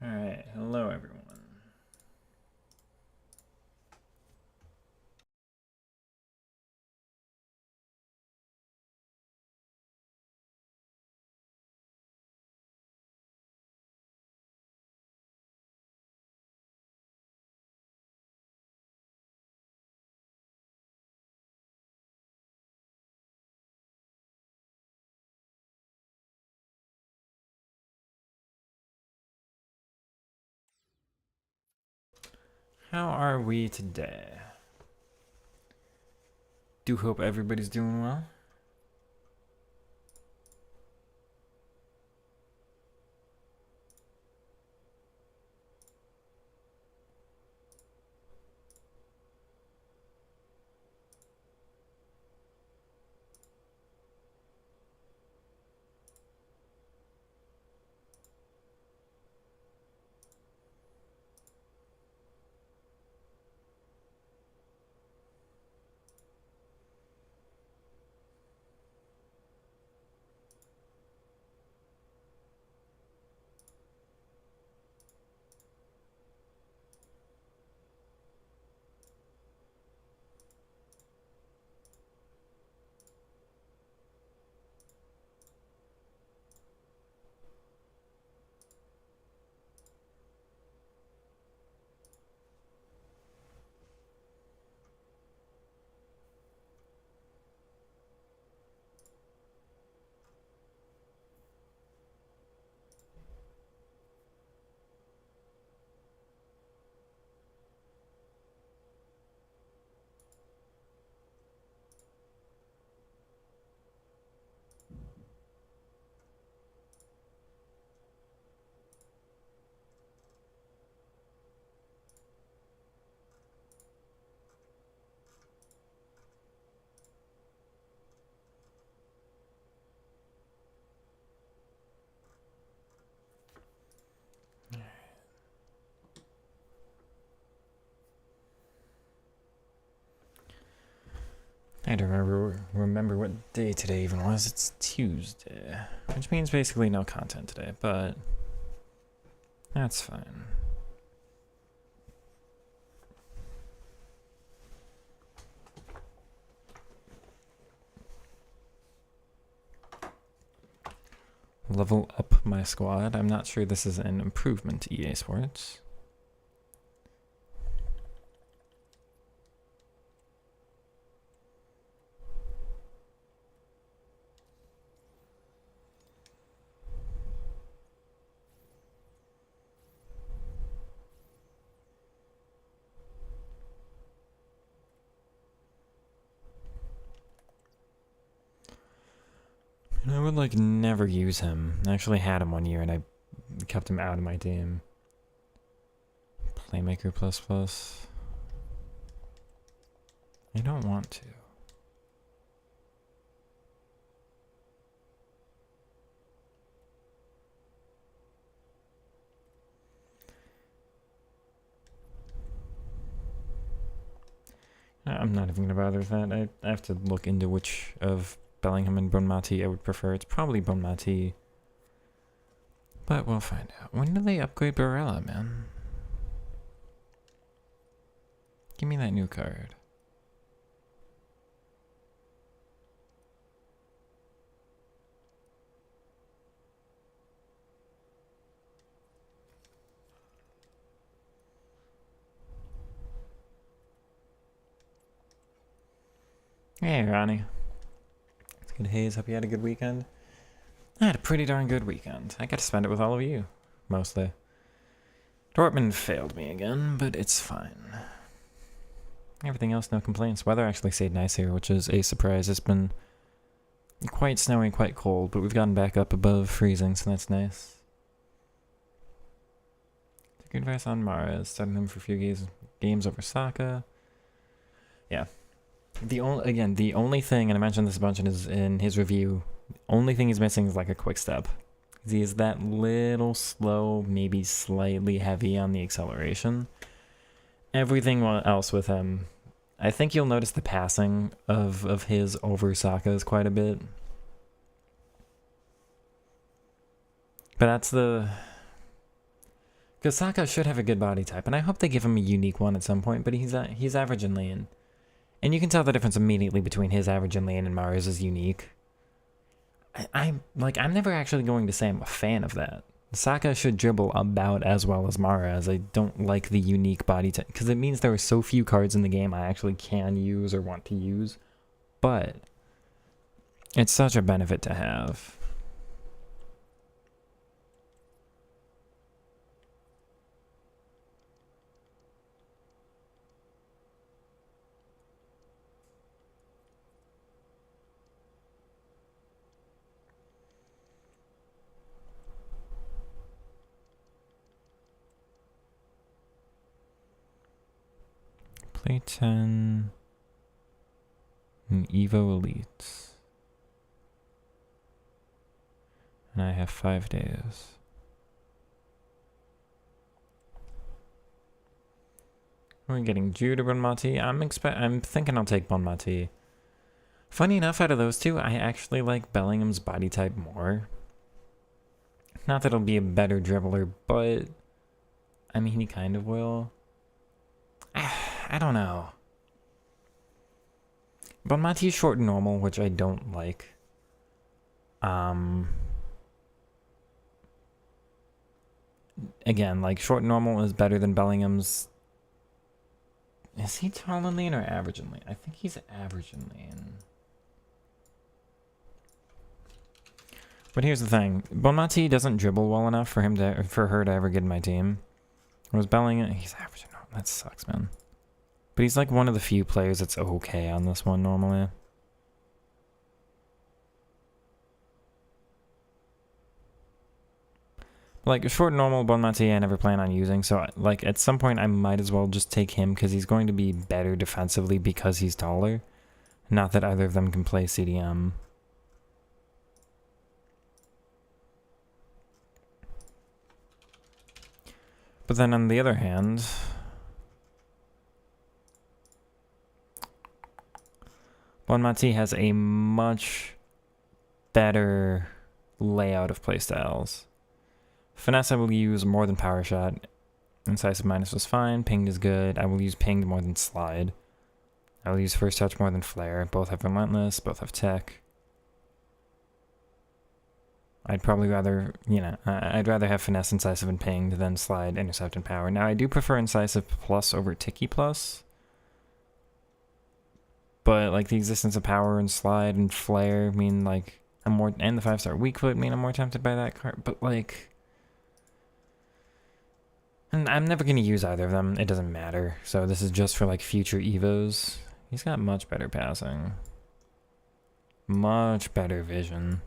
Alright, hello everyone. How are we today? Do hope everybody's doing well. I don't remember what day today even was. It's Tuesday, which means basically no content today, but that's fine. Level up my squad. I'm not sure this is an improvement to EA Sports. I would like never use him. I actually had him 1 year and I kept him out of my team. Playmaker plus plus. I don't want to. I'm not even gonna bother with that. I have to look into which of Bellingham and Bonmati I would prefer. It's probably Bonmati. But we'll find out. When do they upgrade Barella, man? Give me that new card. Hey, Ronnie. It's good, Hayes. Hope you had a good weekend. I had a pretty darn good weekend. I got to spend it with all of you, mostly. Dortmund failed me again, but it's fine. Everything else, no complaints. Weather actually stayed nice here, which is a surprise. It's been quite snowy, quite cold, but we've gotten back up above freezing, so that's nice. Good advice on Mahrez, starting him for a few games over Saka. Yeah. The only thing, and I mentioned this a bunch in his review, only thing he's missing is like a quick step. He is that little slow, maybe slightly heavy on the acceleration. Everything else with him, I think you'll notice the passing of his over Saka's quite a bit. But that's the Because Sokka should have a good body type, and I hope they give him a unique one at some point, but he's average in lane. And you can tell the difference immediately between his average in lane and Mara's is unique. I'm never actually going to say I'm a fan of that. Sokka should dribble about as well as Mara, as I don't like the unique body type, because it means there are so few cards in the game I actually can use or want to use, but it's such a benefit to have. Play 10 and Evo Elites. And I have 5 days. We're getting Jude or Bon Mati. I'm thinking I'll take Bon Mati. Funny enough, out of those two, I actually like Bellingham's body type more. Not that he'll be a better dribbler, but I mean, he kind of will. I don't know. Bon Mati's short and normal, which I don't like. Again, like, short and normal is better than Bellingham's. Is he tall in lane or average in lane? I think he's average in lane. But here's the thing. Bon Mati doesn't dribble well enough for her to ever get in my team. Whereas Bellingham, he's average in normal. That sucks, man. But he's like one of the few players that's okay on this one normally. Like, short and normal Bon Mati I never plan on using, so like at some point I might as well just take him because he's going to be better defensively because he's taller. Not that either of them can play CDM. But then on the other hand, Bon Mati has a much better layout of playstyles. Finesse I will use more than Power Shot. Incisive Minus was fine. Pinged is good. I will use Pinged more than Slide. I will use First Touch more than Flare. Both have Relentless. Both have Tech. I'd probably rather, I'd rather have Finesse, Incisive, and Pinged than Slide, Intercept, and Power. Now, I do prefer Incisive Plus over Tiki Plus. But, like, the existence of Power and Slide and Flare mean, like, and the 5-star Weak Foot mean I'm more tempted by that card. But, like, and I'm never going to use either of them. It doesn't matter. So this is just for, like, future Evos. He's got much better passing. Much better vision.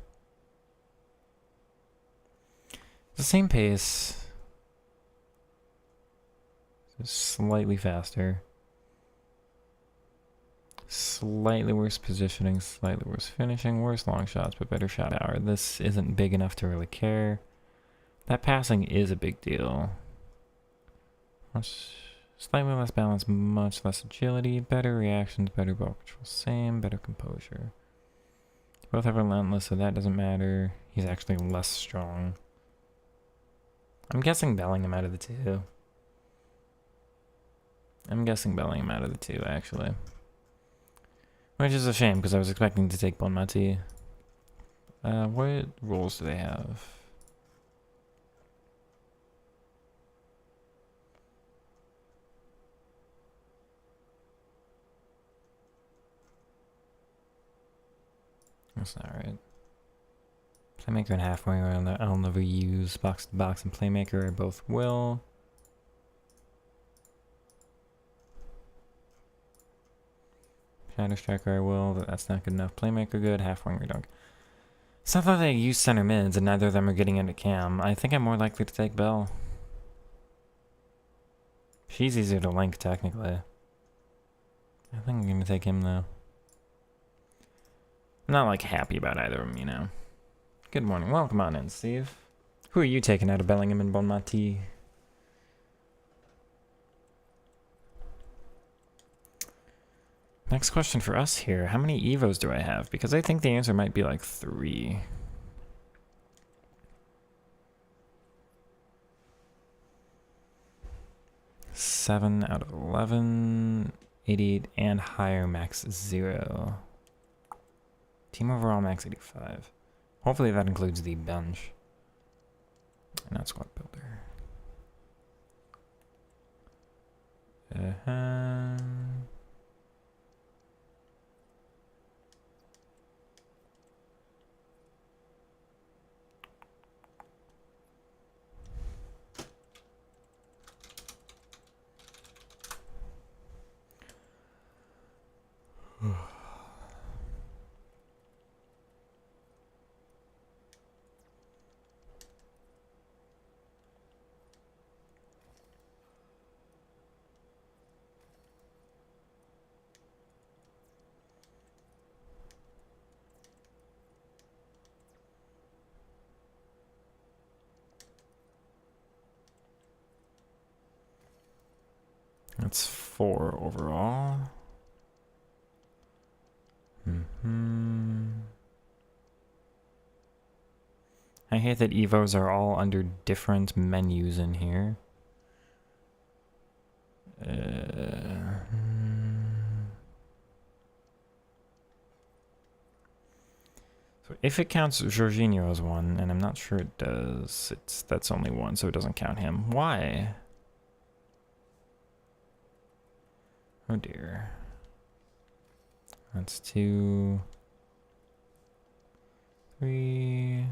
The same pace. Slightly faster. Slightly worse positioning, slightly worse finishing, worse long shots, but better shot hour. This isn't big enough to really care. That passing is a big deal. Slightly less balance, much less agility, better reactions, better ball control, same, better composure. Both have Relentless, so that doesn't matter. He's actually less strong. I'm guessing Bellingham out of the two. Actually. Which is a shame, because I was expecting to take Bon Mati. What roles do they have? That's not right. Playmaker and Halfwinger I'll never use. Box to Box and Playmaker I both will. Shadow Striker I will, but that's not good enough. Playmaker good, Halfwinger don't. It's not that I use center mids and neither of them are getting into cam. I think I'm more likely to take Bell. She's easier to link technically. I think I'm gonna take him though. I'm not like happy about either of them, Good morning. Welcome on in, Steve. Who are you taking out of Bellingham and Bon Mati? Next question for us here. How many Evos do I have? Because I think the answer might be like 3. 7 out of 11. 88 and higher max 0. Team overall max 85. Hopefully that includes the bench. Not squad builder. That's 4 overall. I hate that Evos are all under different menus in here. So if it counts Jorginho as one, and I'm not sure it does, that's only 1, so it doesn't count him. Why? Oh dear. That's 2, 3,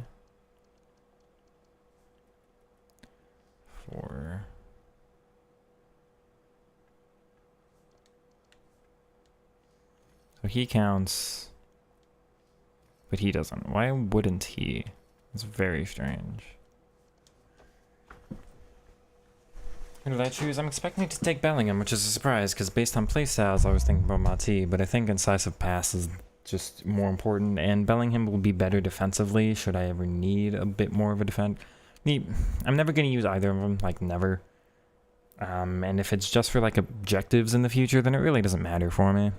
4. So he counts, but he doesn't. Why wouldn't he? It's very strange. Who did I choose? I'm expecting to take Bellingham, which is a surprise, because based on playstyles, I was thinking about Mati, but I think incisive pass is just more important, and Bellingham will be better defensively should I ever need a bit more of a defense. I'm never going to use either of them, like never. And if it's just for like objectives in the future, then it really doesn't matter for me.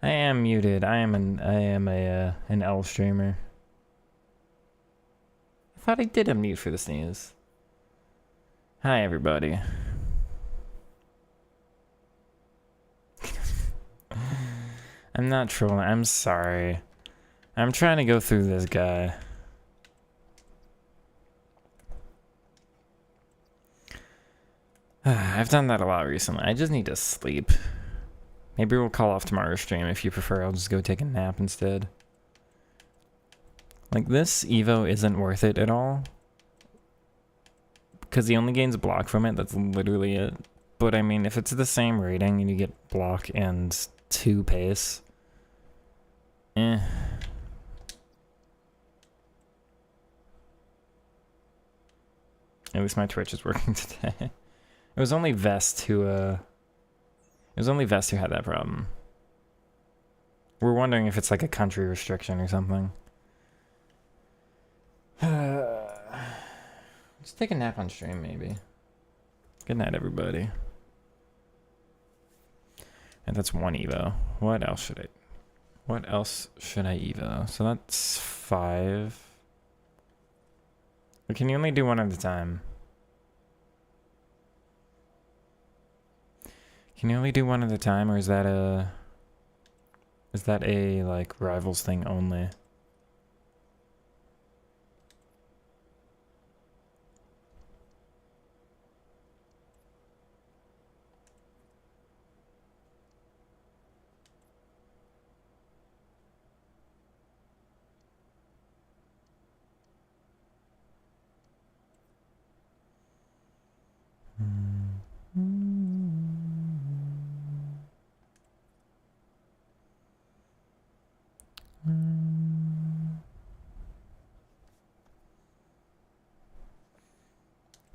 I am muted. I am an L streamer. I thought I did unmute for the sneeze. Hi everybody. I'm not trolling. I'm sorry. I'm trying to go through this guy. I've done that a lot recently. I just need to sleep. Maybe we'll call off tomorrow's stream if you prefer. I'll just go take a nap instead. Like, this Evo isn't worth it at all. Because he only gains block from it. That's literally it. But I mean, if it's the same rating and you get block and 2 pace. Eh. At least my Twitch is working today. It was only Vest who had that problem. We're wondering if it's like a country restriction or something. Let's take a nap on stream, maybe. Good night, everybody. And that's 1 Evo. What else should I Evo? So that's 5. Or can you only do 1 at a time? Can you only do 1 at a time, or is that a like rivals thing only?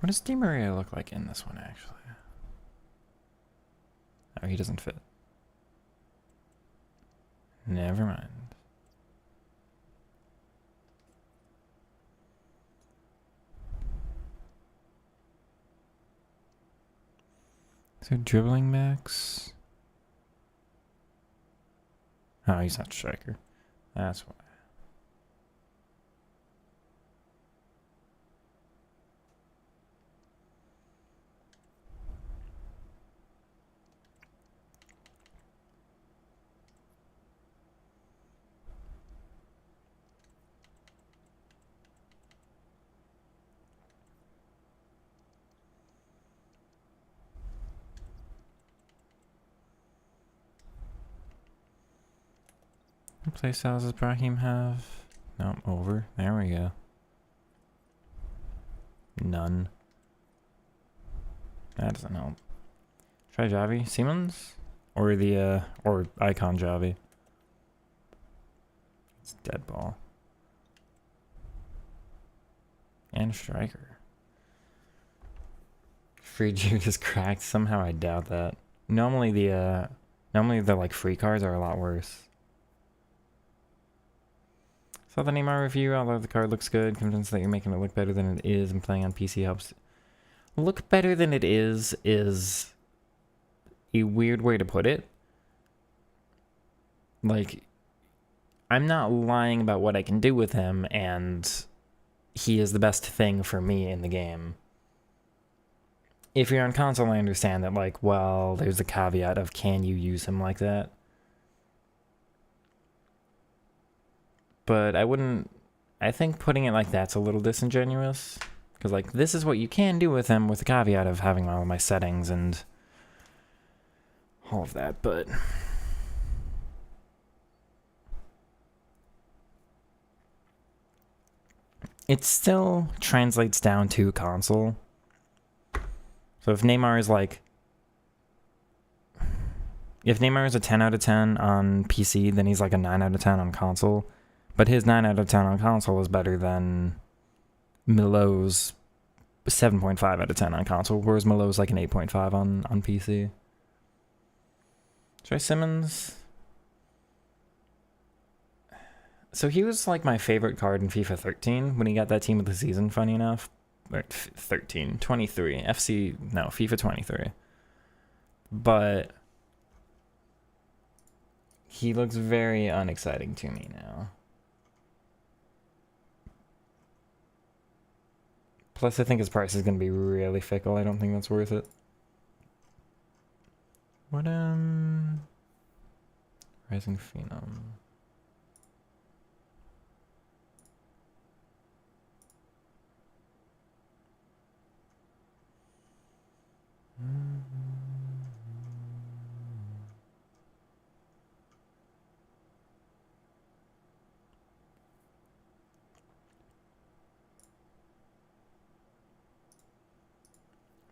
What does Di Maria look like in this one, actually? Oh, he doesn't fit. Never mind. So dribbling max? Oh, he's not striker. That's why. What play styles does Brahim have? No, over. There we go. None. That doesn't help. Try Javi. Siemens? Or the, or Icon Javi. It's dead ball. And striker. Free Jude is cracked. Somehow I doubt that. Normally the like free cards are a lot worse. Saw the Neymar review, although the card looks good. Convinced that you're making it look better than it is, and playing on PC helps. Look better than it is a weird way to put it. Like, I'm not lying about what I can do with him, and he is the best thing for me in the game. If you're on console, I understand that, like, well, there's the caveat of can you use him like that? But I think putting it like that's a little disingenuous. Because, like, this is what you can do with him with the caveat of having all of my settings and all of that, but it still translates down to console. So if Neymar is like, if Neymar is a 10 out of 10 on PC, then he's like a 9 out of 10 on console. But his 9 out of 10 on console is better than Milo's 7.5 out of 10 on console, whereas Milo's like an 8.5 on PC. Try Simmons. So he was like my favorite card in FIFA 13 when he got that team of the season, funny enough. Or 13, 23, FIFA 23. But He looks very unexciting to me now. Plus, I think his price is going to be really fickle. I don't think that's worth it. What, Rising Phenom.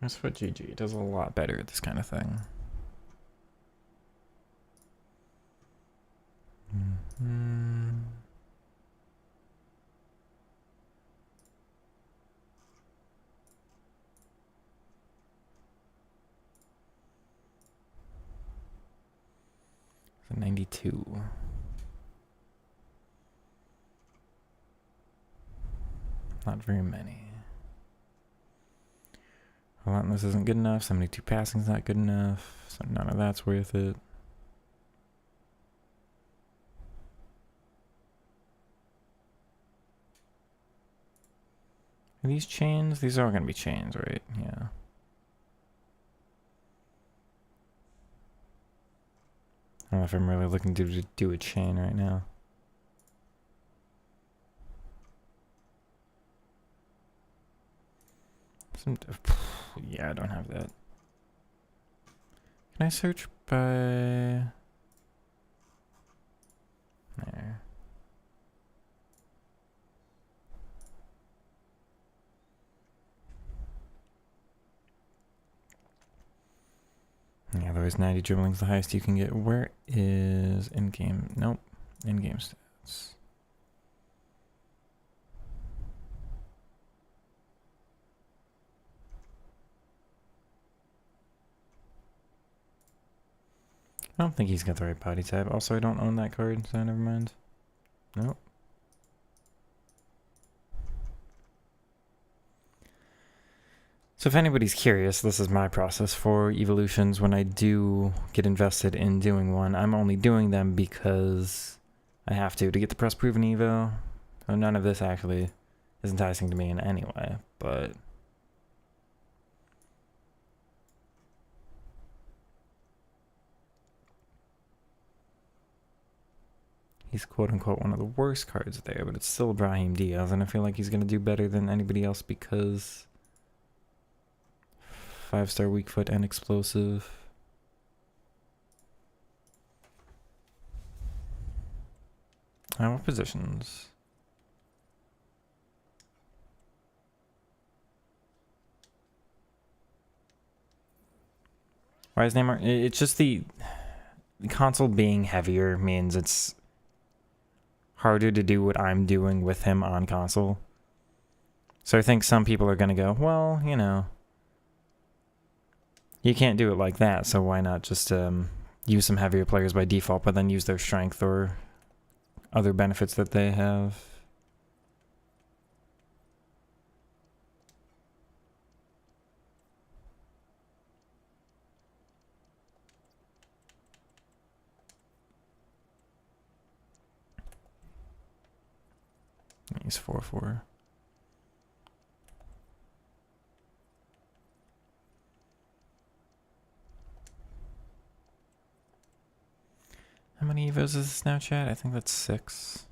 That's what GG does a lot better at this kind of thing. So 92. Not very many. Relentless isn't good enough. 72 passing's not good enough. So none of that's worth it. Are these chains? These are all going to be chains, right? Yeah. I don't know if I'm really looking to do a chain right now. Yeah, I don't have that. Can I search by... There. Yeah, otherwise 90 dribbling's the highest you can get. Where is in-game? Nope. In-game stats. I don't think he's got the right body type. Also, I don't own that card, so never mind. Nope. So if anybody's curious, this is my process for evolutions. When I do get invested in doing one, I'm only doing them because I have to get the press proven evo. So none of this actually is enticing to me in any way, but he's quote-unquote one of the worst cards there, but it's still Brahim Diaz, and I feel like he's going to do better than anybody else because 5-star weak foot and explosive. What positions? Why is Neymar? It's just the console being heavier means it's harder to do what I'm doing with him on console. So I think some people are going to go, well, you know, you can't do it like that, so why not just use some heavier players by default, but then use their strength or other benefits that they have. He's 4-4. How many evos is this now, chat? I think that's 6.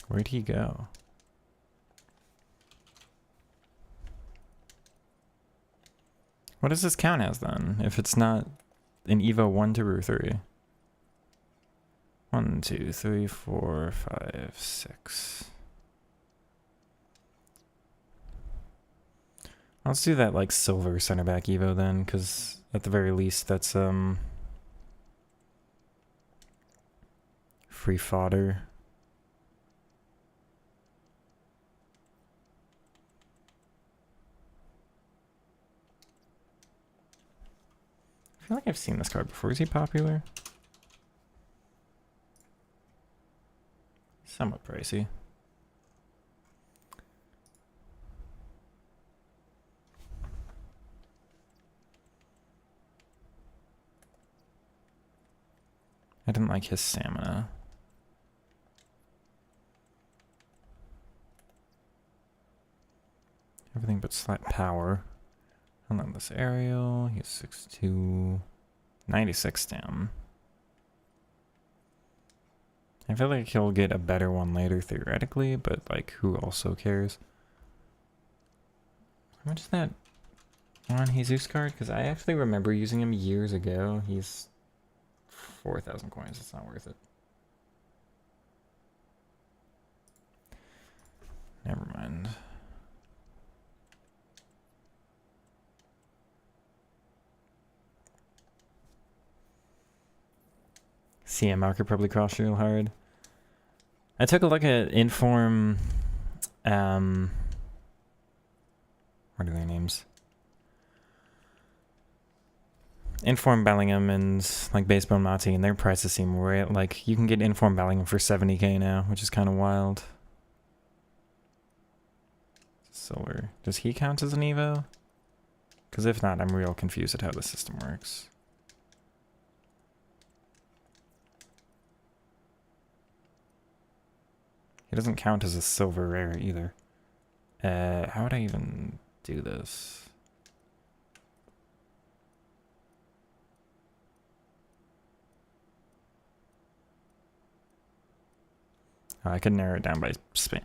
Where'd he go? What does this count as then, if it's not an Evo 1, 2, or 3? 1, 2, 3, 4, 5, 6. Let's do that like silver center back Evo then, because at the very least that's free fodder. I feel like I've seen this card before. Is he popular? Somewhat pricey. I didn't like his stamina. Everything but slight power. And then this aerial, he's 6'2", 96 stam. I feel like he'll get a better one later theoretically, but like who also cares? How much is that on Jesus card? Because I actually remember using him years ago. He's 4,000 coins, it's not worth it. Never mind. CM could probably cross real hard. I took a look at Inform. What are their names? Inform Bellingham and like Baseball Mati, and their prices seem right. Like you can get Inform Bellingham for 70k now, which is kind of wild. Solar. Does he count as an Evo? Because if not, I'm real confused at how the system works. He doesn't count as a silver rare either. How would I even do this? Oh, I could narrow it down by Spain.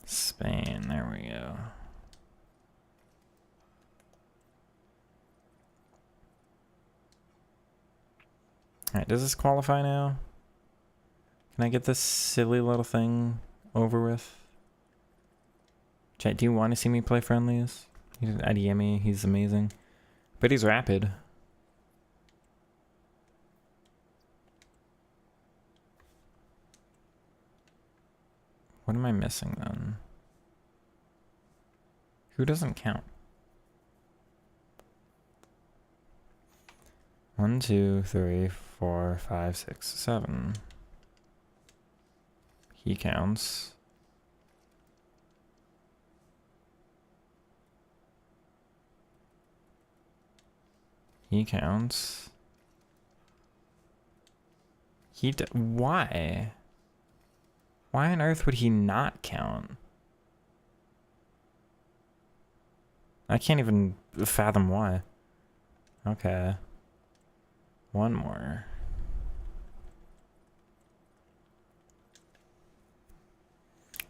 Spain, there we go. Alright, does this qualify now? Can I get this silly little thing over with? Chat, do you want to see me play friendlies? He's Adeyemi, he's amazing. But he's rapid. What am I missing then? Who doesn't count? 1, 2, 3, 4, 5, 6, 7. He counts. He counts. Why? Why on earth would he not count? I can't even fathom why. Okay. One more.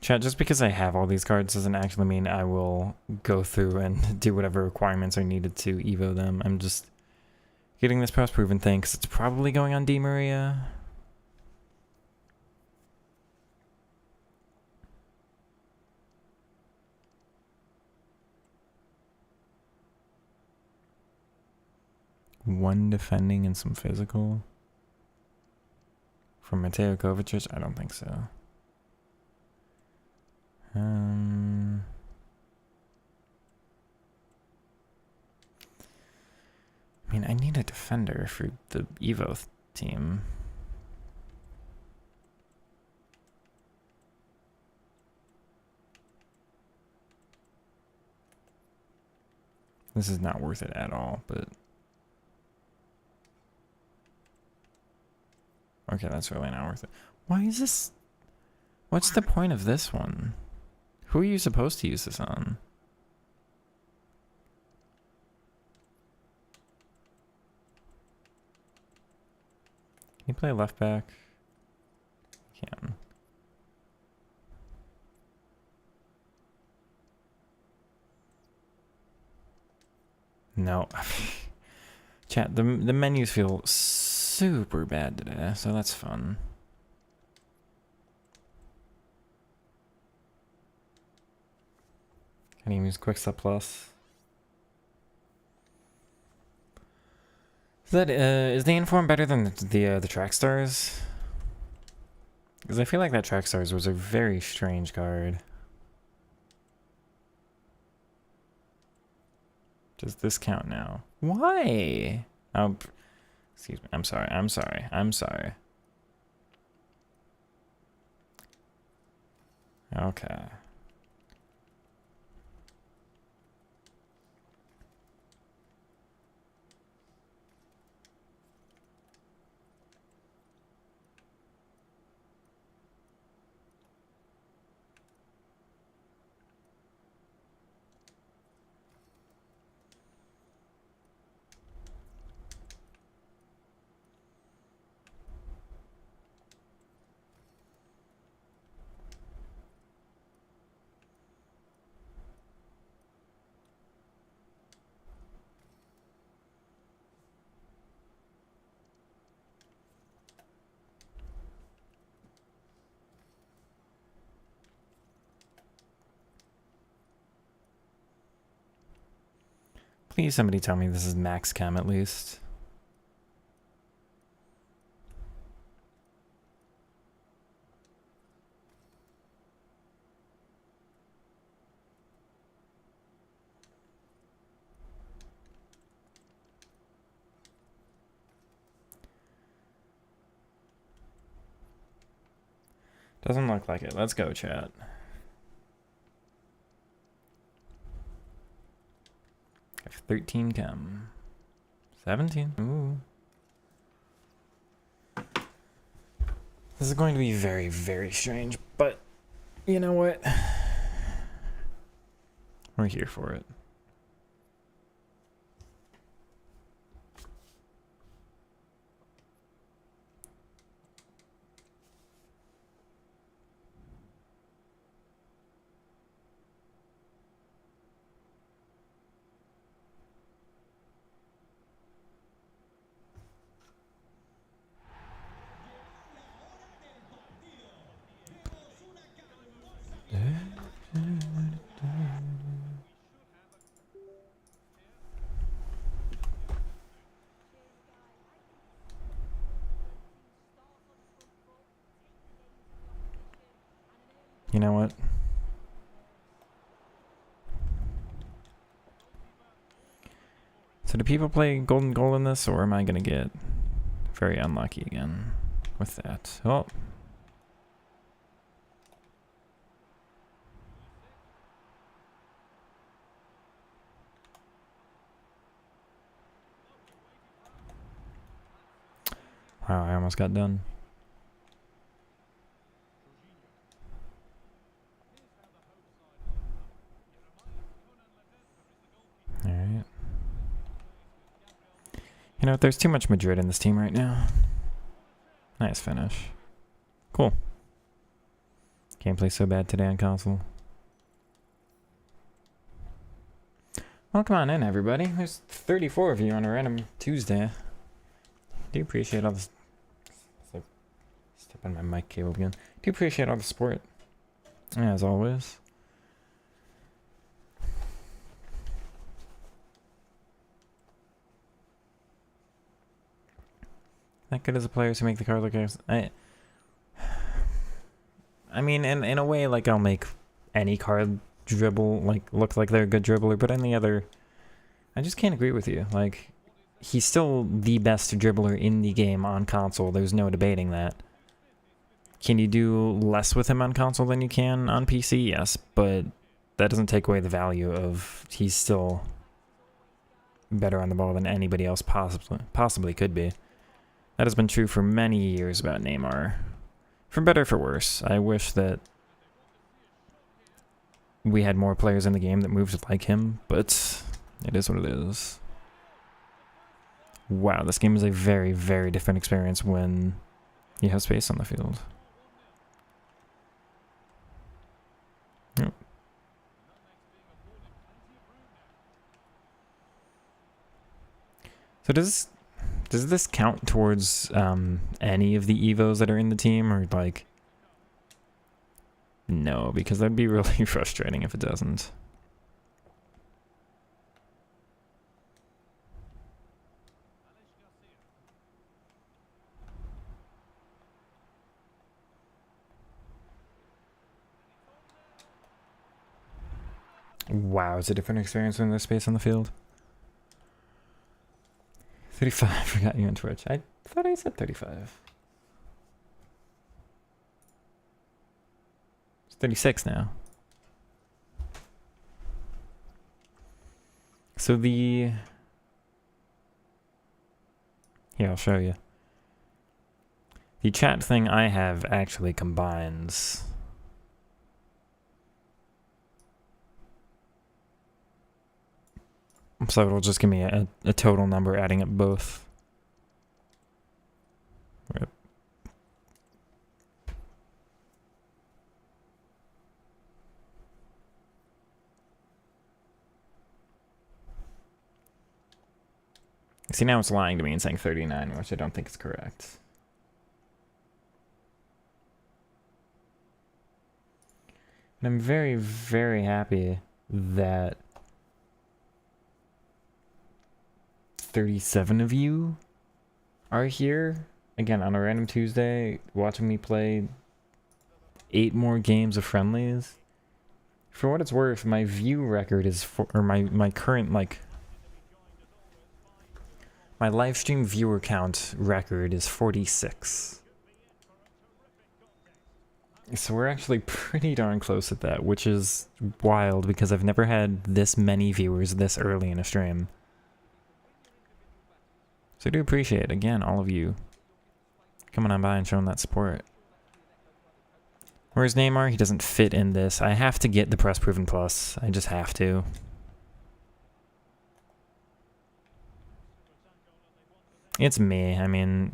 Chat, just because I have all these cards doesn't actually mean I will go through and do whatever requirements are needed to Evo them. I'm just getting this past proven thing because it's probably going on Di Maria. One defending and some physical. From Mateo Kovacic? I don't think so. I mean, I need a defender for the Evo team. This is not worth it at all, but... Okay, that's really not worth it. Why is this... What's the point of this one? Who are you supposed to use this on? Can you play left back? Can. No. Chat, the menus feel super bad today, so that's fun. Can you use Quickstep Plus? Is the Inform better than the Track Stars? Because I feel like that Track Stars was a very strange card. Does this count now? Why? Oh, excuse me. I'm sorry. I'm sorry. I'm sorry. Okay. Please somebody tell me this is max chem at least. Doesn't look like it. Let's go, chat. I have 13 chem. 17. Ooh. This is going to be very, very strange, but you know what? We're here for it. You know what? So do people play golden goal in this, or am I gonna get very unlucky again with that? Oh. Wow, I almost got done. Alright. You know what, there's too much Madrid in this team right now. Nice finish. Cool. Gameplay's so bad today on console. Well, come on in, everybody. There's 34 of you on a random Tuesday. Do appreciate all this. Step on my mic cable again. Do appreciate all the support, as always. Not good as a player to make the card look. I mean, in a way, like I'll make any card dribble look like they're a good dribbler, but on the other, I just can't agree with you. Like, he's still the best dribbler in the game on console. There's no debating that. Can you do less with him on console than you can on PC? Yes, but that doesn't take away the value of he's still better on the ball than anybody else possibly could be. That has been true for many years about Neymar. For better or for worse. I wish that we had more players in the game that moved like him, but it is what it is. Wow, this game is a very, very different experience when you have space on the field. Yep. So does this count towards any of the Evos that are in the team, or like no, because that'd be really frustrating if it doesn't. Wow, it's a different experience when there's space on the field. 35. Forgot you on Twitch. I thought I said 35. It's 36 now. So the... Here, I'll show you. The chat thing I have actually combines... So it'll just give me a total number adding up both. Rip. See, now it's lying to me and saying 39, which I don't think is correct. And I'm very, very happy that 37 of you are here again on a random Tuesday watching me play 8 more games of friendlies. For what it's worth, my view record is my current, like, my live stream viewer count record is 46. So we're actually pretty darn close at that, which is wild because I've never had this many viewers this early in a stream. So I do appreciate, again, all of you coming on by and showing that support. Where's Neymar? He doesn't fit in this. I have to get the Press Proven Plus. I just have to. It's me. I mean,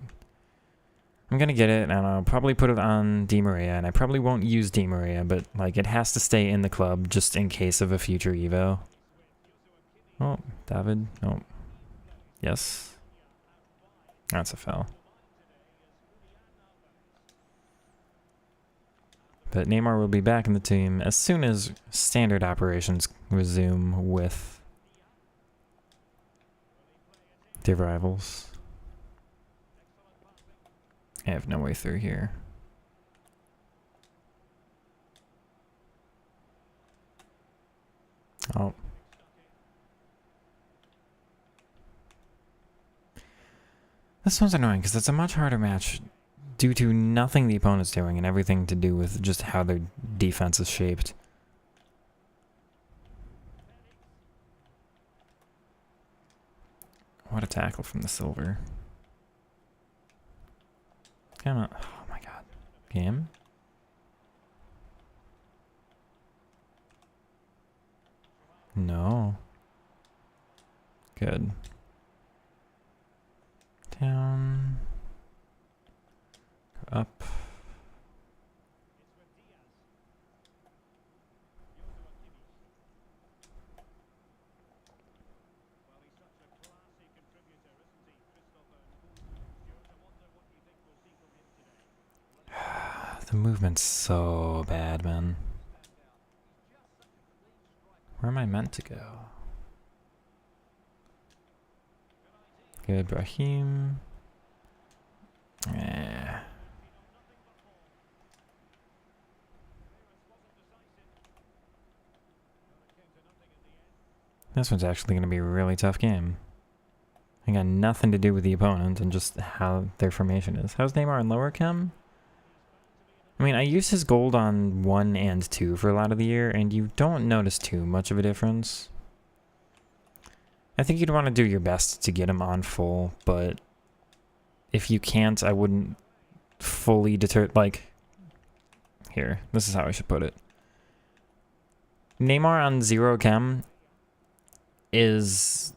I'm gonna get it, and I'll probably put it on Di Maria, and I probably won't use Di Maria, but, like, it has to stay in the club just in case of a future Evo. Oh, David. Oh. Yes. That's a foul. But Neymar will be back in the team as soon as standard operations resume with their rivals. I have no way through here. Oh. This one's annoying because it's a much harder match due to nothing the opponent's doing and everything to do with just how their defense is shaped. What a tackle from the silver. Come on. Oh my god. Game? No. Good. Down. Up. The movement's so bad, man. Where am I meant to go? Good, Brahim. Yeah. This one's actually going to be a really tough game. I got nothing to do with the opponent and just how their formation is. How's Neymar in lower chem? I mean, I used his gold on 1 and 2 for a lot of the year, and you don't notice too much of a difference. I think you'd want to do your best to get him on full, but if you can't, I wouldn't fully deter... Like, here, this is how I should put it. Neymar on 0 chem is...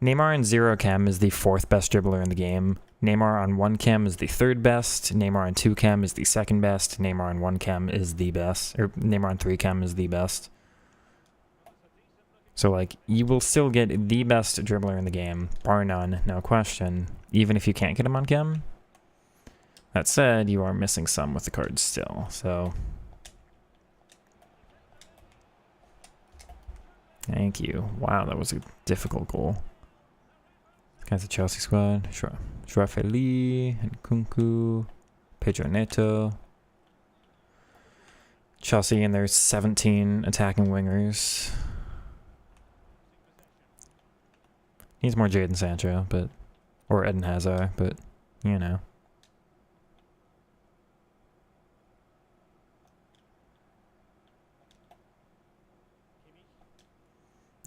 Neymar in 0 chem is the 4th best dribbler in the game. Neymar on 1 chem is the 3rd best. Neymar on 2 chem is the 2nd best. Neymar on 1 chem is the best. Or Neymar on 3 chem is the best. So, like, you will still get the best dribbler in the game, bar none, no question, even if you can't get him on chem. That said, you are missing some with the cards still, so... Thank you. Wow, that was a difficult goal. This guy's a Chelsea squad. Joao Feli, Nkunku, Pedro Neto. Chelsea and their 17 attacking wingers. He's more Jadon Sancho, but or Eden Hazard, but you know.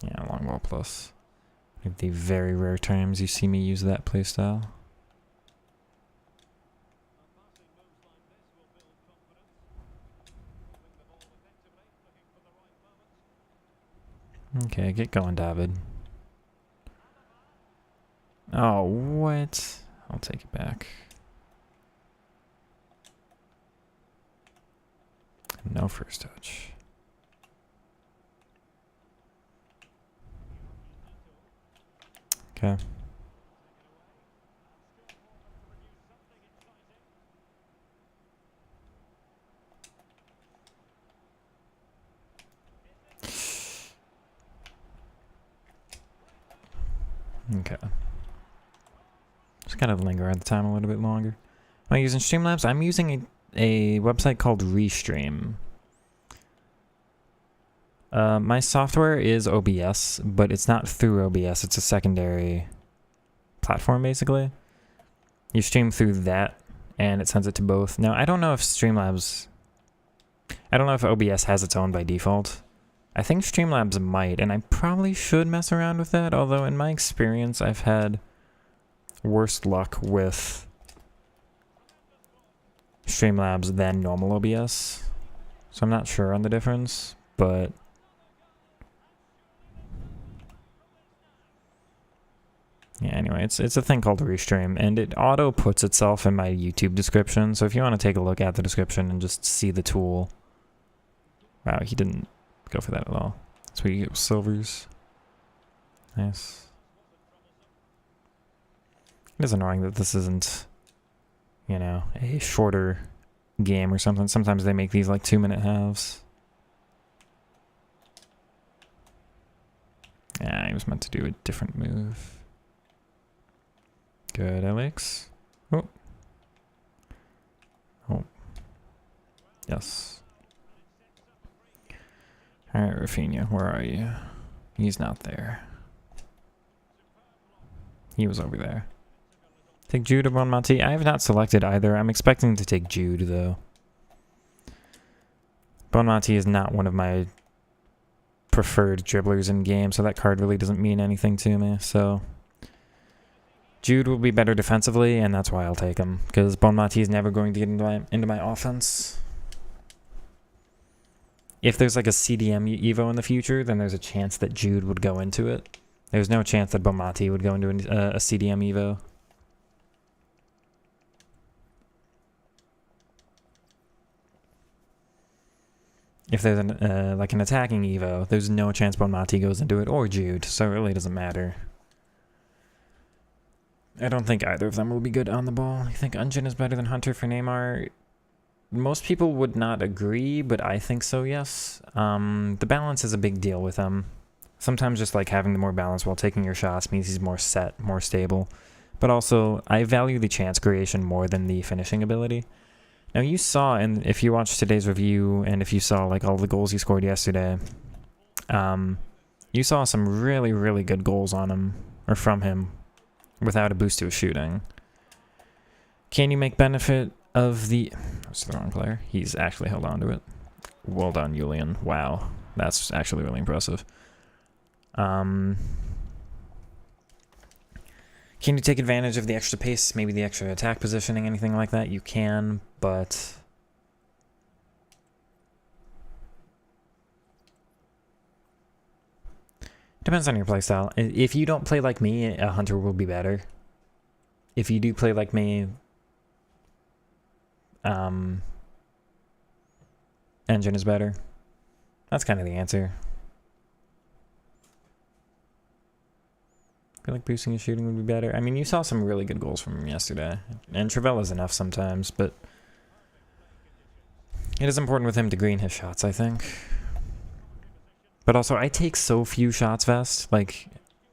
Yeah, long ball plus. Like the very rare times you see me use that playstyle. Okay, get going, David. Oh, what? I'll take it back. No first touch. Okay. Okay. Just gotta linger at the time a little bit longer. Am I using Streamlabs? I'm using a website called Restream. My software is OBS, but it's not through OBS. It's a secondary platform, basically. You stream through that, and it sends it to both. Now, I don't know if Streamlabs... I don't know if OBS has its own by default. I think Streamlabs might, and I probably should mess around with that, although in my experience, I've had worse luck with Streamlabs than normal OBS. So I'm not sure on the difference, but... yeah, anyway, it's a thing called Restream, and it auto puts itself in my YouTube description, so if you want to take a look at the description and just see the tool... Wow, he didn't go for that at all. Sweet, silvers. Nice. It is annoying that this isn't, you know, a shorter game or something. Sometimes they make these like 2-minute halves. Yeah, he was meant to do a different move. Good, Alex. Oh. Oh. Yes. Alright, Rafinha, where are you? He's not there. He was over there. Take Jude or Bonmati? I have not selected either. I'm expecting to take Jude, though. Bonmati is not one of my preferred dribblers in game, so that card really doesn't mean anything to me, so... Jude will be better defensively, and that's why I'll take him, because Bonmati is never going to get into my offense. If there's like a CDM Evo in the future, then there's a chance that Jude would go into it. There's no chance that Bonmati would go into a CDM Evo. If there's like an attacking Evo, there's no chance Bonmati goes into it, or Jude, so it really doesn't matter. I don't think either of them will be good on the ball. I think Unjin is better than Hunter for Neymar. Most people would not agree, but I think so, yes. The balance is a big deal with him. Sometimes just like having the more balance while taking your shots means he's more set, more stable. But also, I value the chance creation more than the finishing ability. Now you saw, and if you watched today's review, and if you saw like all the goals he scored yesterday, you saw some really, really good goals on him, or from him, without a boost to his shooting. Can you make benefit of the... That's the wrong player. He's actually held on to it. Well done, Julian. Wow. That's actually really impressive. Can you take advantage of the extra pace, maybe the extra attack positioning, anything like that? You can, but... Depends on your playstyle. If you don't play like me, a Hunter will be better. If you do play like me, Engine is better. That's kind of the answer. I feel like boosting his shooting would be better. I mean, you saw some really good goals from him yesterday. And Trivella's enough sometimes, but... It is important with him to green his shots, I think. But also, I take so few shots, Vest. Like,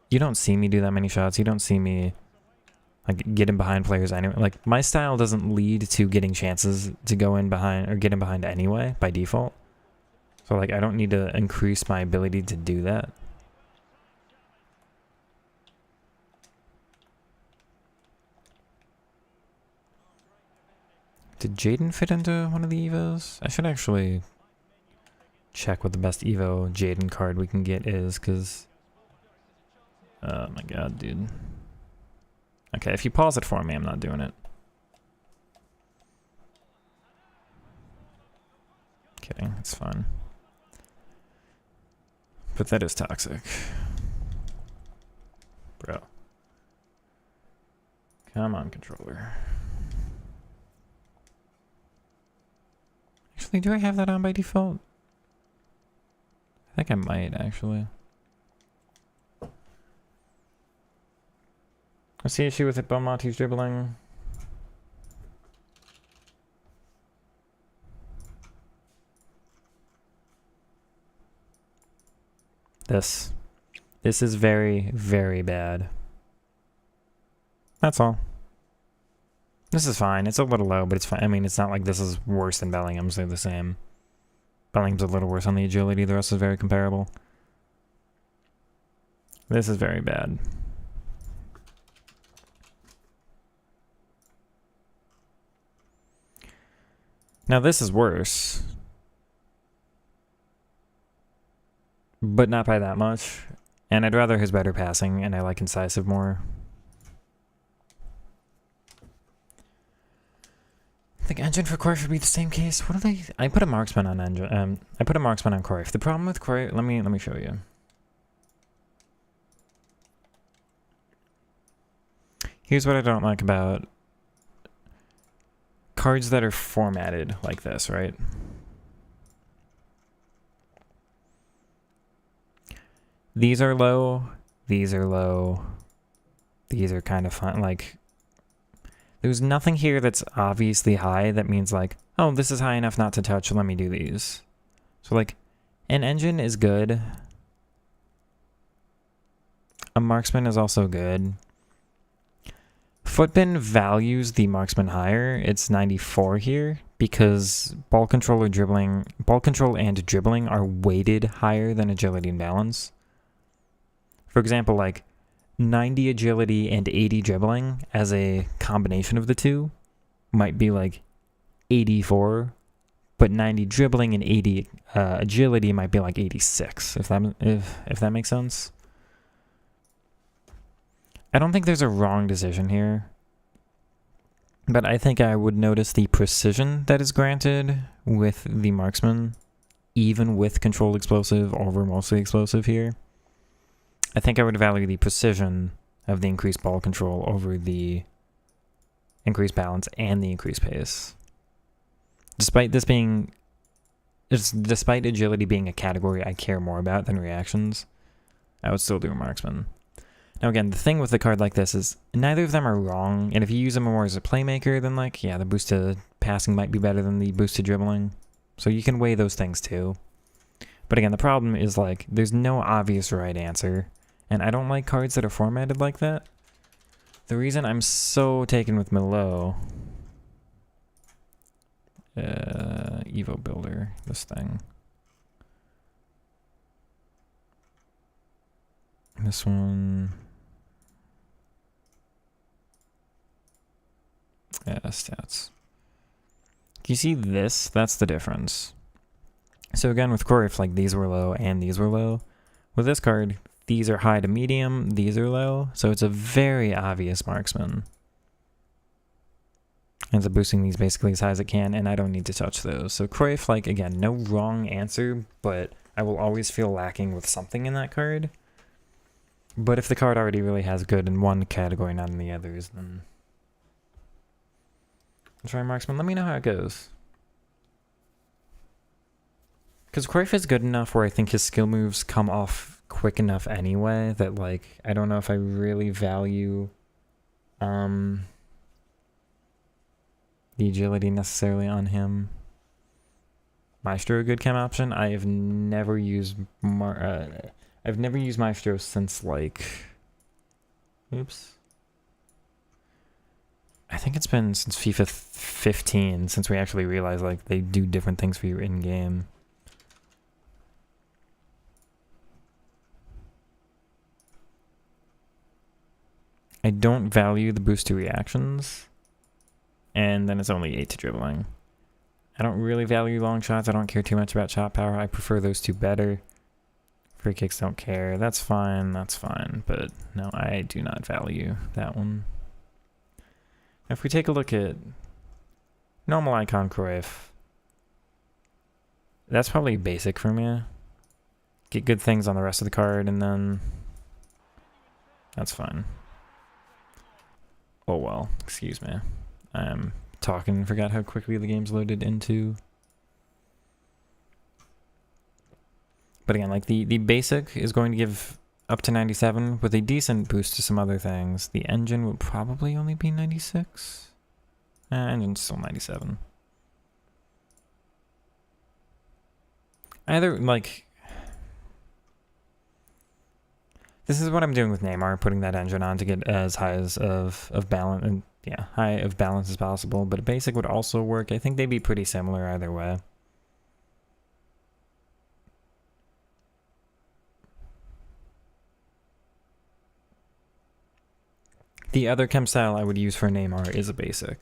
you don't see me do that many shots. You don't see me... like, get in behind players anyway. Like, my style doesn't lead to getting chances to go in behind, or get in behind anyway, by default. So, like, I don't need to increase my ability to do that. Did Jaden fit into one of the Evos? I should actually check what the best Evo Jaden card we can get is, because... Oh my god, dude. Okay, if you pause it for me, I'm not doing it. Kidding, it's fine. But that is toxic. Bro. Come on, controller. Actually, do I have that on by default? I think I might, actually. What's the issue with it? Belmonte's dribbling. This is very, very bad. That's all. This is fine. It's a little low, but it's fine. I mean, it's not like this is worse than Bellingham's. They're the same. Bellingham's a little worse on the agility. The rest is very comparable. This is very bad. Now this is worse. But not by that much. And I'd rather his better passing, and I like incisive more. I think engine for Cruyff would be the same case. What do they? I put a marksman on engine. I put a marksman on Cruyff. The problem with Cruyff, let me show you. Here's what I don't like about cards that are formatted like this, right? These are low. These are low. These are kind of fun. Like, there's nothing here that's obviously high that means like, oh, this is high enough not to touch, let me do these. So like, an engine is good. A marksman is also good. Footbin values the marksman higher. It's 94 here because ball control and dribbling are weighted higher than agility and balance. For example, like 90 agility and 80 dribbling as a combination of the two might be like 84, but 90 dribbling and 80 agility might be like 86, if that makes sense. I don't think there's a wrong decision here, but I think I would notice the precision that is granted with the marksman, even with controlled explosive over mostly explosive here. I think I would value the precision of the increased ball control over the increased balance and the increased pace. Despite agility being a category I care more about than reactions, I would still do a marksman. Now again, the thing with a card like this is neither of them are wrong, and if you use them more as a playmaker, then like, yeah, the boost to passing might be better than the boost to dribbling. So you can weigh those things too. But again, the problem is like, there's no obvious right answer, and I don't like cards that are formatted like that. The reason I'm so taken with Milo, Evo Builder, this thing. This one. Yeah, stats. Can you see this? That's the difference. So again, with Cruyff, like these were low and these were low. With this card, these are high to medium, these are low. So it's a very obvious marksman. Ends up boosting these basically as high as it can, and I don't need to touch those. So Cruyff, like again, no wrong answer, but I will always feel lacking with something in that card. But if the card already really has good in one category, not in the others, then I'll try marksman. Let me know how it goes. Because Cruyff is good enough where I think his skill moves come off quick enough anyway that, like, I don't know if I really value the agility necessarily on him. Maestro a good chem option? I have never used Maestro since like, oops. I think it's been since FIFA 15 since we actually realized like they do different things for you in game. I don't value the boost to reactions. And then it's only 8 to dribbling. I don't really value long shots. I don't care too much about shot power. I prefer those two better. Free kicks, don't care. That's fine. That's fine. But no, I do not value that one. If we take a look at normal icon Cruyff, that's probably basic for me. Get good things on the rest of the card, and then that's fine. Oh well, excuse me. I'm talking and forgot how quickly the game's loaded into. But again, like the basic is going to give up to 97 with a decent boost to some other things. The engine will probably only be 96. Engine's still 97. Either, like... This is what I'm doing with Neymar, putting that engine on to get as high as of balance, and yeah, high of balance as possible. But a basic would also work. I think they'd be pretty similar either way. The other chem style I would use for Neymar is a basic.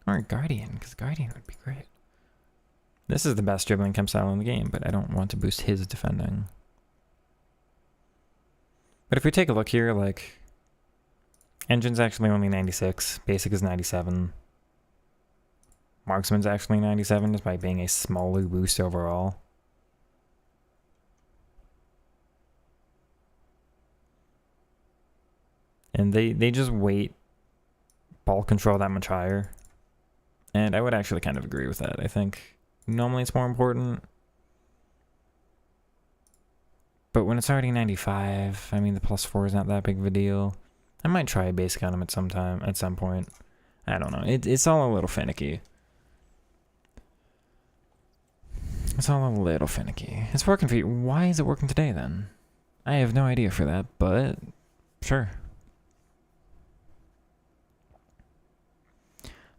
Or a Guardian, because Guardian would be great. This is the best dribbling chem style in the game, but I don't want to boost his defending. But if we take a look here, like, engine's actually only 96, basic is 97. Marksman's actually 97, despite being a smaller boost overall. And they just weight ball control that much higher. And I would actually kind of agree with that. I think normally it's more important. But when it's already 95, I mean, the +4 is not that big of a deal. I might try a basic on him at some point. I don't know. It's all a little finicky. It's all a little finicky. It's working for you. Why is it working today, then? I have no idea for that, but sure.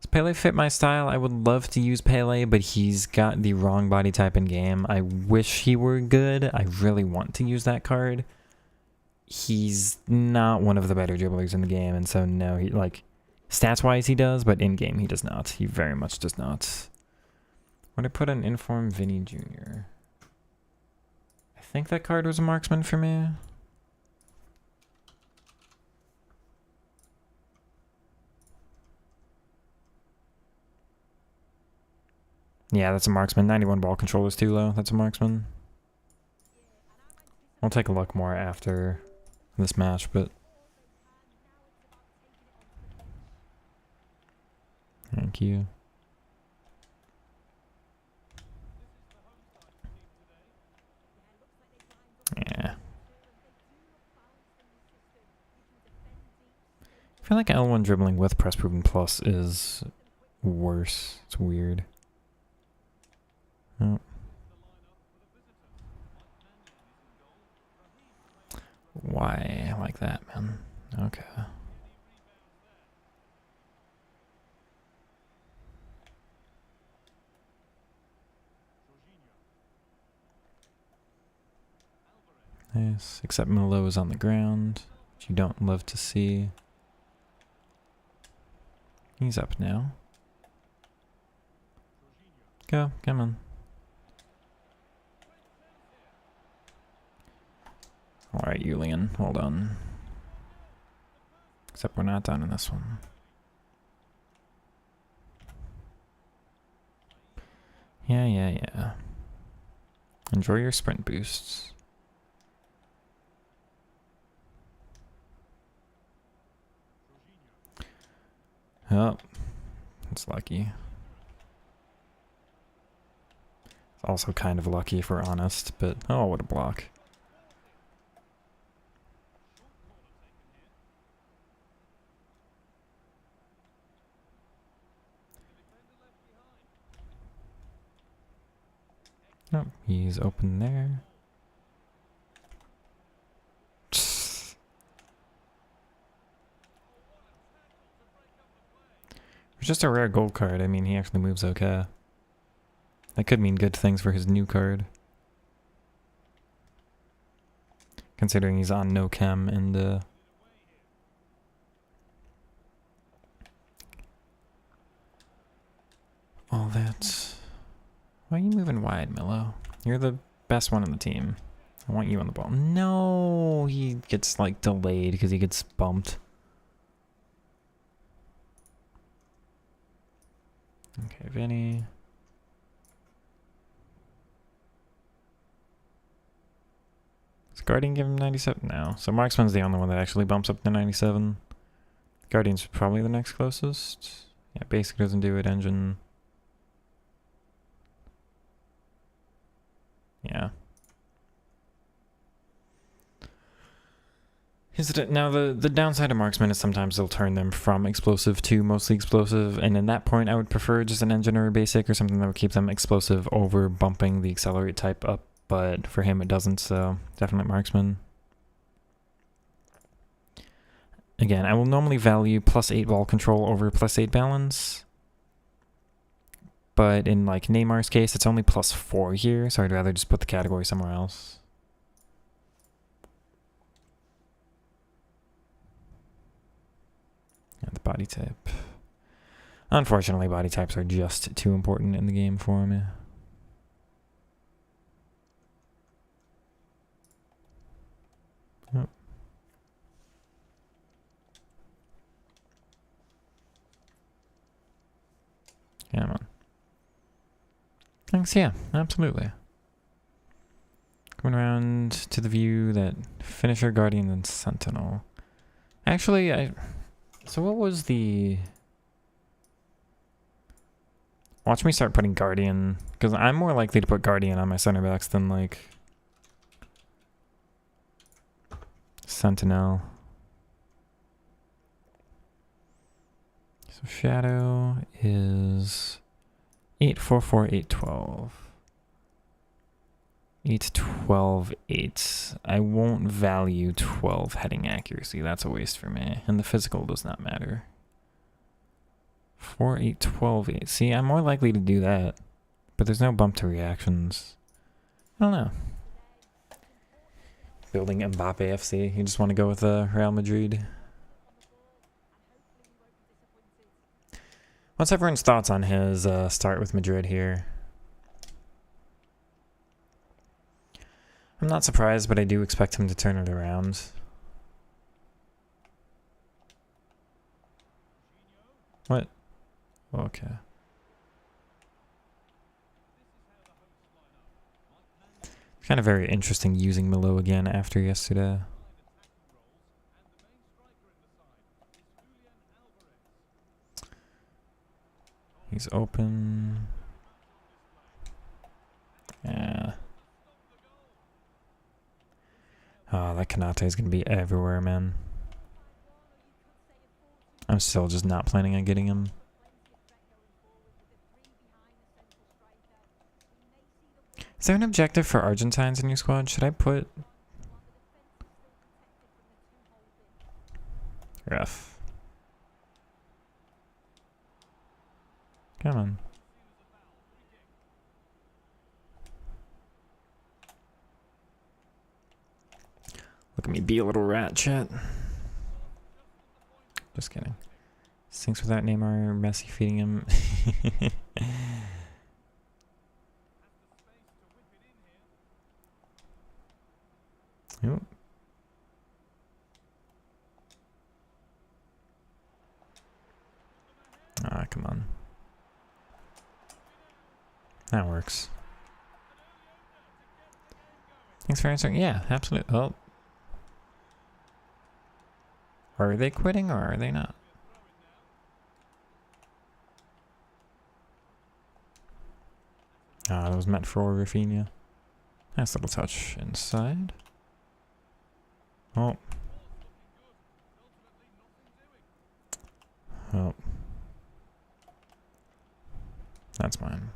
Does Pele fit my style? I would love to use Pele, but he's got the wrong body type in game. I wish he were good. I really want to use that card. He's not one of the better dribblers in the game, and so no, he, like, stats-wise he does, but in-game he does not. He very much does not. Would I put an Inform Vinny Jr.? I think that card was a marksman for me. Yeah, that's a marksman. 91 ball control is too low. That's a marksman. We'll take a look more after this match, but... Thank you. Yeah. I feel like L1 dribbling with Press Proven Plus is worse. It's weird. Oh. Why like that, man? Okay. Nice, except Milo is on the ground, which you don't love to see. He's up now. Go, come on. Alright, Julian, hold on. Except we're not done in this one. Yeah. Enjoy your sprint boosts. Oh, that's lucky. It's also kind of lucky if we're honest, but oh, what a block. Oh, he's open there. It's just a rare gold card. I mean, he actually moves okay. That could mean good things for his new card. Considering he's on no chem and all that. Why are you moving wide, Milo? You're the best one on the team. I want you on the ball. No, he gets like delayed because he gets bumped. Okay, Vinny. Does Guardian give him 97? No. So Marksman's the only one that actually bumps up to 97. Guardian's probably the next closest. Yeah, basic doesn't do it. Engine. Yeah. Now the downside of Marksman is sometimes they'll turn them from explosive to mostly explosive, and in that point I would prefer just an engine or a basic or something that would keep them explosive over bumping the accelerate type up, but for him it doesn't, so definitely Marksman. Again, I will normally value +8 ball control over +8 balance, but in like Neymar's case it's only +4 here, so I'd rather just put the category somewhere else. The body type. Unfortunately, body types are just too important in the game for me. Oh. Yeah, man. Thanks, yeah, absolutely. Going around to the view that Finisher, Guardian, and Sentinel. Actually, so what was the... Watch me start putting Guardian, because I'm more likely to put Guardian on my center backs than, like, Sentinel. So Shadow is 844, 812. 8, 12, 8. I won't value 12 heading accuracy. That's a waste for me. And the physical does not matter. 4, 8, 12, 8. See, I'm more likely to do that. But there's no bump to reactions. I don't know. Building Mbappe FC. You just want to go with Real Madrid. What's everyone's thoughts on his start with Madrid here? I'm not surprised, but I do expect him to turn it around. What? Okay. It's kind of very interesting using Milo again after yesterday. He's open. Yeah. Oh, that Kanate is going to be everywhere, man. I'm still just not planning on getting him. Is there an objective for Argentines in your squad? Should I put... Ref. Come on. Look at me be a little rat, chat. Just kidding. Sinks without Neymar, Messi feeding him. Yep. Ah, come on. That works. Thanks for answering. Yeah, absolutely. Oh. Are they quitting or are they not? Ah, that was meant for Rafinha. Nice little touch inside. Oh. Oh. That's mine.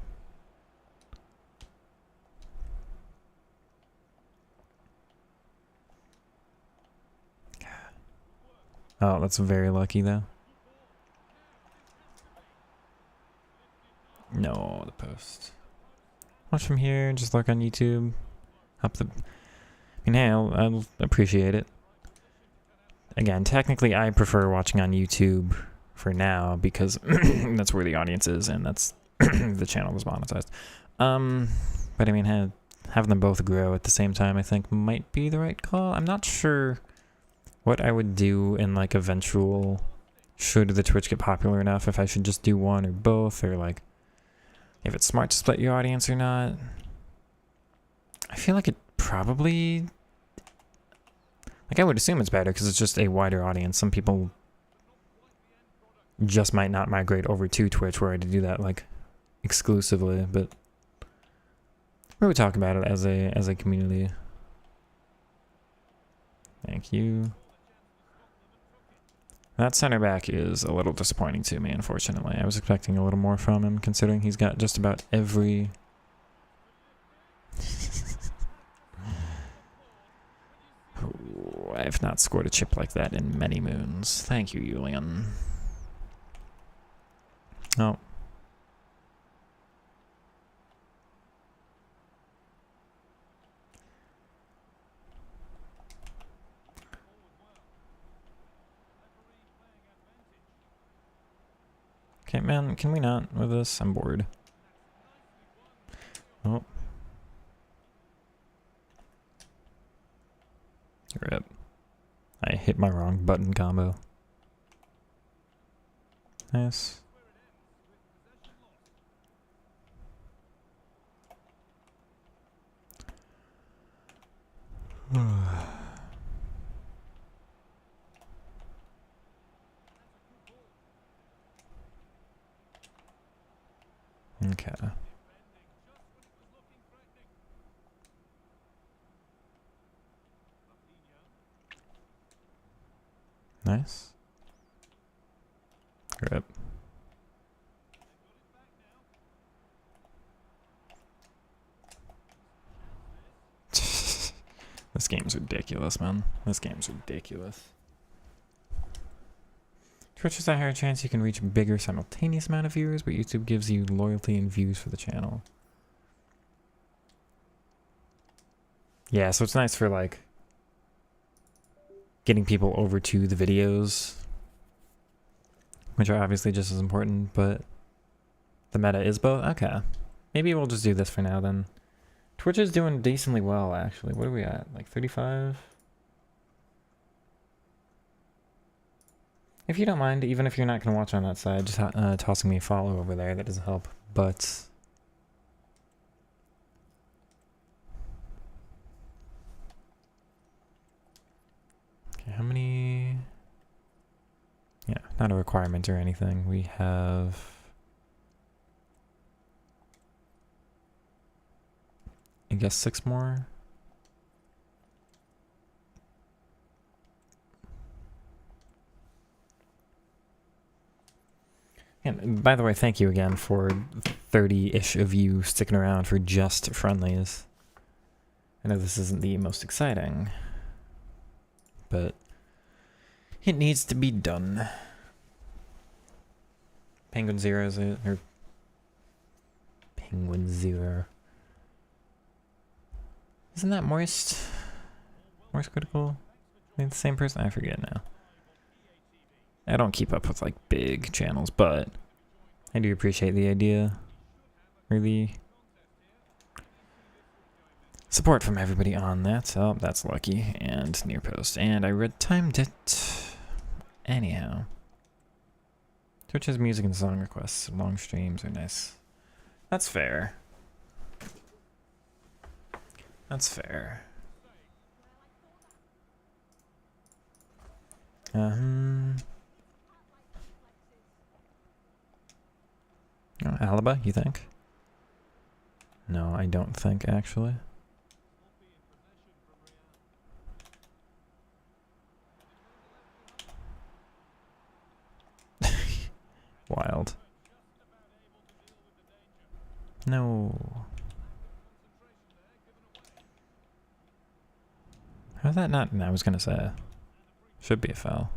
Oh, that's very lucky though. No, the post. Watch from here, just look on YouTube. Up the... I mean, hey, I'll appreciate it. Again, technically I prefer watching on YouTube for now because that's where the audience is and that's the channel was monetized. But I mean, having them both grow at the same time, I think, might be the right call. I'm not sure what I would do in like eventual, should the Twitch get popular enough, if I should just do one or both, or like if it's smart to split your audience or not. I feel like it probably, like I would assume it's better because it's just a wider audience. Some people just might not migrate over to Twitch where I do that like exclusively, but we would talk about it as a community. Thank you. That center back is a little disappointing to me, unfortunately. I was expecting a little more from him, considering he's got just about every... I've not scored a chip like that in many moons. Thank you, Julian. Oh. Okay, man, can we not with this? I'm bored. Oh. Rip. I hit my wrong button combo. Nice. Okay. Nice. Rip. This game's ridiculous, man. This game's ridiculous. Twitch has a higher chance you can reach bigger simultaneous amount of viewers, but YouTube gives you loyalty and views for the channel. Yeah, so it's nice for like getting people over to the videos, which are obviously just as important, but the meta is both. Okay. Maybe we'll just do this for now then. Twitch is doing decently well, actually. What are we at? Like 35? If you don't mind, even if you're not going to watch on that side, just tossing me a follow over there, that doesn't help. But okay, how many? Yeah, not a requirement or anything. We have, I guess, 6 more. And by the way, thank you again for 30-ish of you sticking around for just friendlies. I know this isn't the most exciting, but it needs to be done. Penguin Zero is it? Or Penguin Zero. Isn't that Moist? Moist Critical? I think the same person? I forget now. I don't keep up with like big channels, but I do appreciate the idea. Really. Support from everybody on that. Oh, that's lucky. And near post. And I timed it. Anyhow. Twitch has music and song requests. Long streams are nice. That's fair. That's fair. Oh, Alaba, you think? No, I don't think, actually. Wild. No. How's that not? No, I was gonna say. Should be a foul.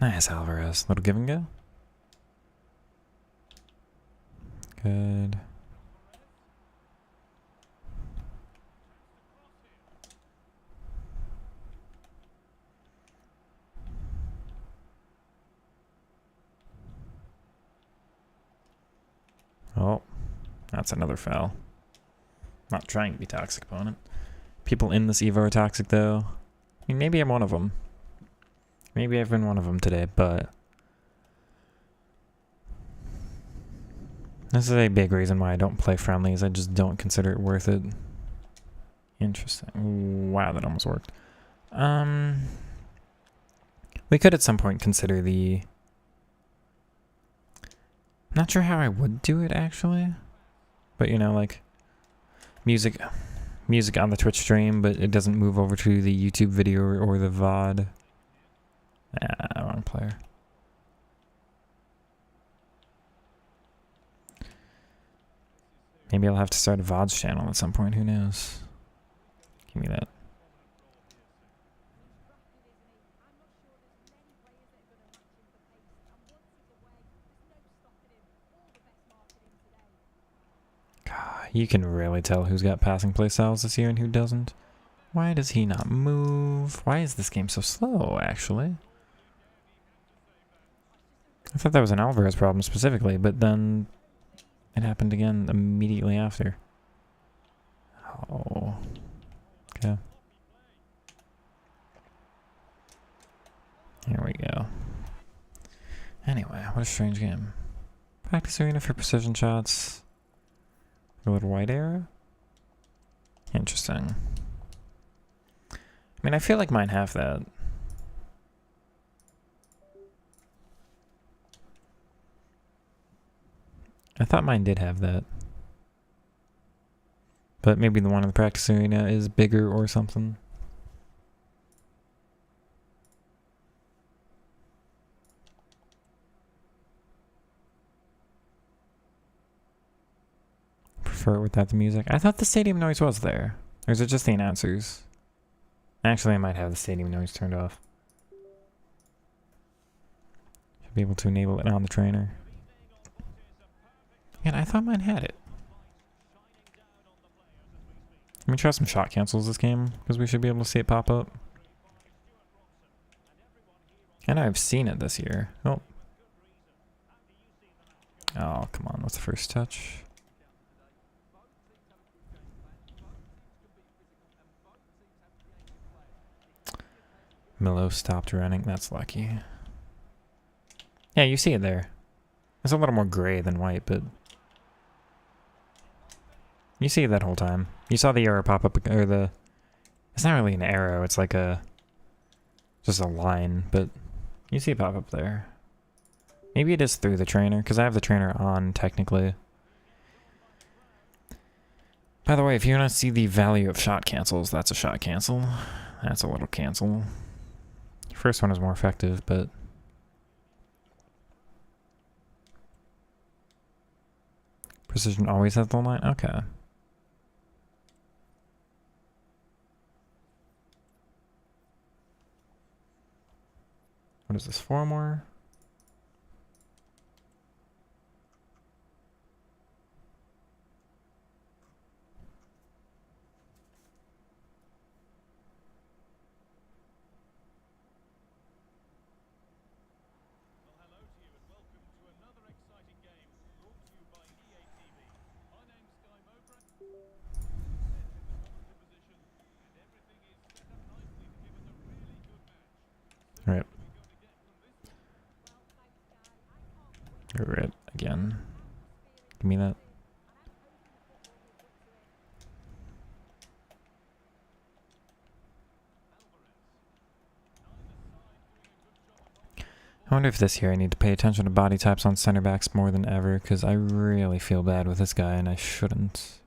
Nice, Alvarez. Little give and go. Good. That's another foul. Not trying to be toxic, opponent. People in this Evo are toxic, though. I mean, maybe I'm one of them. Maybe I've been one of them today, but... this is a big reason why I don't play friendlies. I just don't consider it worth it. Interesting. Wow, that almost worked. We could at some point consider the... not sure how I would do it, actually. But, you know, like... music on the Twitch stream, but it doesn't move over to the YouTube video or the VOD. Wrong player. Maybe I'll have to start a VODs channel at some point, who knows? Give me that. God, you can really tell who's got passing play styles this year and who doesn't. Why does he not move? Why is this game so slow, actually? I thought that was an Alvarez problem specifically, but then it happened again immediately after. Oh. Okay. Here we go. Anyway, what a strange game. Practice arena for precision shots. A little white arrow? Interesting. I mean, I feel like mine have that. I thought mine did have that. But maybe the one in the practice arena is bigger or something. Prefer it without the music. I thought the stadium noise was there. Or is it just the announcers? Actually, I might have the stadium noise turned off. Should be able to enable it on the trainer. And I thought mine had it. Let me try some shot cancels this game, because we should be able to see it pop up. I know I've seen it this year. Oh. Oh, come on. What's the first touch? Milo stopped running. That's lucky. Yeah, you see it there. It's a little more gray than white, but... you see it that whole time. You saw the arrow pop up, or the... it's not really an arrow, it's like a... just a line, but... you see it pop up there. Maybe it is through the trainer, because I have the trainer on, technically. By the way, if you want to see the value of shot cancels, that's a shot cancel. That's a little cancel. First one is more effective, but... precision always has the line? Okay. What is this, 4 more? Right. Right again. Give me that. I wonder if this year I need to pay attention to body types on center backs more than ever, because I really feel bad with this guy and I shouldn't.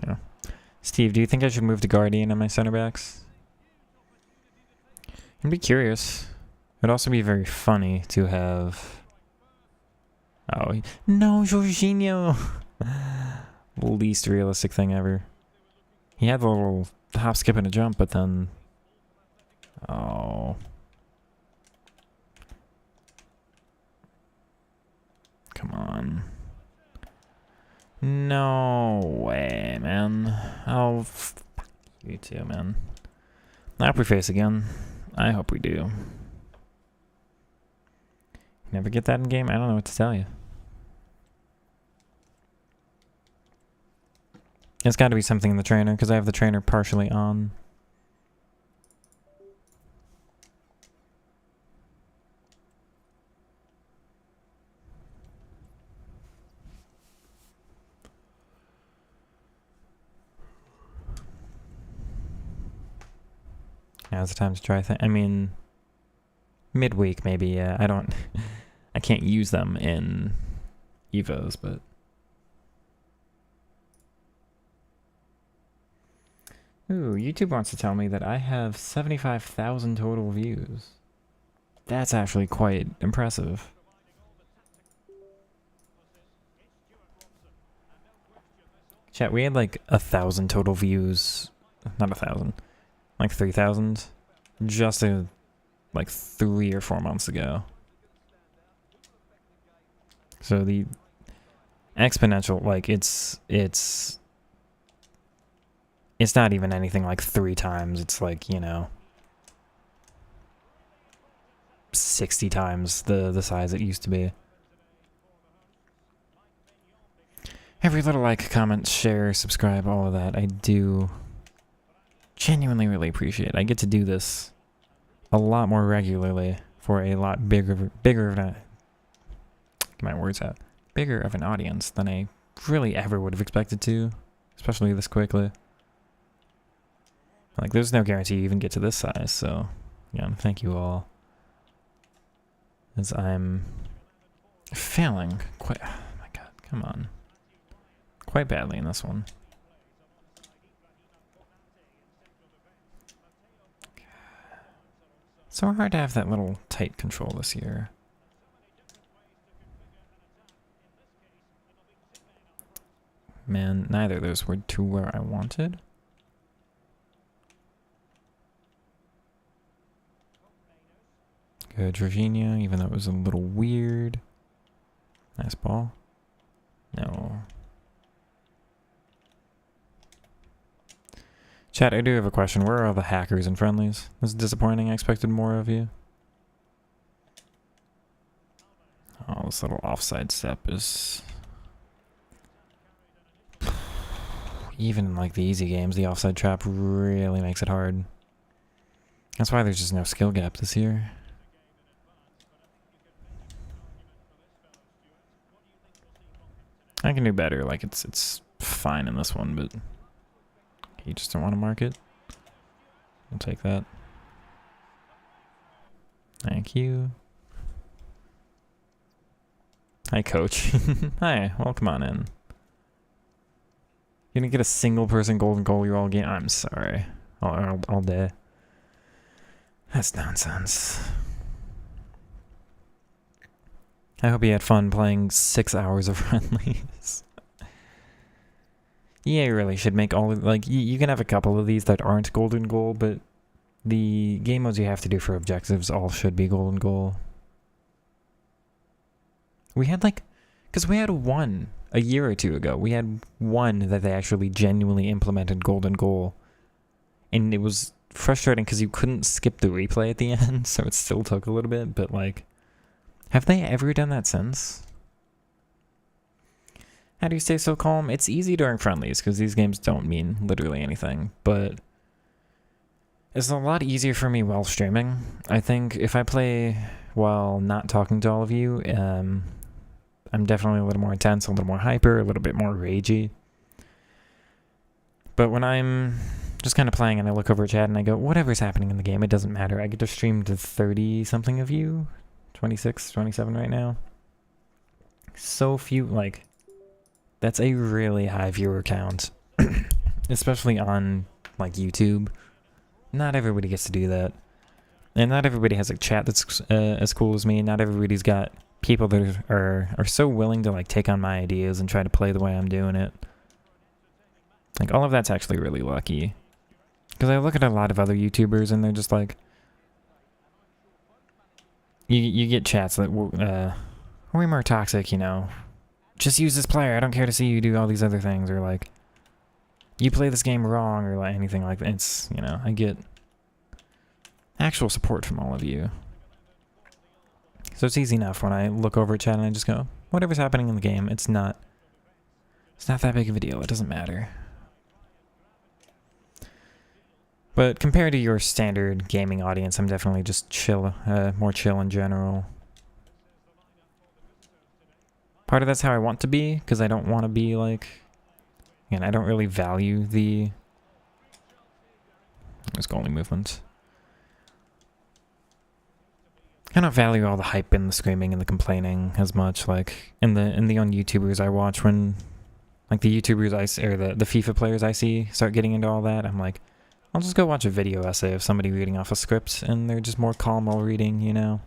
Yeah. Steve, do you think I should move to Guardian on my center backs? I'd be curious. It'd also be very funny to have... oh, no, Jorginho! Least realistic thing ever. He had the little hop, skip, and a jump, but then... oh. Come on. No way, man. Oh, You too, man. I hope we face again. I hope we do. Never get that in game? I don't know what to tell you. It's got to be something in the trainer, because I have the trainer partially on. Now's the time to try I mean, midweek maybe, yeah. I can't use them in Evos, but... Ooh, YouTube wants to tell me that I have 75,000 total views. That's actually quite impressive. Chat, we had like 1,000 total views. Not 1,000. Like 3,000. Just like 3 or 4 months ago. So the exponential, like it's not even anything like 3 times. It's like, you know, 60 times the size it used to be. Every little like, comment, share, subscribe, all of that, I do genuinely really appreciate. I get to do this a lot more regularly for a lot bigger of a, get my words out, bigger of an audience than I really ever would have expected to, especially this quickly. Like, there's no guarantee you even get to this size, so, yeah, thank you all. As I'm failing quite, oh my god, come on. Quite badly in this one. So hard to have that little tight control this year. Man, neither of those were to where I wanted. Good, Jorginho, even though it was a little weird. Nice ball. No. Chat, I do have a question. Where are all the hackers and friendlies? This is disappointing. I expected more of you. Oh, this little offside step is... Even in like the easy games, the offside trap really makes it hard. That's why there's just no skill gap this year. I can do better. Like, it's fine in this one, but... You just don't want to mark it? We'll take that. Thank you. Hi, coach. Hi, welcome on in. You didn't get a single person golden goal you all game? I'm sorry. All day. That's nonsense. I hope you had fun playing 6 hours of friendlies. Yeah, you really should make all of, like, you can have a couple of these that aren't golden goal, but the game modes you have to do for objectives all should be golden goal. We had like, because we had one a year or two ago. We had one that they actually genuinely implemented golden goal. And it was frustrating because you couldn't skip the replay at the end, so it still took a little bit, but like, have they ever done that since? How do you stay so calm? It's easy during friendlies, because these games don't mean literally anything, but it's a lot easier for me while streaming. I think if I play while not talking to all of you, I'm definitely a little more intense, a little more hyper, a little bit more ragey. But when I'm just kind of playing and I look over at chat and I go, whatever's happening in the game, it doesn't matter. I get to stream to 30-something of you. 26, 27 right now. So few, like... That's a really high viewer count, especially on like YouTube. Not everybody gets to do that, and not everybody has a chat that's as cool as me. Not everybody's got people that are so willing to like take on my ideas and try to play the way I'm doing it. Like all of that's actually really lucky, because I look at a lot of other YouTubers and they're just like, you get chats that way more toxic, you know. Just use this player. I don't care to see you do all these other things. Or like, you play this game wrong or like anything like that. It's, you know, I get actual support from all of you. So it's easy enough when I look over at chat and I just go, whatever's happening in the game, it's not that big of a deal. It doesn't matter. But compared to your standard gaming audience, I'm definitely just chill, more chill in general. Part of that's how I want to be, because I don't want to be like, again, I don't really value the goalie movement. I don't value all the hype and the screaming and the complaining as much, like in the on YouTubers I watch when, like the YouTubers I see, or the FIFA players I see start getting into all that. I'm like, I'll just go watch a video essay of somebody reading off a script, and they're just more calm while reading, you know?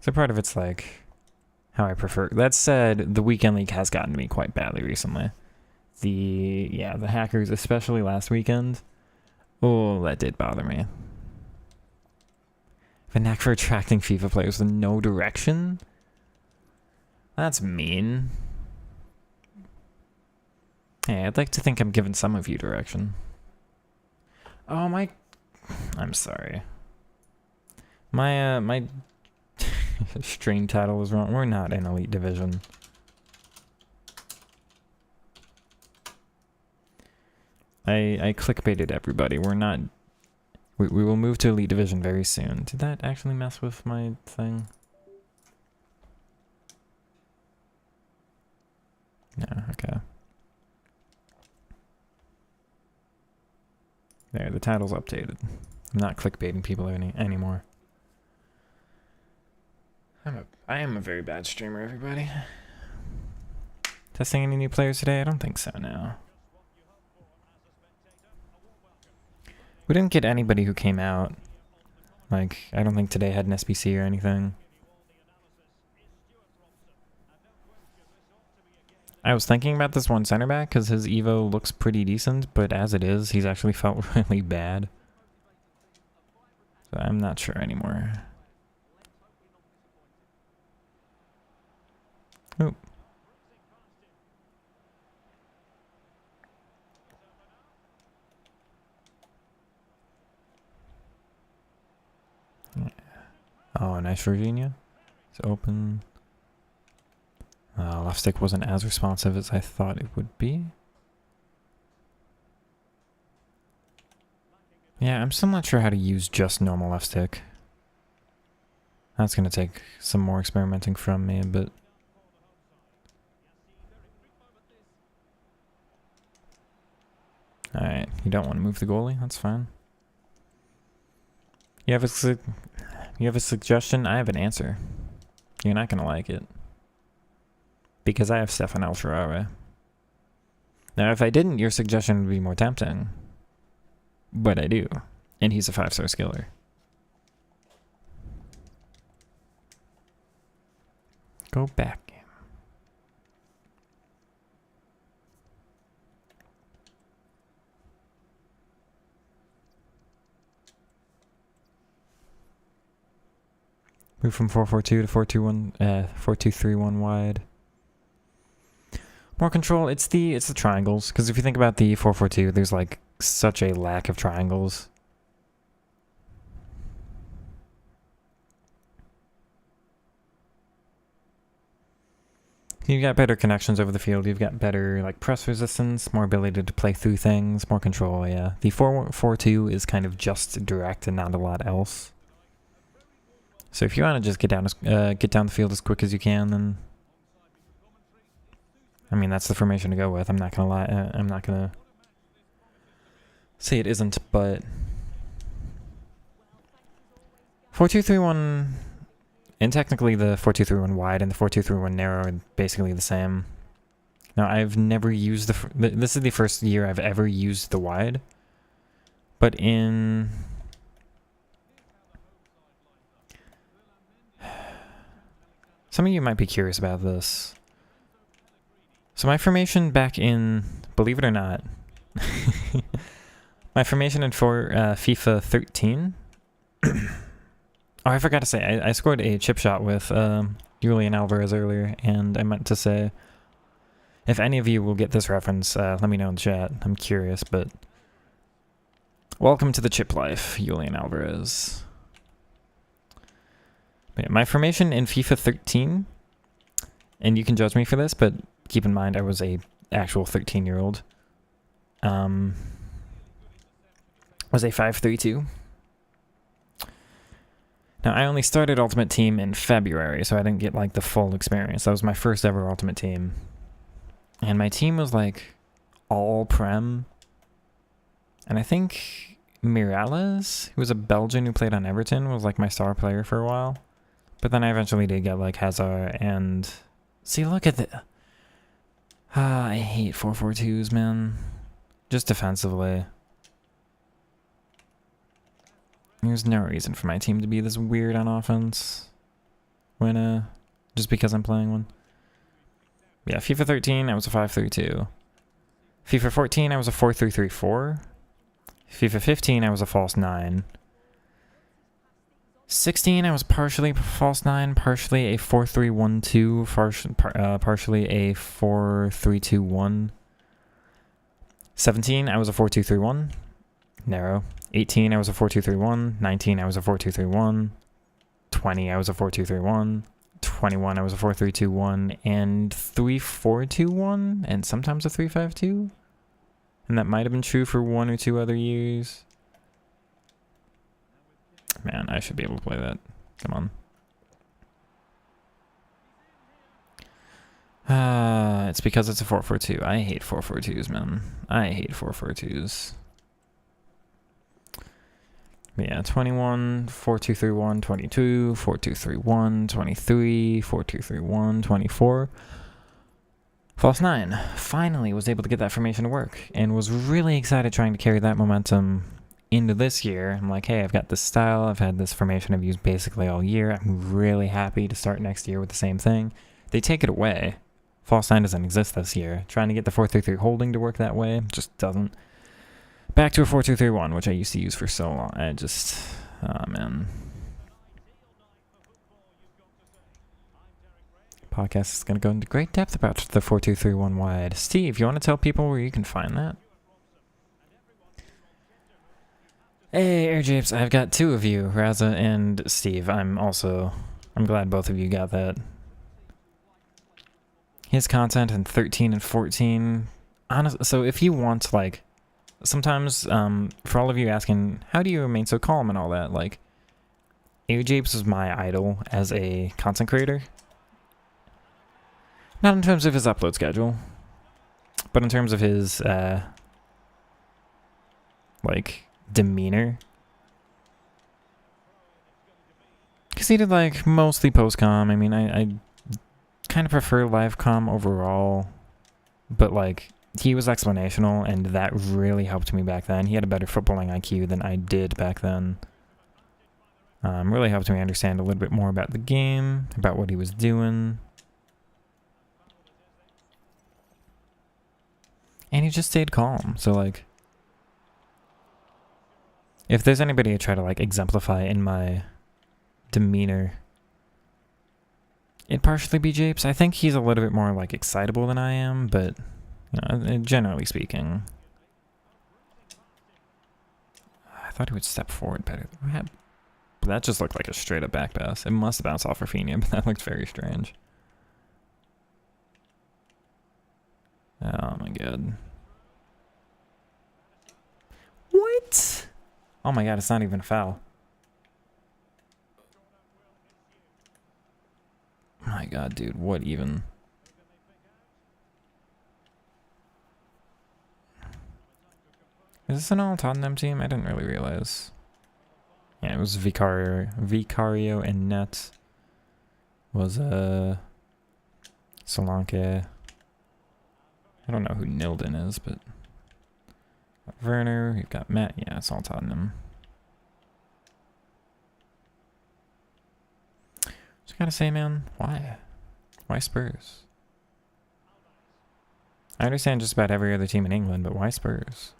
So part of it's like how I prefer. That said, the Weekend League has gotten to me quite badly recently. The hackers, especially last weekend. Oh, that did bother me. The knack for attracting FIFA players with no direction? That's mean. Hey, I'd like to think I'm giving some of you direction. Oh, I'm sorry. My stream title was wrong. We're not in Elite Division. I clickbaited everybody. We're not... We will move to Elite Division very soon. Did that actually mess with my thing? No, okay. There, the title's updated. I'm not clickbaiting people anymore. I am a very bad streamer, everybody. Testing any new players today? I don't think so, no. We didn't get anybody who came out. Like, I don't think today had an SBC or anything. I was thinking about this one center back because his Evo looks pretty decent, but as it is, he's actually felt really bad. So I'm not sure anymore. Oop. Oh, nice Virginia. It's open. Left stick wasn't as responsive as I thought it would be. Yeah, I'm still not sure how to use just normal left stick. That's going to take some more experimenting from me, but... Alright, you don't want to move the goalie? That's fine. You have a suggestion? I have an answer. You're not going to like it. Because I have Stefan El-Shaarawy. Now, if I didn't, your suggestion would be more tempting. But I do. And he's a 5-star skiller. Go back. Move from 4-4-2 to 4-2-1, 4-2-3-1 wide. More control. It's the triangles, because if you think about the 4-4-2, there's like such a lack of triangles. You've got better connections over the field. You've got better like press resistance, more ability to play through things, more control. Yeah, the 4-4-2 is kind of just direct and not a lot else. So if you want to just get down the field as quick as you can, then I mean that's the formation to go with. I'm not gonna lie. I'm not gonna say it isn't, but 4-2-3-1, and technically the 4-2-3-1 wide and the 4-2-3-1 narrow are basically the same. Now I've never used this is the first year I've ever used the wide, but in some of you might be curious about this. So my formation back in, believe it or not, my formation in FIFA 13. Oh, I forgot to say, I scored a chip shot with Julian Alvarez earlier, and I meant to say, If any of you will get this reference, let me know in the chat. I'm curious, but welcome to the chip life, Julian Alvarez. But yeah, my formation in FIFA 13, and you can judge me for this, but keep in mind I was a actual 13-year-old. Was a 5-3-2. Now, I only started Ultimate Team in February, so I didn't get, like, the full experience. That was my first ever Ultimate Team. And my team was, like, all Prem. And I think Miralles, who was a Belgian who played on Everton, was, like, my star player for a while. But then I eventually did get, like, Hazard and... See, look at the... I hate 4-4-2s, man. Just defensively. There's no reason for my team to be this weird on offense. When, just because I'm playing one. Yeah, FIFA 13, I was a 5-3-2. FIFA 14, I was a 4-3-3-4. FIFA 15, I was a false 9. 16, I was partially false 9, partially a 4-3-1-2, partially a 4-3-2-1. 17, I was a 4-2-3-1. Narrow. 18, I was a 4-2-3-1. 19, I was a 4-2-3-1. 20, I was a 4-2-3-1. 21, I was a 4-3-2-1. And 3-4-2-1. And sometimes a 3-5-2. And that might have been true for 1 or 2 other years. Man, I should be able to play that. Come on. It's because it's a 4-4-2. I hate 4-4-2s, man. I hate 4-4-2s. Yeah, 21, 4-2-3-1, 22, 4-2-3-1, 23, 4-2-3-1, 24. False 9. Finally was able to get that formation to work and was really excited trying to carry that momentum into this year. I'm like, hey, I've got this style. I've had this formation I've used basically all year. I'm really happy to start next year with the same thing. They take it away. False 9 doesn't exist this year. Trying to get the 4-3-3 holding to work that way just doesn't. Back to a 4-2-3-1, which I used to use for so long. I just... Oh, man. Podcast is going to go into great depth about the 4-2-3-1 wide. Steve, you want to tell people where you can find that? Hey, Air Japes, I've got 2 of you, Raza and Steve. I'm glad both of you got that. His content in 13 and 14. Honestly, so if you want, like... Sometimes, for all of you asking, how do you remain so calm and all that, like, AirJapes is my idol as a content creator. Not in terms of his upload schedule, but in terms of his, like, demeanor. Because he did, like, mostly post-com. I mean, I kind of prefer live-com overall, but, like... He was explanational, and that really helped me back then. He had a better footballing IQ than I did back then. Really helped me understand a little bit more about the game, about what he was doing. And he just stayed calm. So, like, if there's anybody I try to, like, exemplify in my demeanor, it'd partially be Japes. I think he's a little bit more, like, excitable than I am, but... generally speaking. I thought he would step forward better. But that just looked like a straight up back pass. It must have bounced off Rafinha, but that looked very strange. Oh my god. What? Oh my god, it's not even a foul. My god, dude, what even? Is this an all-Tottenham team? I didn't really realize. Yeah, it was Vicario and Net. Was, Solanke. I don't know who Nilden is, but... Werner, you've got Matt. Yeah, it's all Tottenham. Just gotta say, man, why? Why Spurs? I understand just about every other team in England, but why Spurs?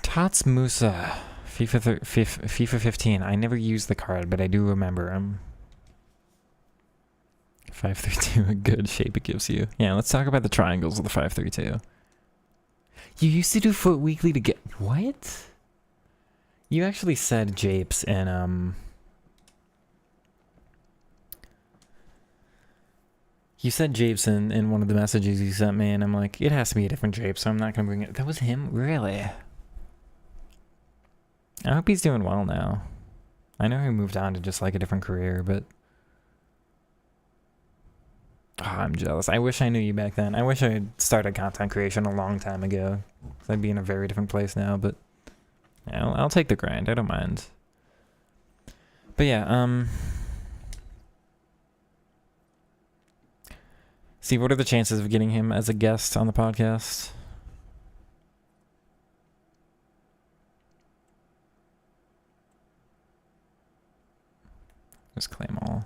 Tots Musa, FIFA 15. I never used the card, but I do remember him. 532, a good shape it gives you. Yeah, let's talk about the triangles of the 532. You used to do Foot Weekly to get... What? You actually said japes and, You said japes in one of the messages you sent me, and I'm like, it has to be a different jape, so I'm not going to bring it. That was him? Really? I hope he's doing well now. I know he moved on to just like a different career, but... Oh, I'm jealous. I wish I knew you back then. I wish I had started content creation a long time ago. I'd be in a very different place now, but... Yeah, I'll take the grind. I don't mind. But yeah, See, what are the chances of getting him as a guest on the podcast? Just claim all.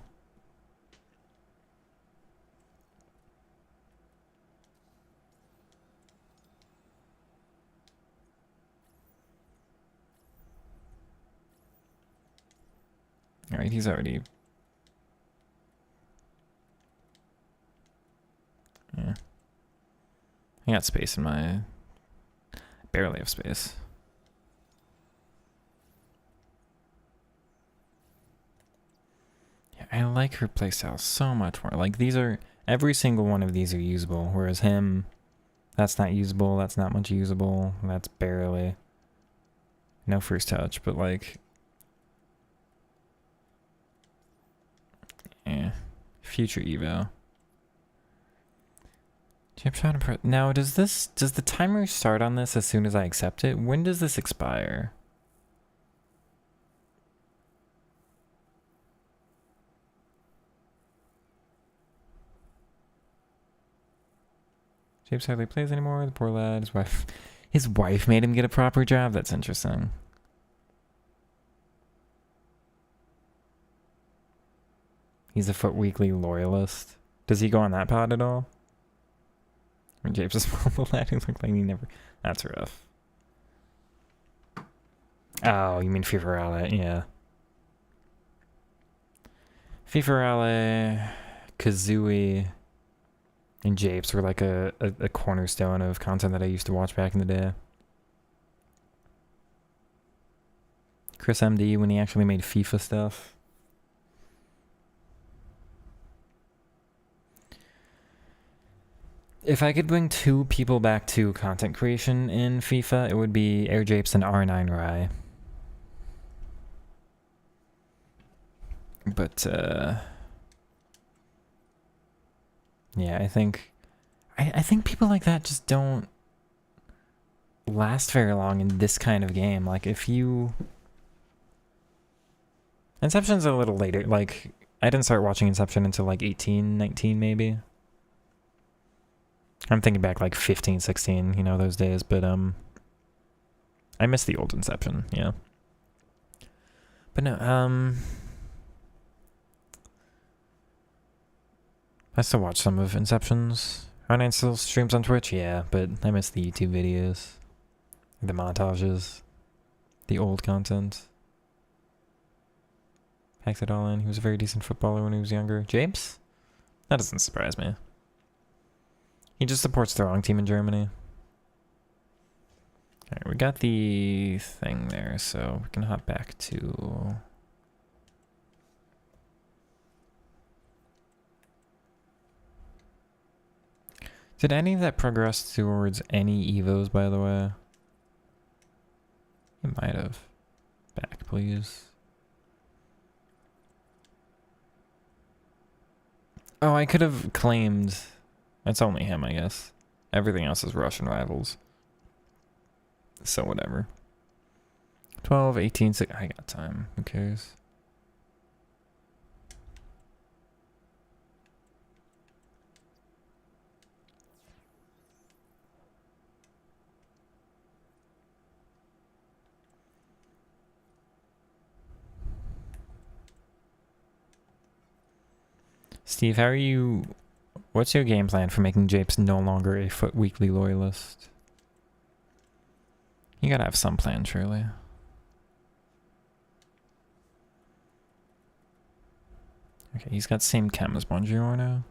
Alright, he's already... Yeah. I got space in my... Barely have space. Yeah, I like her playstyle so much more. Like, these are... Every single one of these are usable, whereas him... That's not usable, that's not much usable, that's barely... No first touch, but like... Yeah. Future Evo. Chip shot and pro. Now, does the timer start on this as soon as I accept it? When does this expire? Japes hardly plays anymore. The poor lad, his wife made him get a proper job. That's interesting. He's a Foot Weekly loyalist. Does he go on that pod at all? When Japes is the lad who looked like he never... That's rough. Oh, you mean Fifarale, yeah. Fifarale, Kazooie, and Japes were like a cornerstone of content that I used to watch back in the day. Chris MD, when he actually made FIFA stuff. If I could bring two people back to content creation in FIFA, it would be Air Japes and R9 Rai. But, yeah, I think people like that just don't last very long in this kind of game. Like, if you... Inception's a little later. Like, I didn't start watching Inception until like 18, 19 maybe. I'm thinking back like 15, 16, you know, those days, but I miss the old Inception, yeah. But no, I still watch some of Inception's. R9 still streams on Twitch, yeah, but I miss the YouTube videos, the montages, the old content. Packs it all in. He was a very decent footballer when he was younger. James? That doesn't surprise me. He just supports the wrong team in Germany. Alright, we got the thing there, so we can hop back to... Did any of that progress towards any Evos, by the way? It might have. Back, please. Oh, I could have claimed... It's only him, I guess. Everything else is Russian rivals. So whatever. 12, 18, 6... I got time. Who cares? Steve, how are you... What's your game plan for making Japes no longer a Foot Weekly loyalist? You gotta have some plan, surely. Okay, he's got same chem as Buongiorno.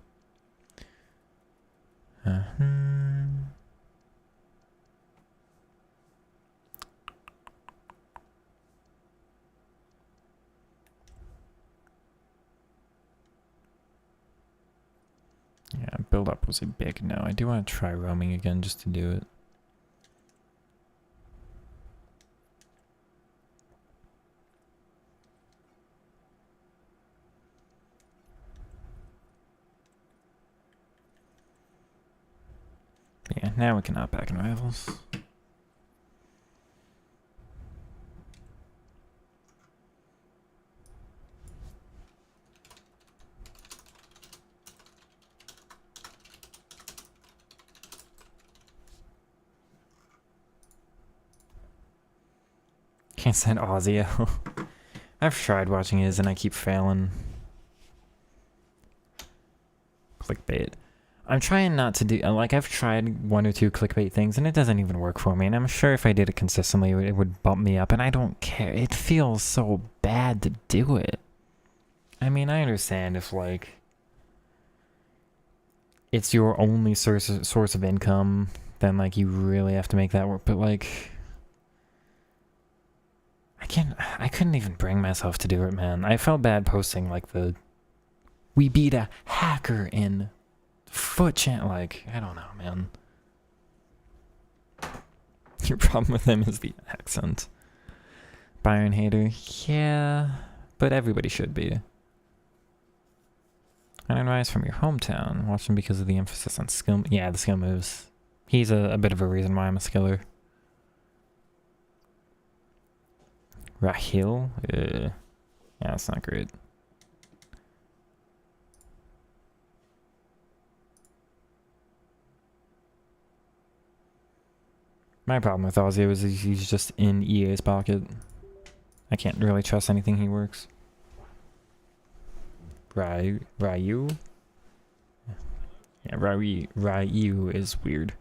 Yeah, build up was a big no. I do want to try roaming again just to do it. Yeah, now we can hop back in rivals. Can't stand Ozio. I've tried watching his and I keep failing. Clickbait. I'm trying not to do, like, I've tried 1 or 2 clickbait things and it doesn't even work for me. And I'm sure if I did it consistently, it would bump me up. And I don't care. It feels so bad to do it. I mean, I understand if, like, it's your only source of income, then, like, you really have to make that work. But, like, I couldn't even bring myself to do it, man. I felt bad posting, like, we beat a hacker in foot chant, like, I don't know, man. Your problem with him is the accent. Byron hater, yeah, but everybody should be. An advice from your hometown. Watch him because of the emphasis on skill. Yeah, the skill moves. He's a bit of a reason why I'm a skiller. Rahil? Yeah, that's not great. My problem with Ozzy is he's just in EA's pocket. I can't really trust anything he works. Ryu? Yeah, Ryu is weird.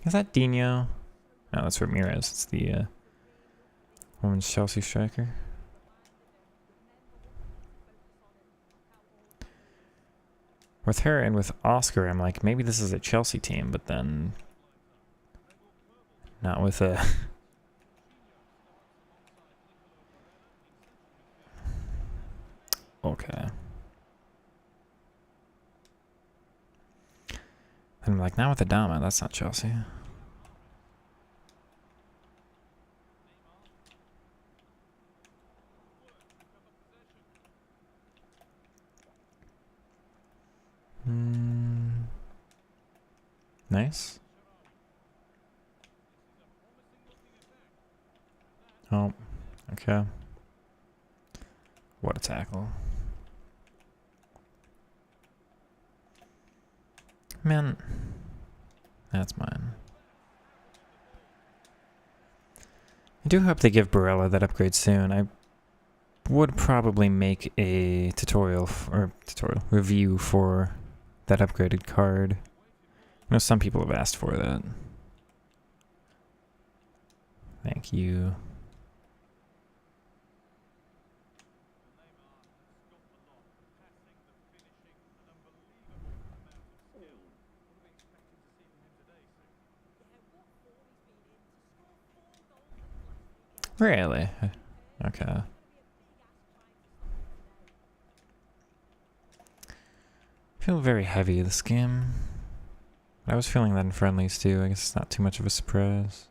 Is that Dino? No, that's Ramirez. It's the women's Chelsea striker. With her and with Oscar, I'm like, maybe this is a Chelsea team, but then not with a... Okay. And I'm like, not with Adama, that's not Chelsea. Nice. Oh, okay. What a tackle. Man, that's mine. I do hope they give Barella that upgrade soon. I would probably make a tutorial review for that upgraded card. I know some people have asked for that. Thank you. Really? Okay. I feel very heavy this game. I was feeling that in friendlies too. I guess it's not too much of a surprise.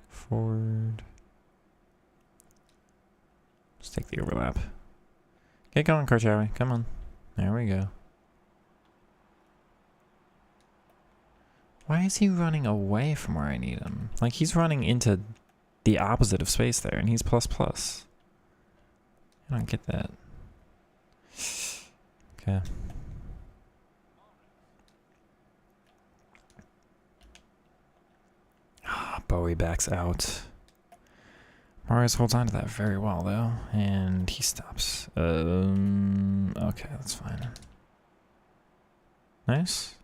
Forward. Just take the overlap. Get going, Karchawi. Come on. There we go. Why is he running away from where I need him? Like, he's running into the opposite of space there, and he's ++. I don't get that. Okay. Bowie backs out. Marius holds on to that very well, though, and he stops. Okay, that's fine. Nice.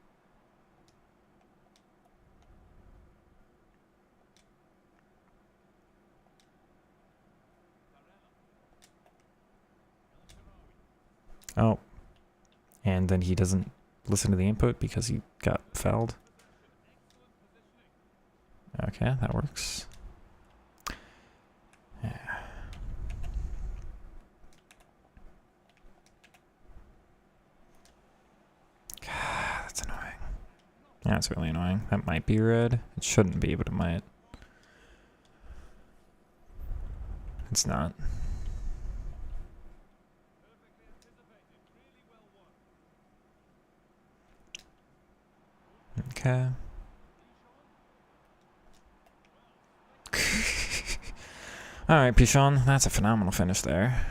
Oh. And then he doesn't listen to the input because he got fouled. Okay, that works. Yeah. God, that's annoying. Yeah, it's really annoying. That might be red. It shouldn't be, but it might. It's not. Okay. Alright, Pichon, that's a phenomenal finish there.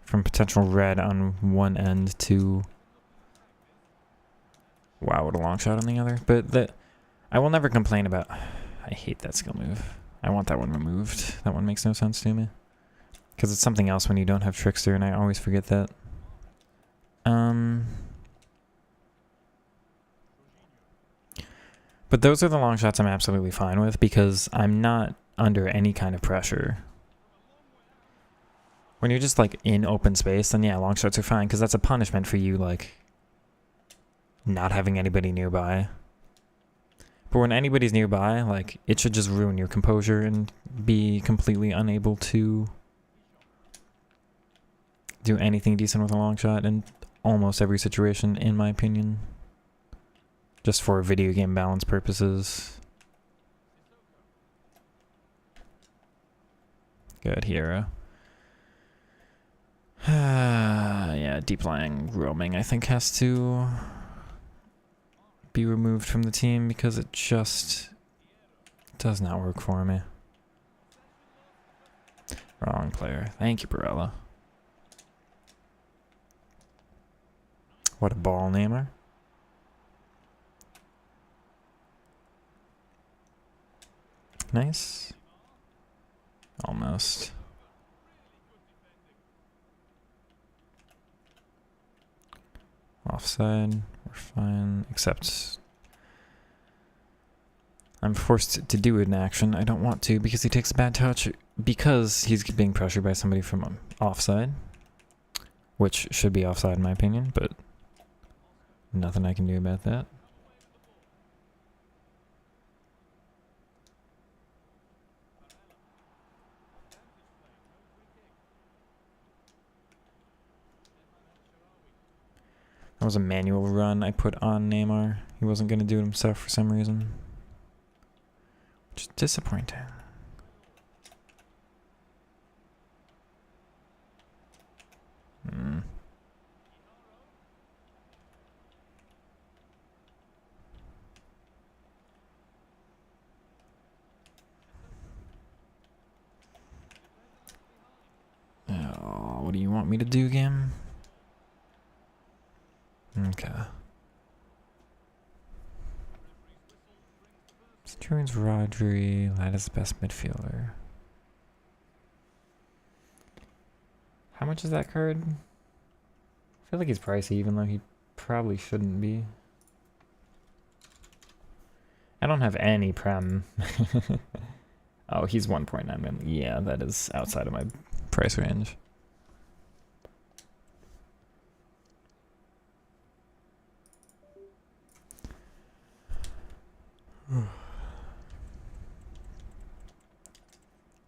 From potential red on one end to... Wow, what a long shot on the other. But I will never complain about... I hate that skill move. I want that one removed. That one makes no sense to me. Because it's something else when you don't have Trickster, and I always forget that. But those are the long shots I'm absolutely fine with, because I'm not under any kind of pressure. When you're just, like, in open space, then yeah, long shots are fine, because that's a punishment for you, like, not having anybody nearby. But when anybody's nearby, like, it should just ruin your composure and be completely unable to do anything decent with a long shot in almost every situation, in my opinion. Just for video game balance purposes. Good hero. Yeah, deep lying roaming I think has to be removed from the team because it just does not work for me. Wrong player. Thank you, Barella. What a ball, Neymar. Nice. Almost. Offside. We're fine. Except I'm forced to do it in action. I don't want to because he takes a bad touch because he's being pressured by somebody from offside. Which should be offside in my opinion, but nothing I can do about that. That was a manual run I put on Neymar. He wasn't going to do it himself for some reason. Which is disappointing. Oh, what do you want me to do, game? Okay. Struins Rodri, that is the best midfielder. How much is that card? I feel like he's pricey, even though he probably shouldn't be. I don't have any Prem. Oh, he's 1.9 million. Yeah, that is outside of my price range.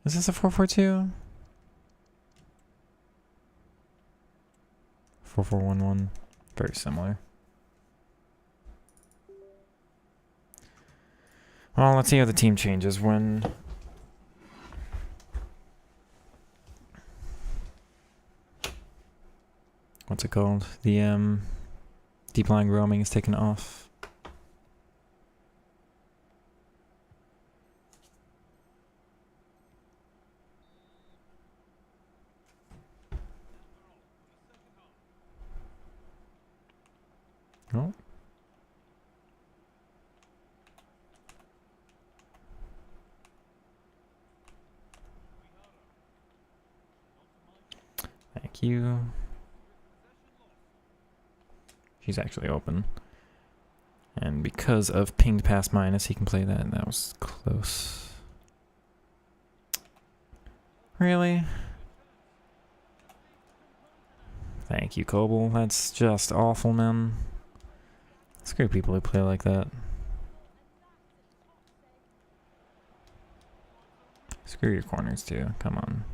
Is this a 4-4-2? 4-4-1-1. Very similar. Well, let's see how the team changes when... What's it called? The deep lying roaming is taken off. Oh. Thank you. She's actually open. And because of pinged pass minus, he can play that, and that was close. Really? Thank you, Coble. That's just awful, man. Screw people who play like that. Screw your corners, too. Come on.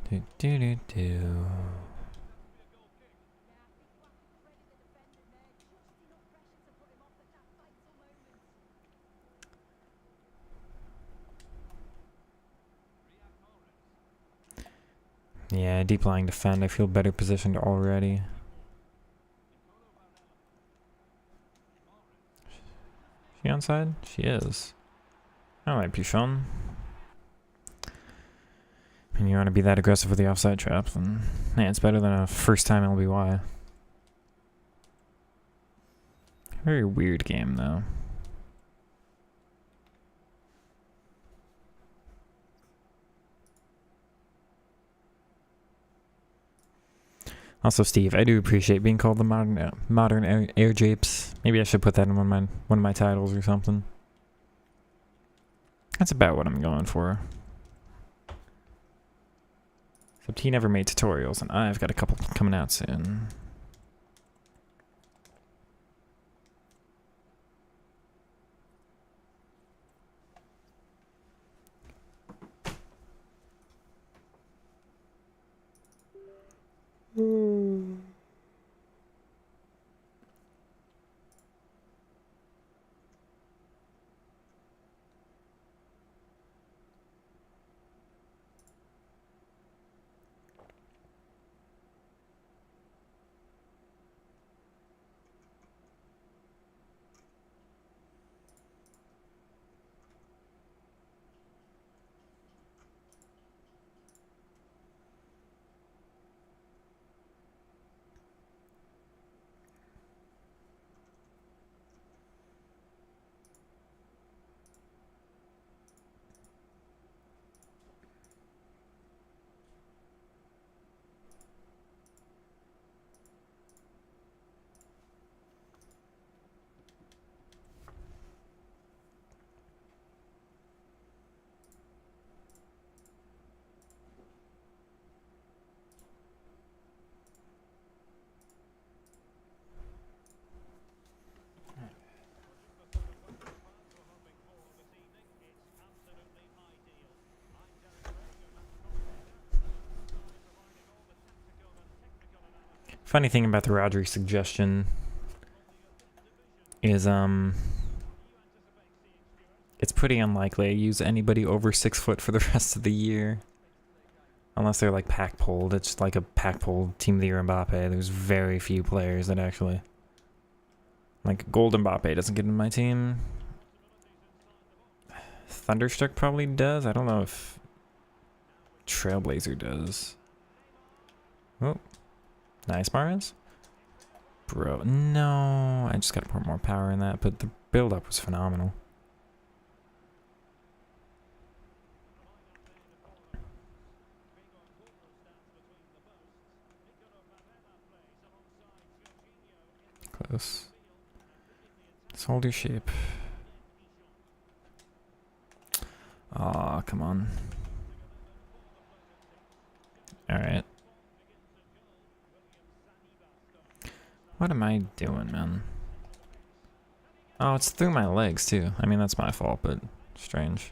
Do do do do. Yeah, deep lying defend. I feel better positioned already. She onside? She is. Alright, Pichon. And you want to be that aggressive with the offside traps, then yeah, it's better than a first time LBY. Very weird game, though. Also, Steve, I do appreciate being called the modern air japes. Maybe I should put that in one of my titles or something. That's about what I'm going for. Except he never made tutorials, and I've got a couple coming out soon. Funny thing about the Rodri suggestion is it's pretty unlikely I use anybody over 6 foot for the rest of the year. Unless they're like pack pulled. It's like a pack pulled Team of the Year Mbappe. There's very few players that actually... Like, Gold Mbappe doesn't get in my team. Thunderstruck probably does. I don't know if Trailblazer does. Oh. Nice, Mahrez. Bro, no. I just gotta put more power in that, but the build-up was phenomenal. Close. Let's hold your shape. Aw, come on. Alright. What am I doing, man? Oh, it's through my legs, too. I mean, that's my fault, but strange.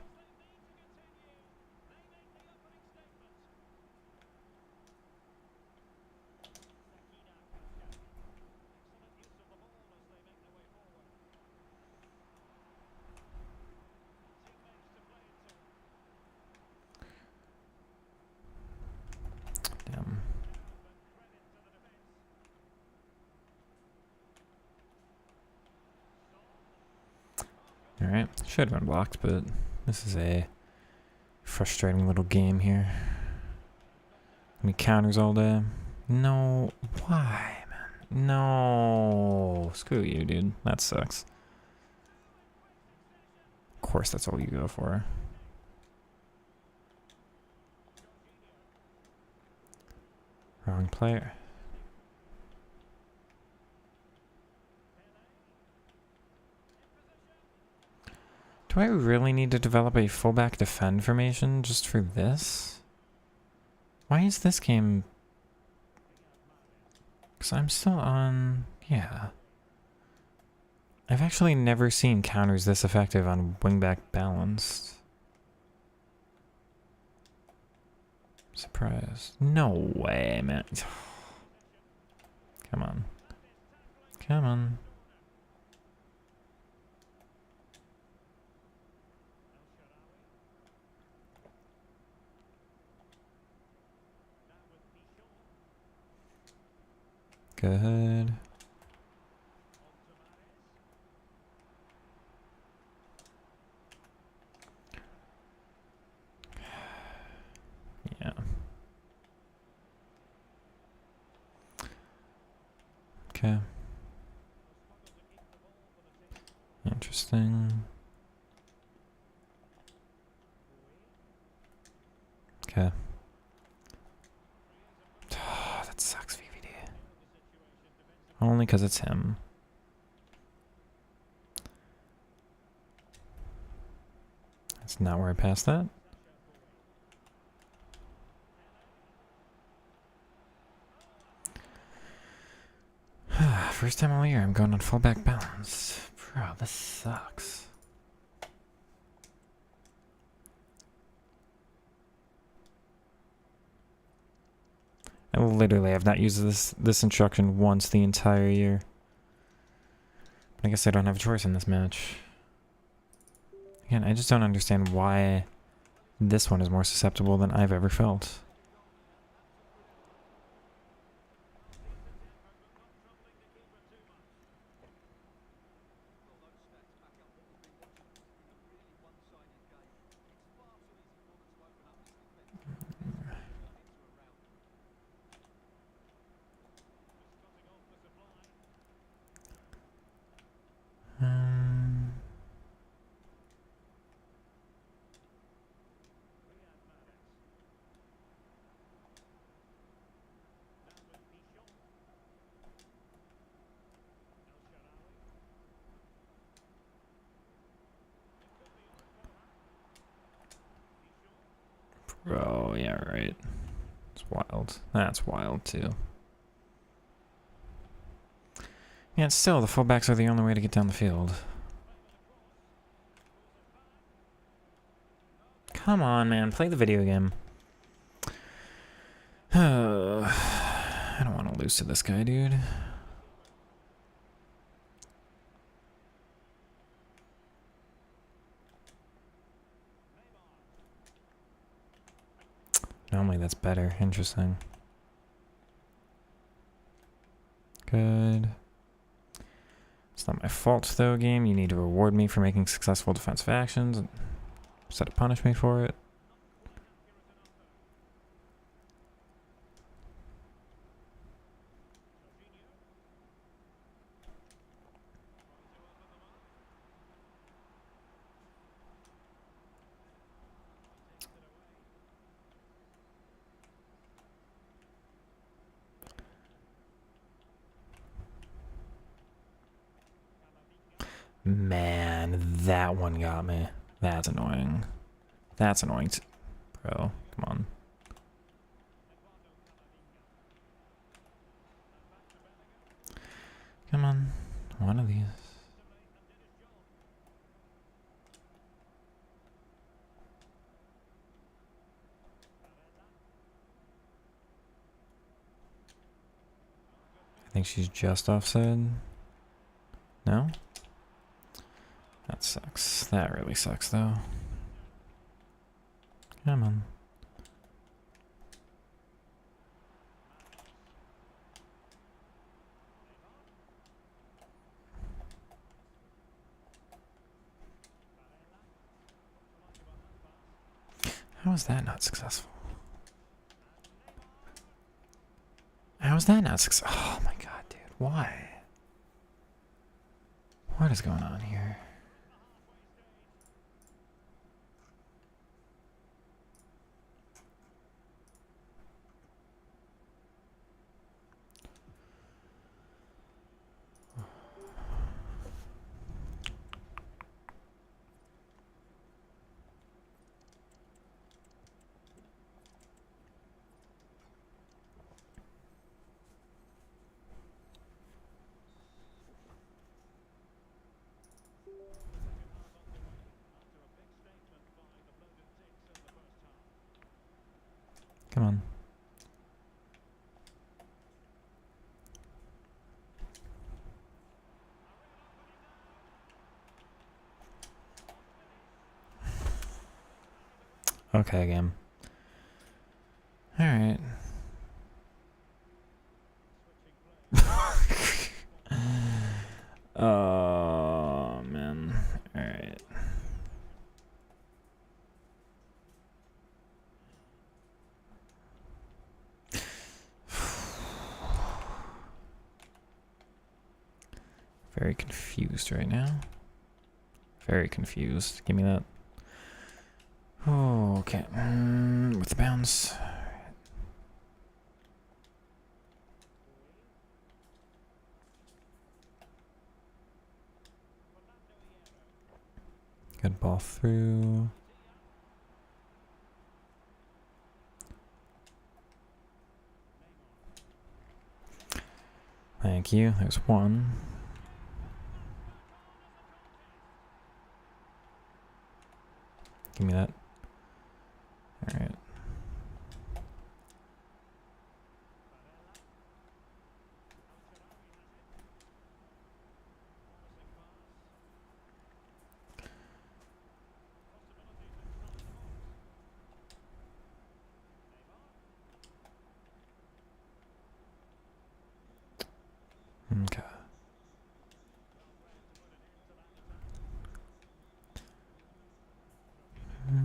Damn. Alright, should have been blocked, but this is a frustrating little game here. Any counters all day? No, why, man? No, screw you, dude. That sucks. Of course, that's all you go for. Wrong player. Do I really need to develop a fullback defend formation just for this? Why is this game... Because I'm still on... Yeah. I've actually never seen counters this effective on wingback balanced. Surprise. No way, man. Come on. Come on. Good. Yeah. Okay. Interesting. Okay. Oh, that sucks, VVD. Only because it's him. That's not where I passed that. First time all year I'm going on fullback balance. Bro, this sucks. I literally have not used this instruction once the entire year. I guess I don't have a choice in this match. Again, I just don't understand why this one is more susceptible than I've ever felt. Bro, yeah, right. It's wild. That's wild, too. Yeah, still, the fullbacks are the only way to get down the field. Come on, man. Play the video game. I don't want to lose to this guy, dude. Normally that's better. Interesting. Good. It's not my fault, though, game. You need to reward me for making successful defensive actions instead of punish me for it. Man, that one got me. That's annoying. That's annoying, bro. Come on. Come on. One of these. I think she's just offside. No? That sucks. That really sucks, though. Come on. How is that not successful? How is that not successful? Oh my god, dude. Why? What is going on here? Come on. Okay, game. Alright. Oh, man. Alright. Very confused right now. Very confused. Give me that. Oh, okay. With the bounce. Good ball through. Thank you. There's one. Give me that. Alright. Okay. I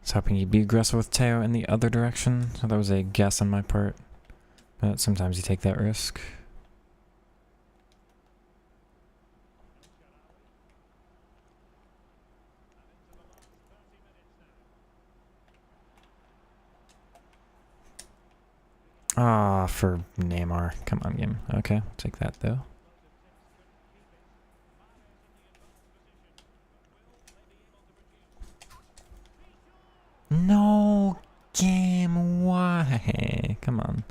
was hoping he'd be aggressive with Teo in the other direction, so that was a guess on my part. But sometimes you take that risk. Ah, for Neymar. Come on, game. Okay, take that though. No game. Why? Come on.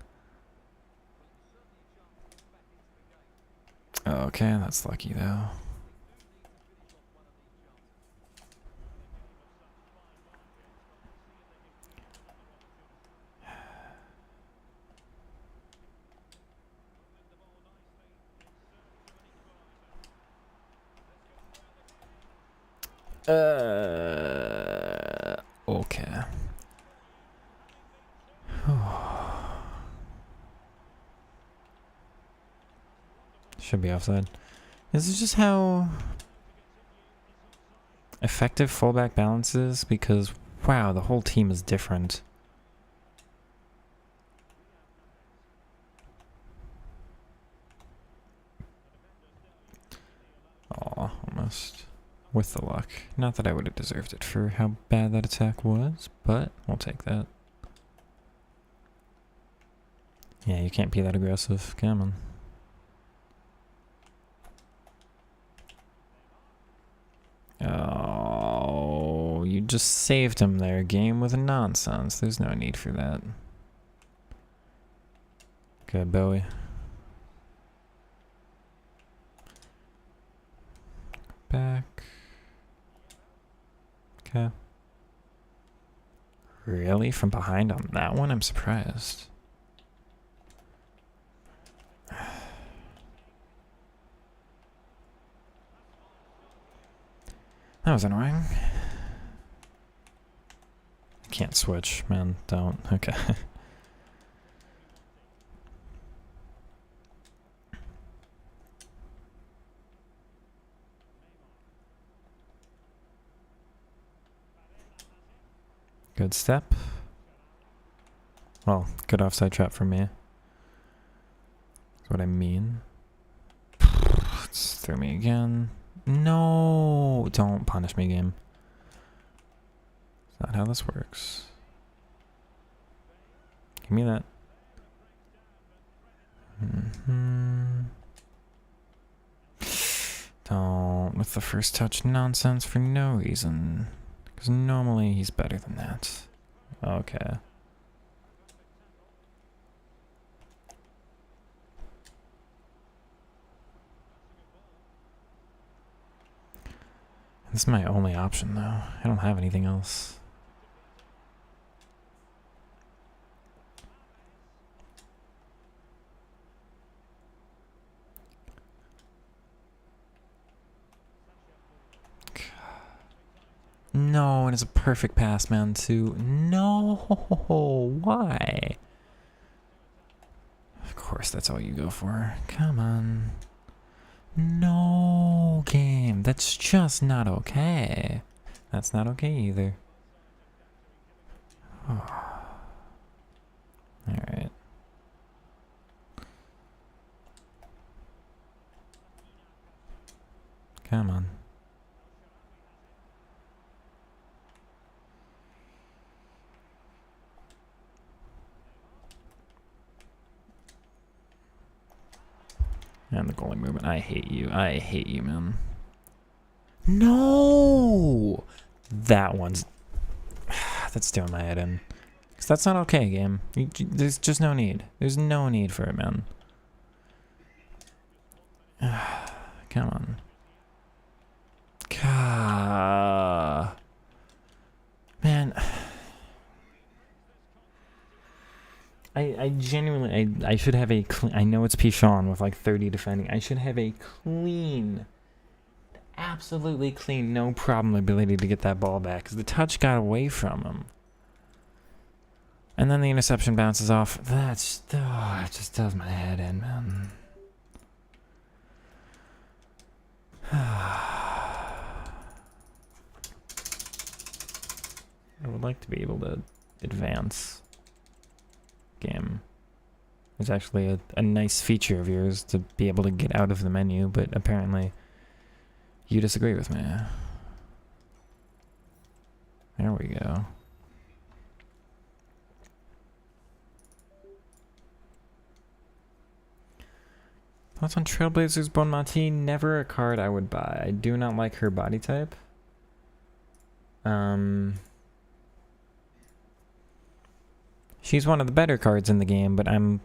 Okay, that's lucky though. Okay. Should be offside. This is just how effective fullback balance is, because wow, the whole team is different. Aw, almost. With the luck. Not that I would have deserved it for how bad that attack was, but we'll take that. Yeah, you can't be that aggressive. Come on. Oh, you just saved him there, game, with nonsense. There's no need for that. Good, Bowie. Back. Okay. Really? From behind on that one? I'm surprised. That was annoying. Can't switch, man. Don't. Okay. Good step. Well, good offside trap for me. That's what I mean. Let's throw me again. No! Don't punish me, game. That's not how this works. Give me that. Don't with the first touch nonsense for no reason. Because normally he's better than that. Okay. This is my only option, though. I don't have anything else. No, and it's a perfect pass, man, too. No, why? Of course, that's all you go for. Come on. No, game. That's just not okay. That's not okay either. Oh. Alright. Come on. And the goalie movement. I hate you. I hate you, man. No! That one's... That's doing my head in. Because that's not okay, game. There's just no need. There's no need for it, man. Come on. Man. I genuinely, I should have a clean, I know it's Pichon with like 30 defending. I should have a clean, absolutely clean, no problem ability to get that ball back because the touch got away from him. And then the interception bounces off. That's, oh, it just does my head in, man. I would like to be able to advance. Game. It's actually a nice feature of yours to be able to get out of the menu, but apparently you disagree with me. There we go. Thoughts on Trailblazers Bon Mati? Never a card I would buy. I do not like her body type. She's one of the better cards in the game, but I'm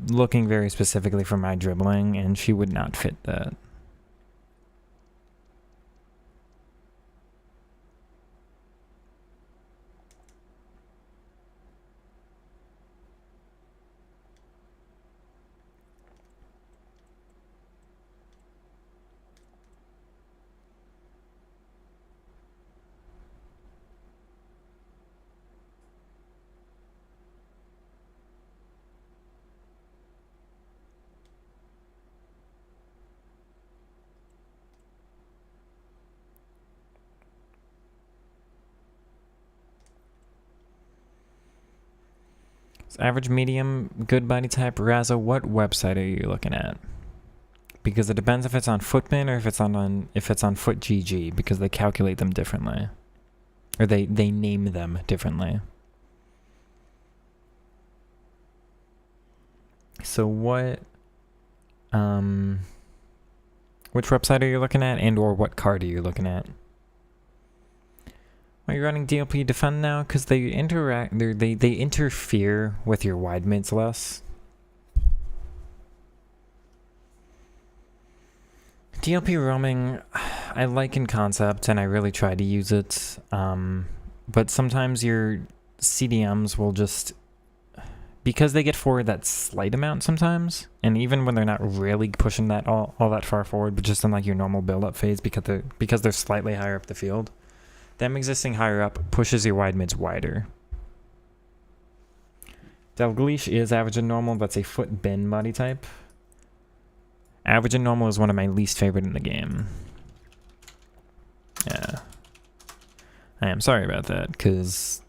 looking very specifically for my dribbling, and she would not fit that. Average, medium, good body type, Raza, what website are you looking at? Because it depends if it's on Footman or if it's on FootGG, because they calculate them differently. Or they name them differently. So what which website are you looking at, and or what card are you looking at? Are you running DLP Defend now? Because they they interfere with your wide mids less. DLP roaming, I like in concept, and I really try to use it. But sometimes your CDMs will just, because they get forward that slight amount sometimes, and even when they're not really pushing that all that far forward, but just in like your normal build-up phase, because they're slightly higher up the field. Them existing higher up pushes your wide mids wider. Dalglish is average and normal. That's a foot bin body type. Average and normal is one of my least favorite in the game. Yeah. I am sorry about that, because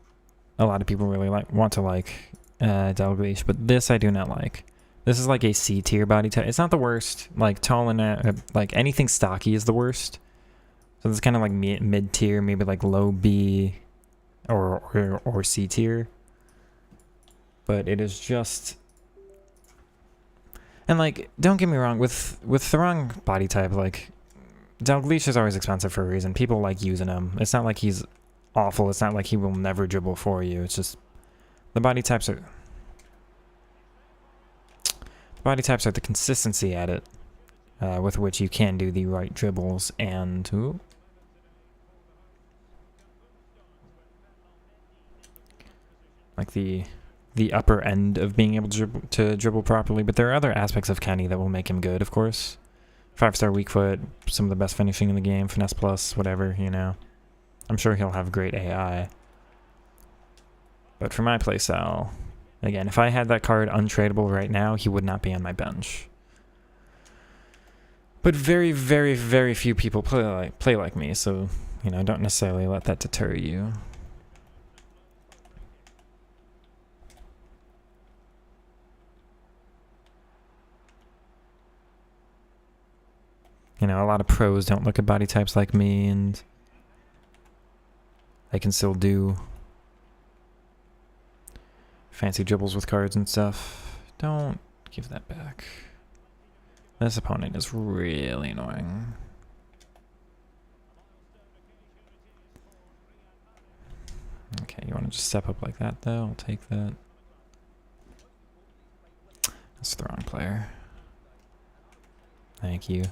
a lot of people really want to like Dalglish, but this I do not like. This is like a C tier body type. It's not the worst. Like tall and like anything stocky is the worst. So it's kind of like mid tier, maybe like low B or C tier. But it is just, and like, don't get me wrong, with the wrong body type, like Dalglish is always expensive for a reason. People like using him. It's not like he's awful. It's not like he will never dribble for you. It's just the body types are the consistency at it, with which you can do the right dribbles and. Ooh, like the upper end of being able to dribble properly, but there are other aspects of Kenny that will make him good, of course. 5-star weak foot, some of the best finishing in the game, finesse plus, whatever, you know. I'm sure he'll have great AI. But for my playstyle, again, if I had that card untradeable right now, he would not be on my bench. But very, very, very few people play like me, so, you know, don't necessarily let that deter you. You know, a lot of pros don't look at body types like me, and they can still do fancy dribbles with cards and stuff. Don't give that back. This opponent is really annoying. Okay, you want to just step up like that, though? I'll take that. That's the wrong player. Thank you.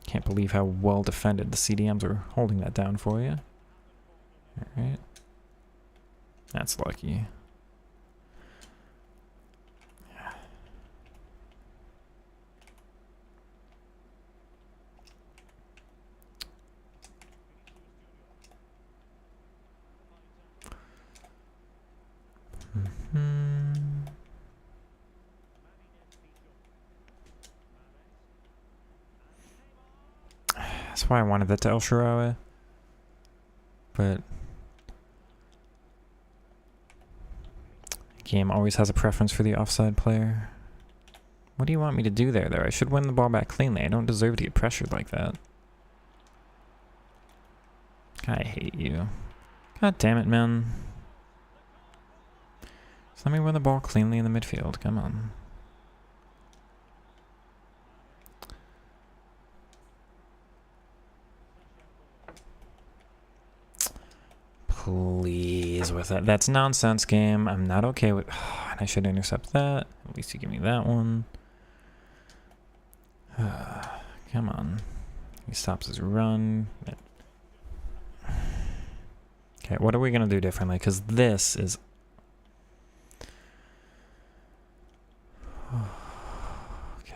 Can't believe how well defended the CDMs are holding that down for you. Alright. That's lucky. Yeah. That's why I wanted that to El Shaarawy. But the game always has a preference for the offside player. What do you want me to do there, though? I should win the ball back cleanly. I don't deserve to get pressured like that. I hate you. God damn it, man. Just let me win the ball cleanly in the midfield. Come on. Please with that. That's nonsense, game. I'm not okay with... I should intercept that. At least you give me that one. Come on. He stops his run. Okay, what are we going to do differently? Because this is... Okay.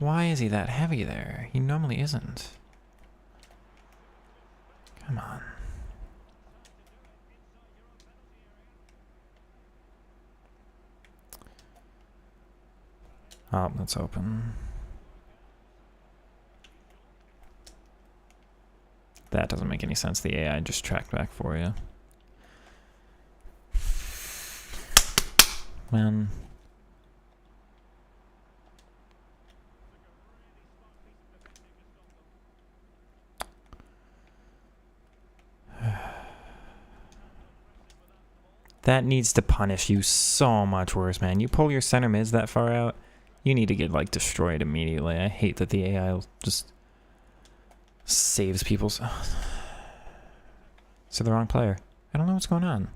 Why is he that heavy there? He normally isn't. Come on. Oh, that's open. That doesn't make any sense. The AI just tracked back for you. Man. That needs to punish you so much worse, man. You pull your center mids that far out, you need to get, like, destroyed immediately. I hate that the AI just saves people's... So the wrong player. I don't know what's going on.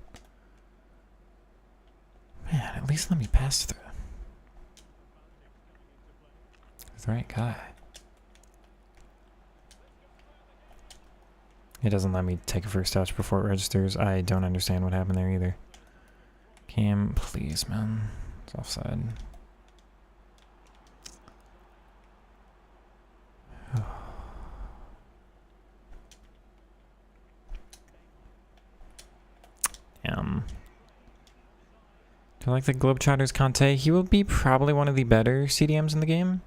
Man, at least let me pass through. The right guy. It doesn't let me take a first touch before it registers. I don't understand what happened there either. Cam, please, man. It's offside. Do I like the Globetrotters Conte? He will be probably one of the better CDMs in the game.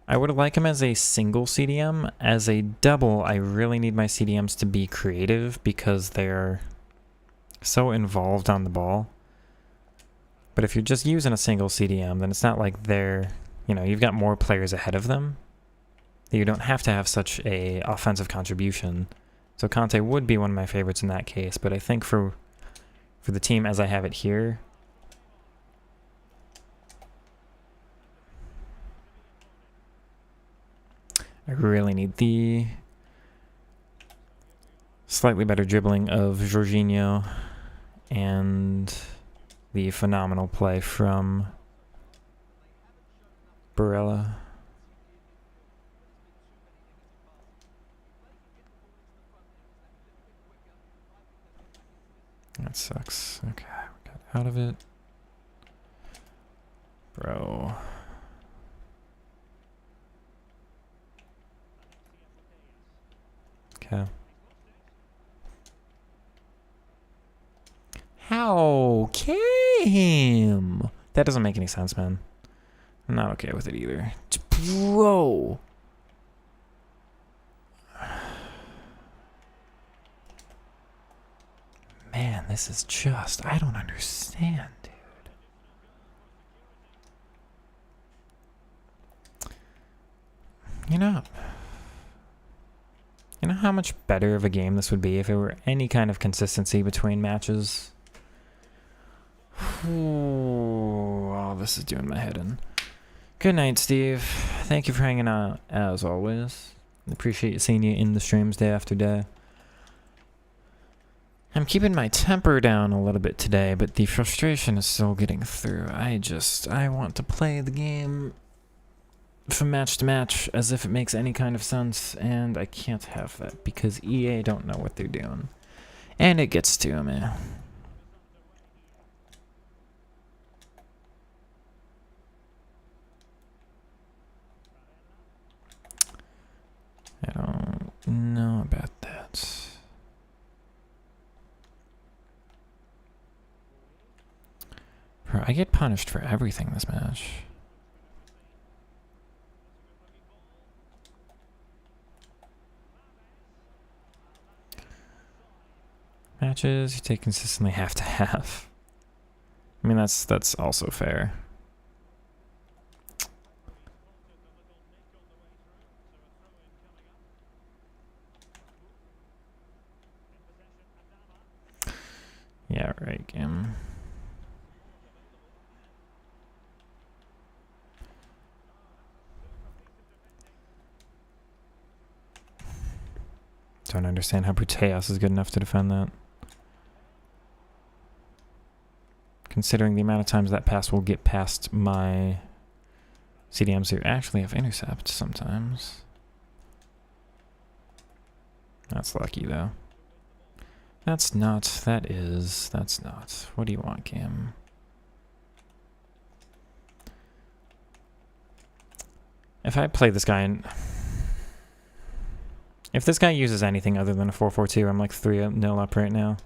I would like him as a single CDM. As a double, I really need my CDMs to be creative because they're so involved on the ball. But if you're just using a single CDM, then it's not like they're, you know, you've got more players ahead of them. You don't have to have such a offensive contribution. So Conte would be one of my favorites in that case, but I think for the team as I have it here, I really need the slightly better dribbling of Jorginho. and the phenomenal play from Barella. That sucks. Okay, we got out of it. Bro. Okay. How came? That doesn't make any sense, man. I'm not okay with it either. Bro. Man, this is just... I don't understand, dude. You know how much better of a game this would be if there were any kind of consistency between matches? Ooh, oh, this is doing my head in. Good night, Steve. Thank you for hanging out, as always. Appreciate seeing you in the streams day after day. I'm keeping my temper down a little bit today, but the frustration is still getting through. I want to play the game from match to match as if it makes any kind of sense, and I can't have that because EA don't know what they're doing. And it gets to me. I don't know about that. Bro, I get punished for everything this match. Matches you take consistently have to have. I mean, that's also fair. Yeah, right, game. Don't understand how Puteos is good enough to defend that. Considering the amount of times that pass will get past my CDMs who actually have intercept sometimes. That's lucky though. That's not. That's not. What do you want, game? If I play this guy in... If this guy uses anything other than a 4-4-2, I'm like 3-0 up right now.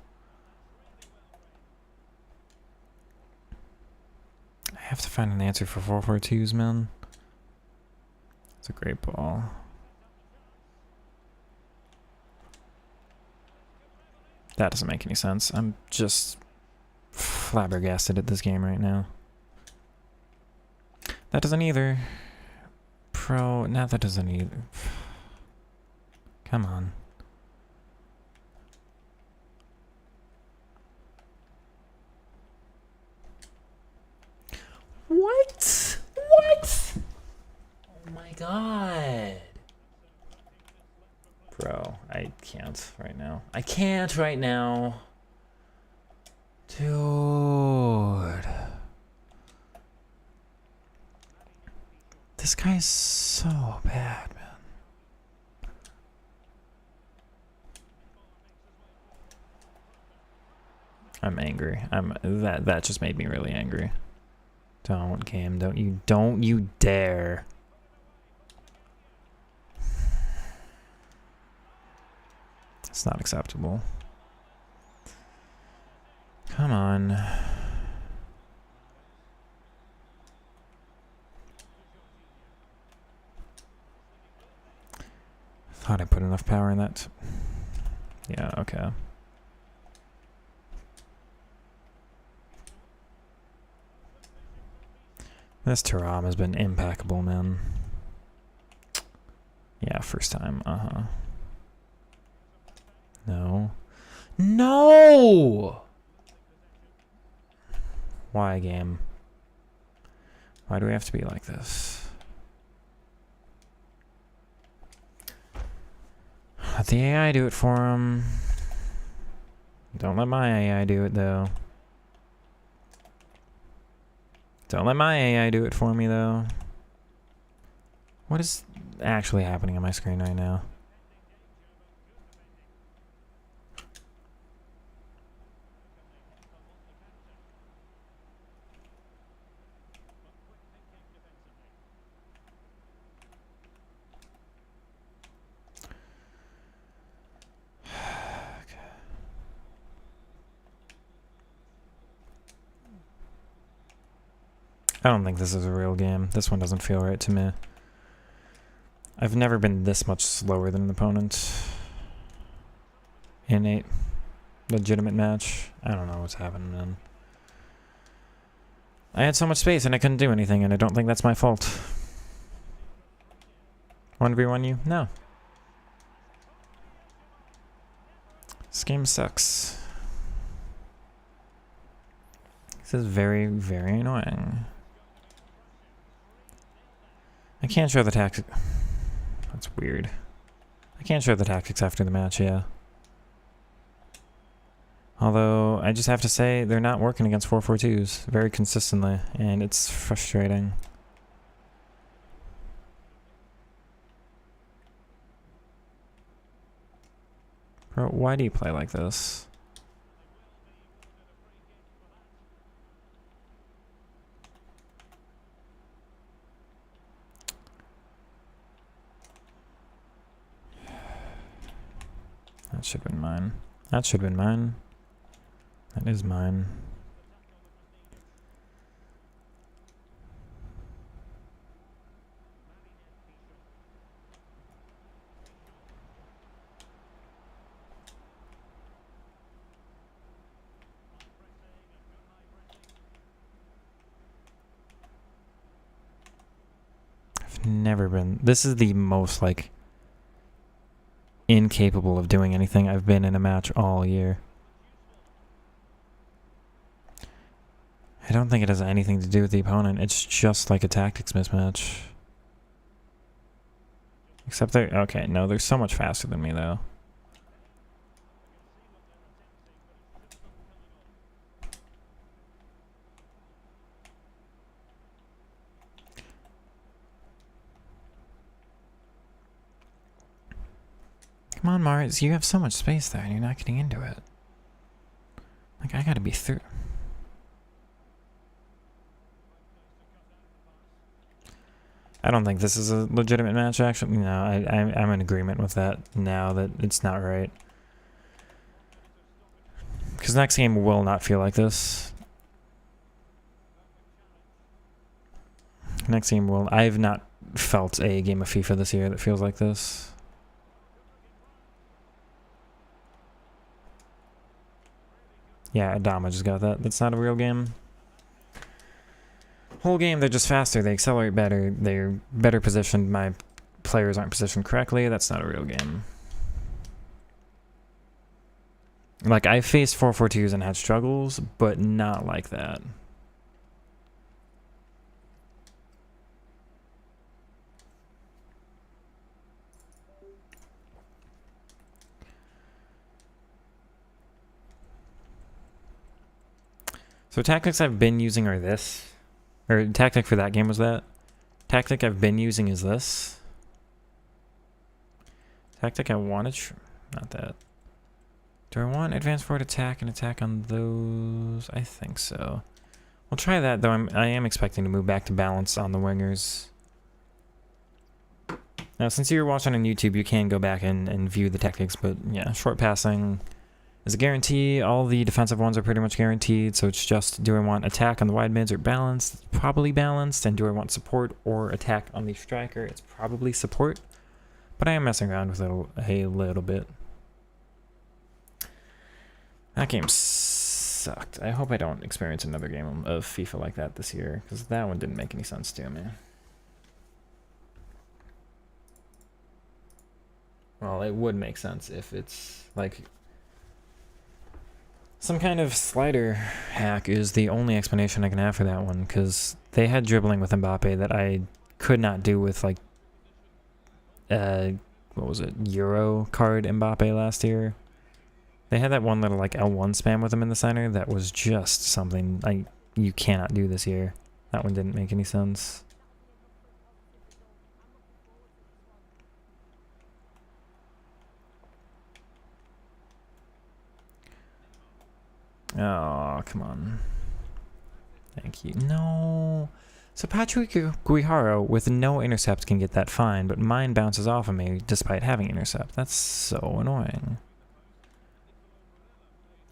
I have to find an answer for 4-4-2s, man. It's a great ball. That doesn't make any sense. I'm just flabbergasted at this game right now. That doesn't either. Pro... No, that doesn't either. Come on. What? What? Oh my god. Bro, I can't right now. I can't right now. Dude. This guy's so bad, man. I'm angry. That just made me really angry. Don't, game. Don't you dare. It's not acceptable. Come on. Thought I put enough power in that. Yeah, okay. This Thuram has been impeccable, man. Yeah, first time. Uh-huh. No. No! Why, game? Why do we have to be like this? Let the AI do it for him. Don't let my AI do it, though. Don't let my AI do it for me, though. What is actually happening on my screen right now? I don't think this is a real game. This one doesn't feel right to me. I've never been this much slower than an opponent in a legitimate match. I don't know what's happening, man. I had so much space and I couldn't do anything, and I don't think that's my fault. 1v1 you? No. This game sucks. This is very, very annoying. I can't show the tactics. That's weird. I can't show the tactics after the match, yeah. Although, I just have to say, they're not working against 4-4-2s very consistently, and it's frustrating. Bro, why do you play like this? That should have been mine. That should have been mine. That is mine. I've never been... This is the most, like, incapable of doing anything I've been in a match all year. I don't think it has anything to do with the opponent. It's just like a tactics mismatch. Except they're... Okay, no, they're so much faster than me, though. Come on, Mars, you have so much space there and you're not getting into it. Like, I gotta be through. I don't think this is a legitimate match, actually. No, I'm in agreement with that now, that it's not right. Because next game will not feel like this. Next game will... I've not felt a game of FIFA this year that feels like this. Yeah, Adama just got that. That's not a real game. Whole game, they're just faster. They accelerate better. They're better positioned. My players aren't positioned correctly. That's not a real game. Like, I faced 4-4-2s and had struggles, but not like that. So tactics I've been using are this. Or tactic for that game was that. Tactic I've been using is this. Tactic I wanted... Not that. Do I want advanced forward attack and attack on those? I think so. We'll try that, though. I am expecting to move back to balance on the wingers. Now, since you're watching on YouTube, you can go back and view the tactics, but yeah, short passing is a guarantee. All the defensive ones are pretty much guaranteed, so it's just, do I want attack on the wide mids or balanced? It's probably balanced. And do I want support or attack on the striker? It's probably support, but I am messing around with it a little bit. That game sucked. I hope I don't experience another game of FIFA like that this year, because that one didn't make any sense to me. Well, it would make sense if it's like some kind of slider hack is the only explanation I can have for that one, because they had dribbling with Mbappe that I could not do with, like, what was it, Euro card Mbappe last year. They had that one little like L1 spam with him in the center that was just something you cannot do this year. That one didn't make any sense. Oh, come on. Thank you. No. So Patrick Guijarro with no intercept can get that fine, but mine bounces off of me despite having intercept. That's so annoying.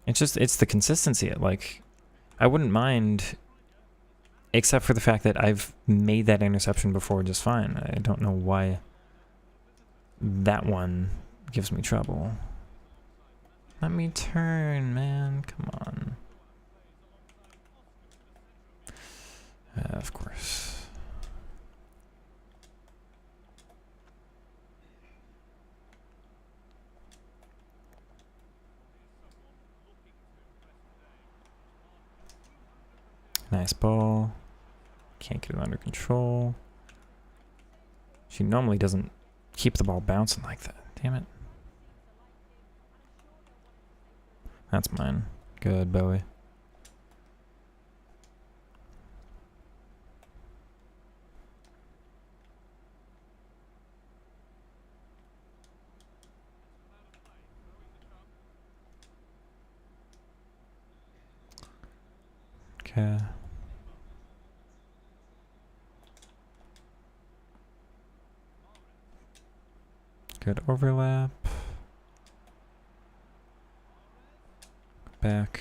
It's the consistency. Like, I wouldn't mind, except for the fact that I've made that interception before just fine. I don't know why that one gives me trouble. Let me turn, man. Come on. Of course. Nice ball. Can't get it under control. She normally doesn't keep the ball bouncing like that. Damn it. That's mine. Good, Bowie. Okay. Good overlap. Back.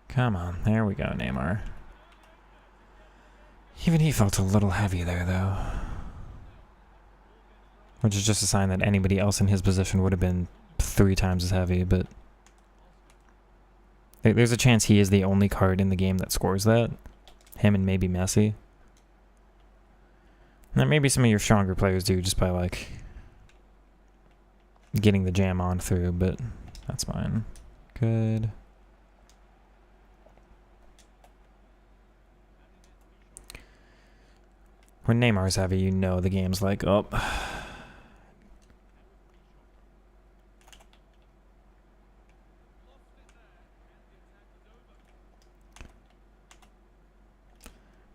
Come on, there we go, Neymar. Even he felt a little heavy there, though. Which is just a sign that anybody else in his position would have been 3 times as heavy, but there's a chance he is the only card in the game that scores that. Him and maybe Messi. And that maybe some of your stronger players do just by, like, getting the jam on through, but that's fine. Good. When Neymar's heavy, you know the game's like, oh.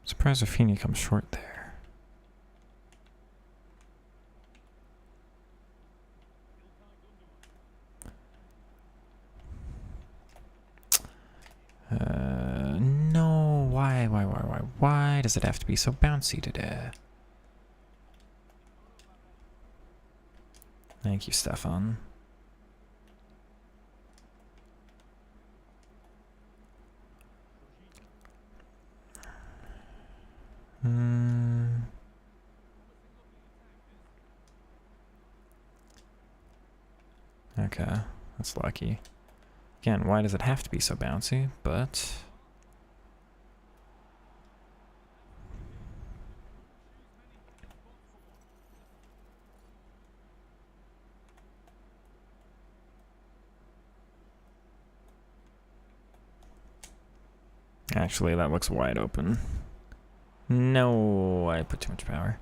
Surprised Rafinha comes short there. No, why does it have to be so bouncy today? Thank you, Stefan. Okay, that's lucky. Again, why does it have to be so bouncy? But actually, that looks wide open. No, I put too much power.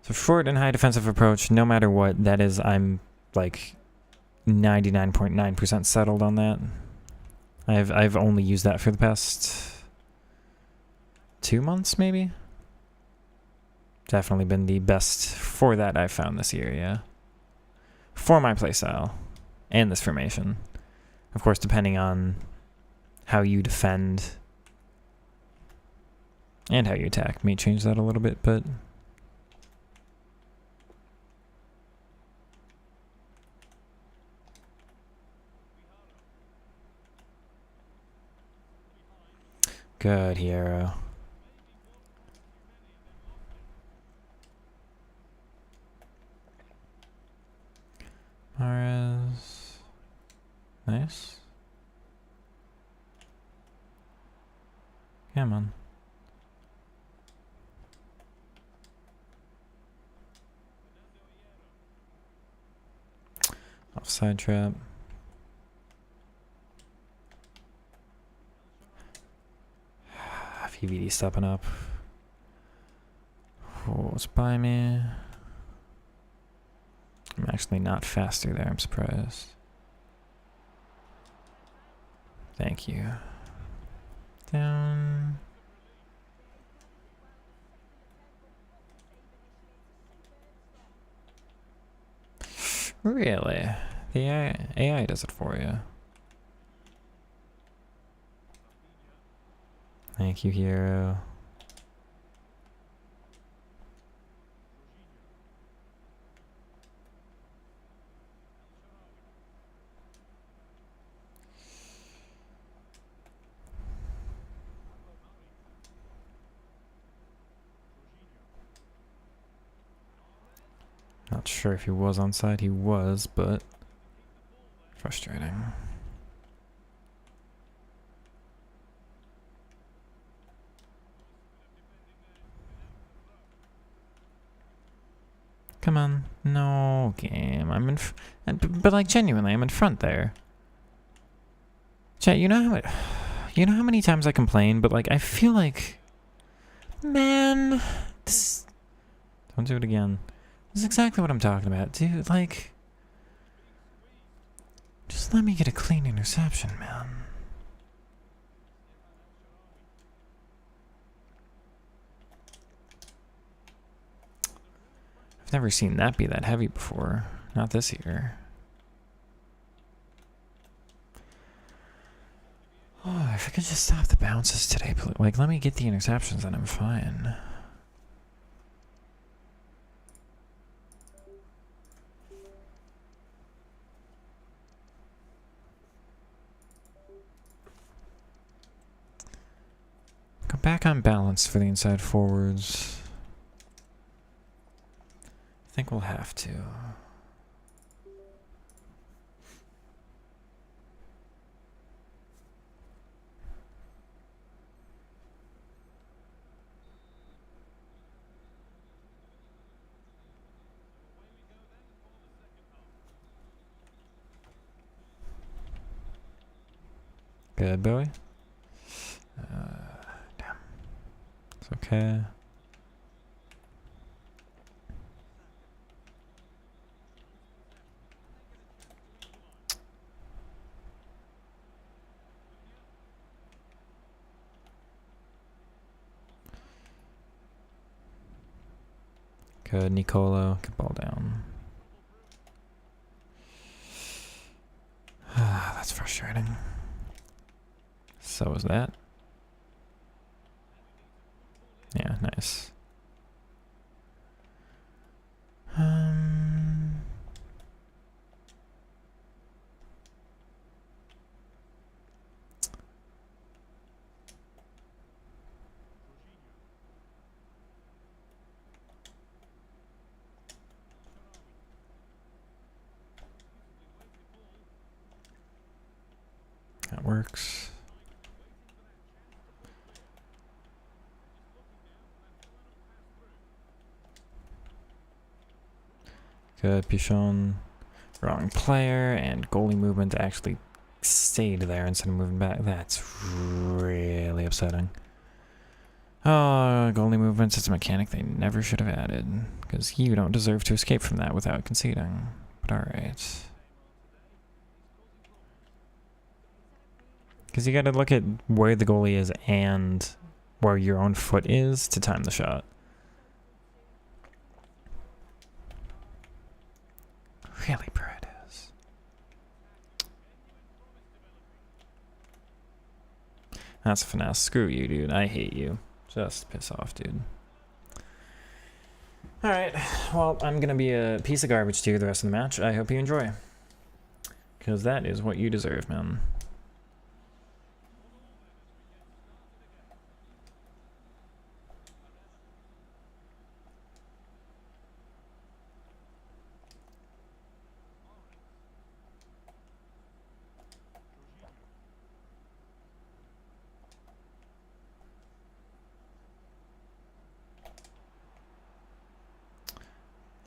So short and high defensive approach, no matter what, that is, I'm like 99.9% settled on that. I've only used that for the past 2 months, maybe. Definitely been the best for that I've found this year, yeah. For my playstyle and this formation. Of course, depending on how you defend and how you attack may change that a little bit, but good hero. Mahrez. Nice. Come on. Offside trap. VVD stepping up. Oh, it's by me. I'm Actually, not faster there. I'm surprised. Thank you. Down. Really? The AI does it for you. Thank you, hero. Not sure if he was onside. He was, but frustrating. Come on. No game. I'm in but like genuinely, I'm in front there. Chat, you know how many times I complain, but like I feel like, man, this, don't do it again. This is exactly what I'm talking about, dude. Like, just let me get a clean interception, man. I've never seen that be that heavy before. Not this year. Oh, if I could just stop the bounces today, please. Like, let me get the interceptions and I'm fine. Go back on balance for the inside forwards. I think we'll have to. Good boy. Damn. It's okay. Good, Nicolo. Good ball down. That's frustrating. So is that. Yeah, nice. That works. Good, Pichon. Wrong player, and goalie movement actually stayed there instead of moving back. That's really upsetting. Oh, goalie movements, it's a mechanic they never should have added. Because you don't deserve to escape from that without conceding. But alright. Because you gotta look at where the goalie is and where your own foot is to time the shot. Really, Paredes. That's a finesse. Screw you, dude. I hate you. Just piss off, dude. Alright, well, I'm gonna be a piece of garbage to you the rest of the match. I hope you enjoy. Because that is what you deserve, man.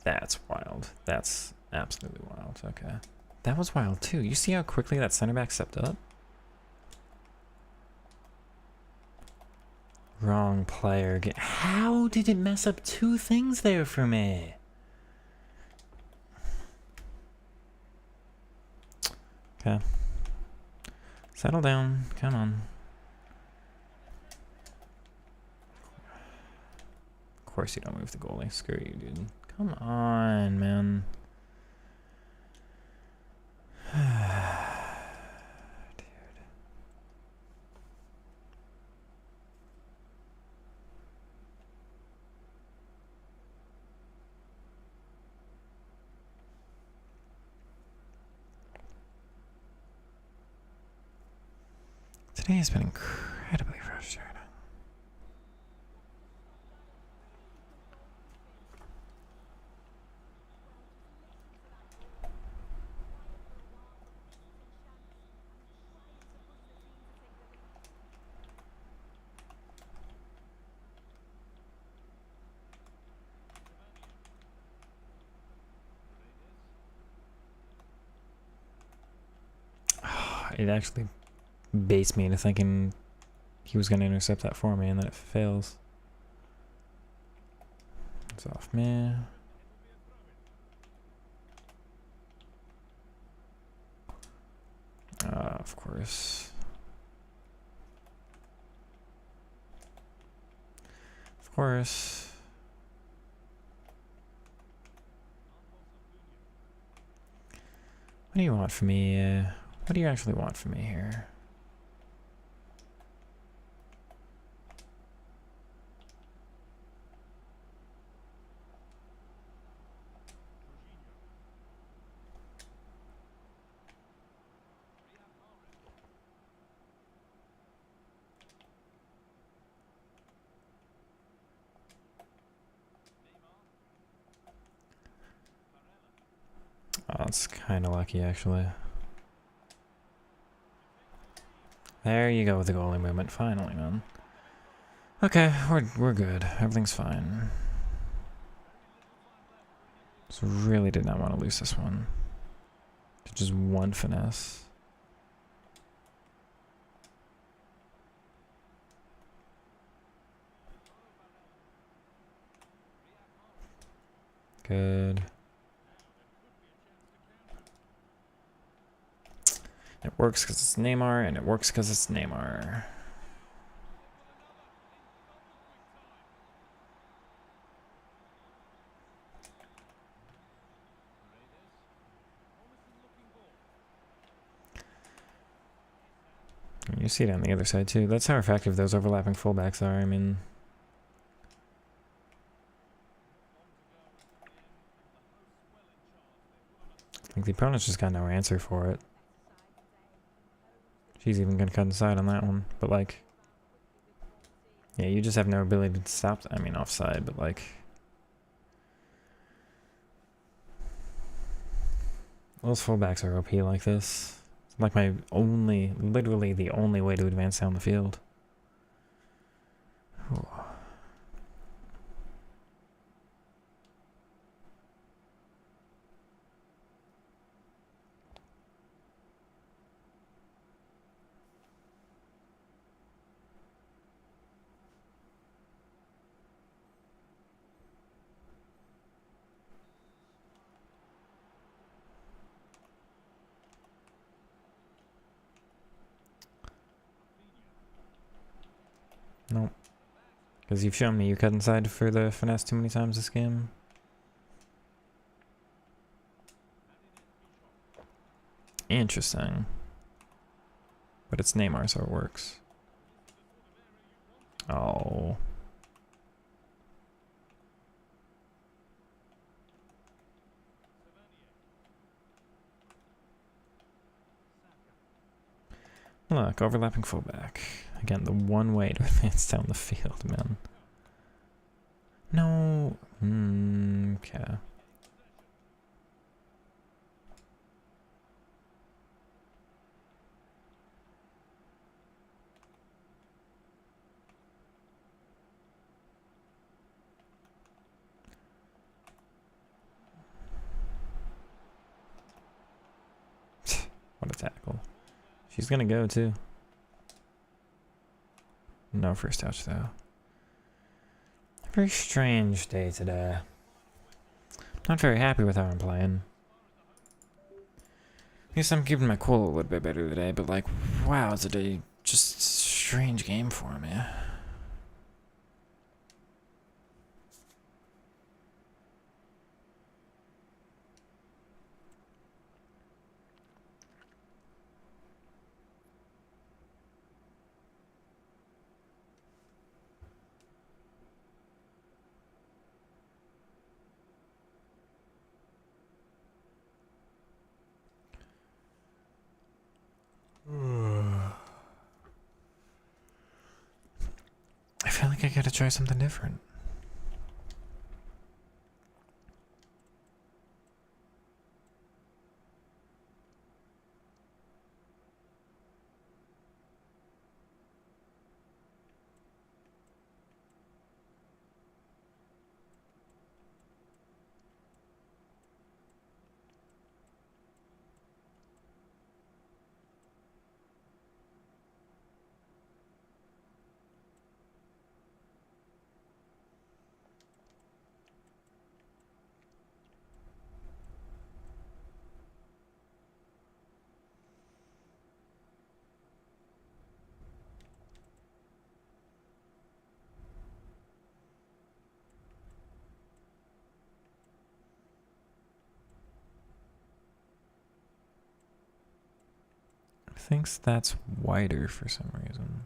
That's wild. That's absolutely wild. Okay. That was wild too. You see how quickly that center back stepped up? Wrong player. How did it mess up two things there for me? Okay. Settle down. Come on. Of course you don't move the goalie. Screw you, dude. Come on, man. Today has been incredibly frustrating. It actually based me into thinking he was going to intercept that for me, and then it fails. It's off me. Of course. Of course. What do you want from me? What do you actually want from me here? Oh, it's kind of lucky, actually. There you go with the goalie movement, finally, man. Okay, we're good. Everything's fine. So really did not want to lose this one. Just one finesse. Good. It works because it's Neymar, and it works because it's Neymar. You see it on the other side too. That's how effective those overlapping fullbacks are. I mean, like the opponent's just got no answer for it. She's even gonna cut inside on that one, but like, yeah, you just have no ability to stop. I mean, offside, but like, those fullbacks are OP like this. It's like my only, literally the only way to advance down the field. Ooh. Nope. Because you've shown me you cut inside for the finesse too many times this game. Interesting. But it's Neymar, so it works. Oh. Look, overlapping fullback. Again, the one way to advance down the field, man. No. Okay. What a tackle. She's gonna go too. No first touch though. Very strange day today. Not very happy with how I'm playing. I guess I'm keeping my cool a little bit better today, but like, wow, it's a just strange game for me. I feel like I gotta try something different. Thinks that's wider for some reason.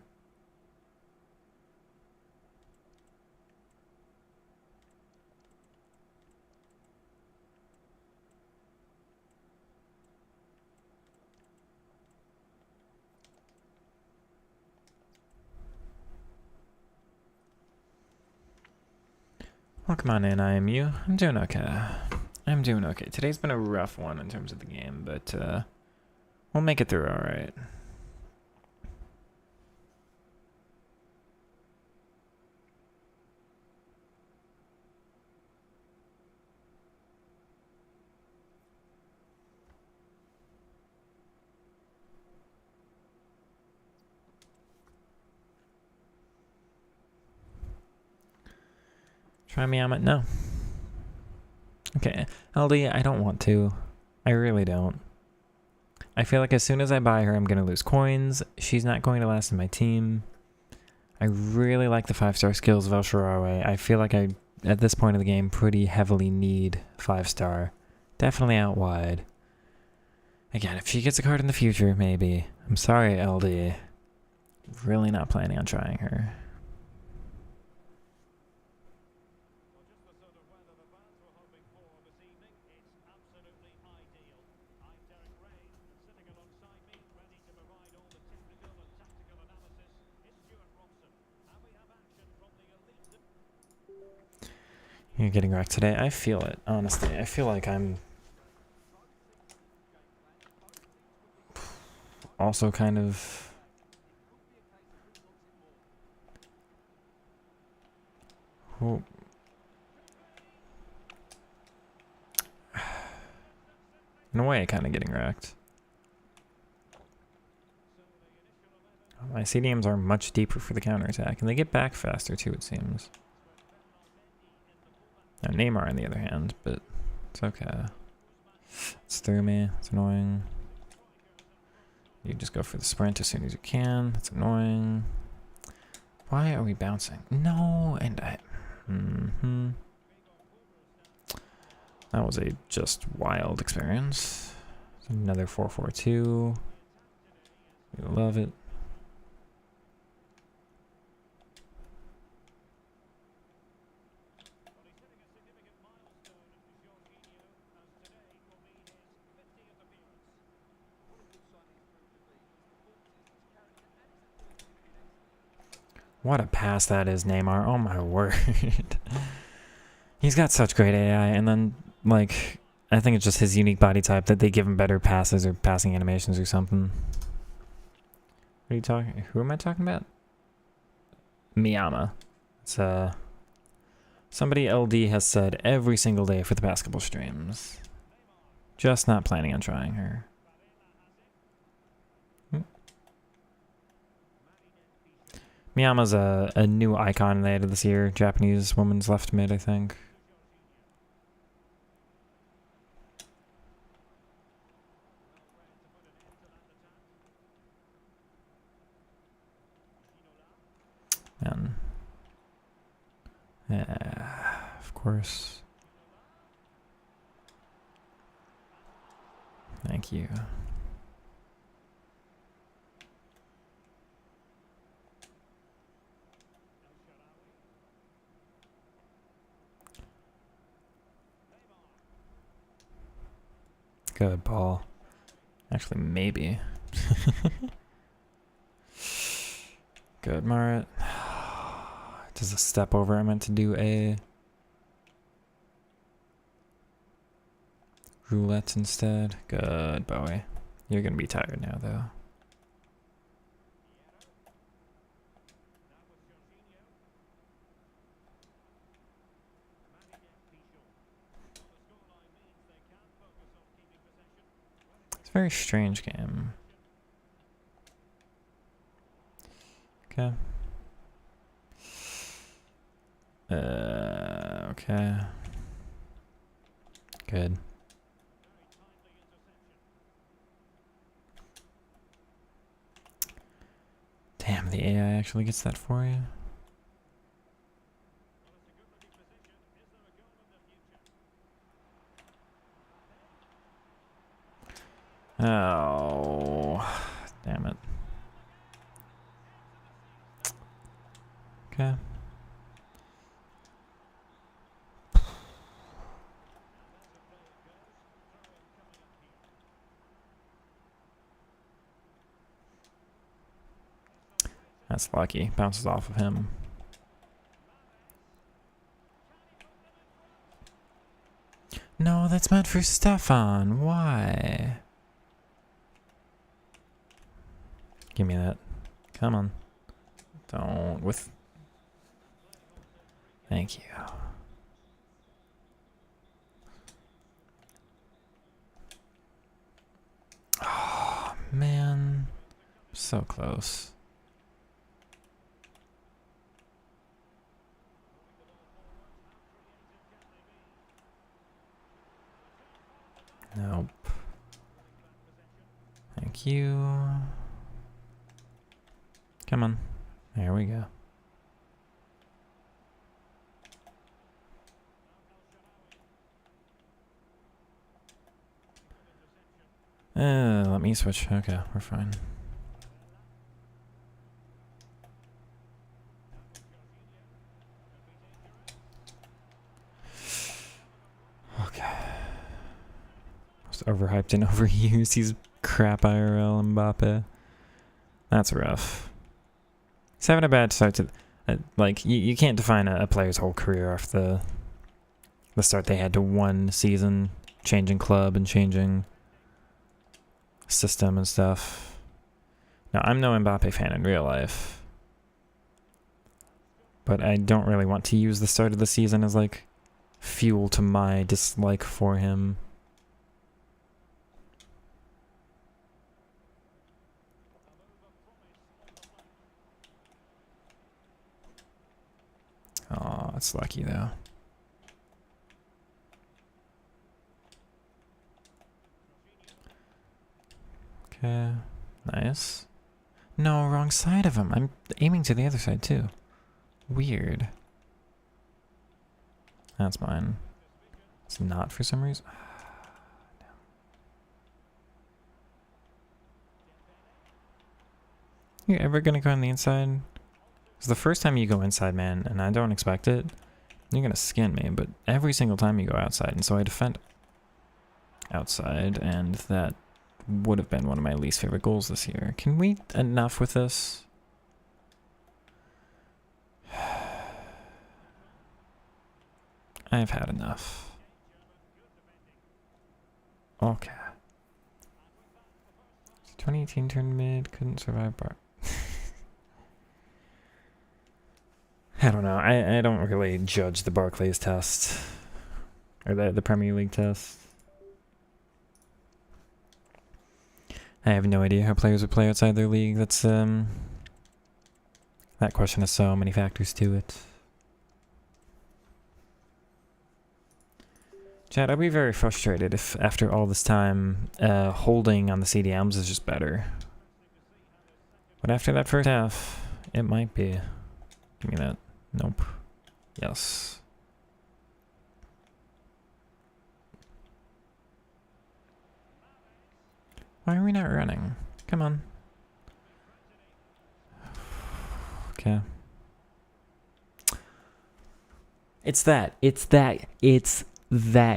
Welcome on in, IMU. I'm doing okay. I'm doing okay. Today's been a rough one in terms of the game, but we'll make it through alright. Try me on it? No. Okay, LD, I don't want to. I really don't. I feel like as soon as I buy her, I'm going to lose coins. She's not going to last in my team. I really like the 5-star skills of El Shaarawy. I feel like I, at this point of the game, pretty heavily need 5-star. Definitely out wide. Again, if she gets a card in the future, maybe. I'm sorry, LD. Really not planning on trying her. You're getting wrecked today. I feel it, honestly. I feel like I'm also kind of in a way kind of getting wrecked. My CDMs are much deeper for the counterattack, and they get back faster too, it seems. Now Neymar on the other hand, but it's okay. It's through me. It's annoying. You just go for the sprint as soon as you can. That's annoying. Why are we bouncing? No, and I... That was a just wild experience. Another 4-4-2. We love it. What a pass that is, Neymar. Oh my word. He's got such great AI, and then, like, I think it's just his unique body type that they give him better passes or passing animations or something. What are you talking? Who am I talking about? Miyama. It's somebody LD has said every single day for the past couple streams. Just not planning on trying her. Miyama's a new icon they added this year. Japanese woman's left mid, I think. Man. Of course. Thank you. Good ball. Actually, maybe. Good, Marit. Does a step over I meant to do a roulette instead? Good, Bowie. You're gonna be tired now, though. It's a very strange game. Okay. Okay. Good. Damn, the AI actually gets that for you. Oh, damn it. Okay. That's lucky. Bounces off of him. No, that's meant for Stefan. Why? Give me that. Come on. Don't with. Thank you. Oh, man. So close. Nope. Thank you. Come on. There we go. Let me switch. Okay, we're fine. Okay. Most overhyped and overused. He's crap IRL Mbappe. That's rough. He's having a bad start to... like, you can't define a player's whole career off the start they had to one season, changing club and changing system and stuff. Now, I'm no Mbappe fan in real life, but I don't really want to use the start of the season as, like, fuel to my dislike for him. Oh, that's lucky, though. Okay, nice. No, wrong side of him. I'm aiming to the other side, too. Weird. That's mine. It's not for some reason. You ever gonna go on the inside? It's the first time you go inside, man, and I don't expect it. You're gonna skin me, but every single time you go outside, and so I defend outside, and that would have been one of my least favorite goals this year. Can we enough with this? I've had enough. Okay. 2018 turned mid, couldn't survive bar. I don't know. I don't really judge the Barclays test. Or the Premier League test. I have no idea how players would play outside their league. That's, that question has so many factors to it. Chad, I'd be very frustrated if after all this time, holding on the CDMs is just better. But after that first half, it might be. Give me that. Nope. Yes. Why are we not running? Come on. Okay. It's that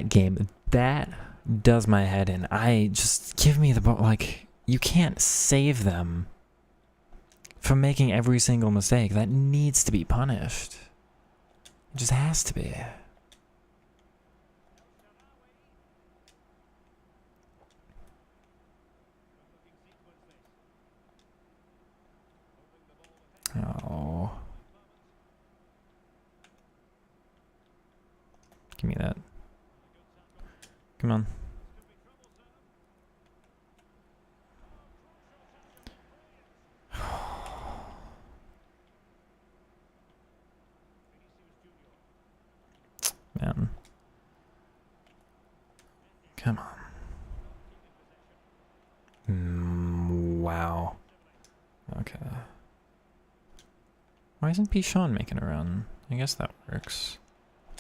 game. That does my head in. I just give me the ball. Like, you can't save them from making every single mistake. That needs to be punished. It just has to be. Oh. Give me that. Come on. Man. Come on. Wow. Okay. Why isn't Pichon making a run? I guess that works.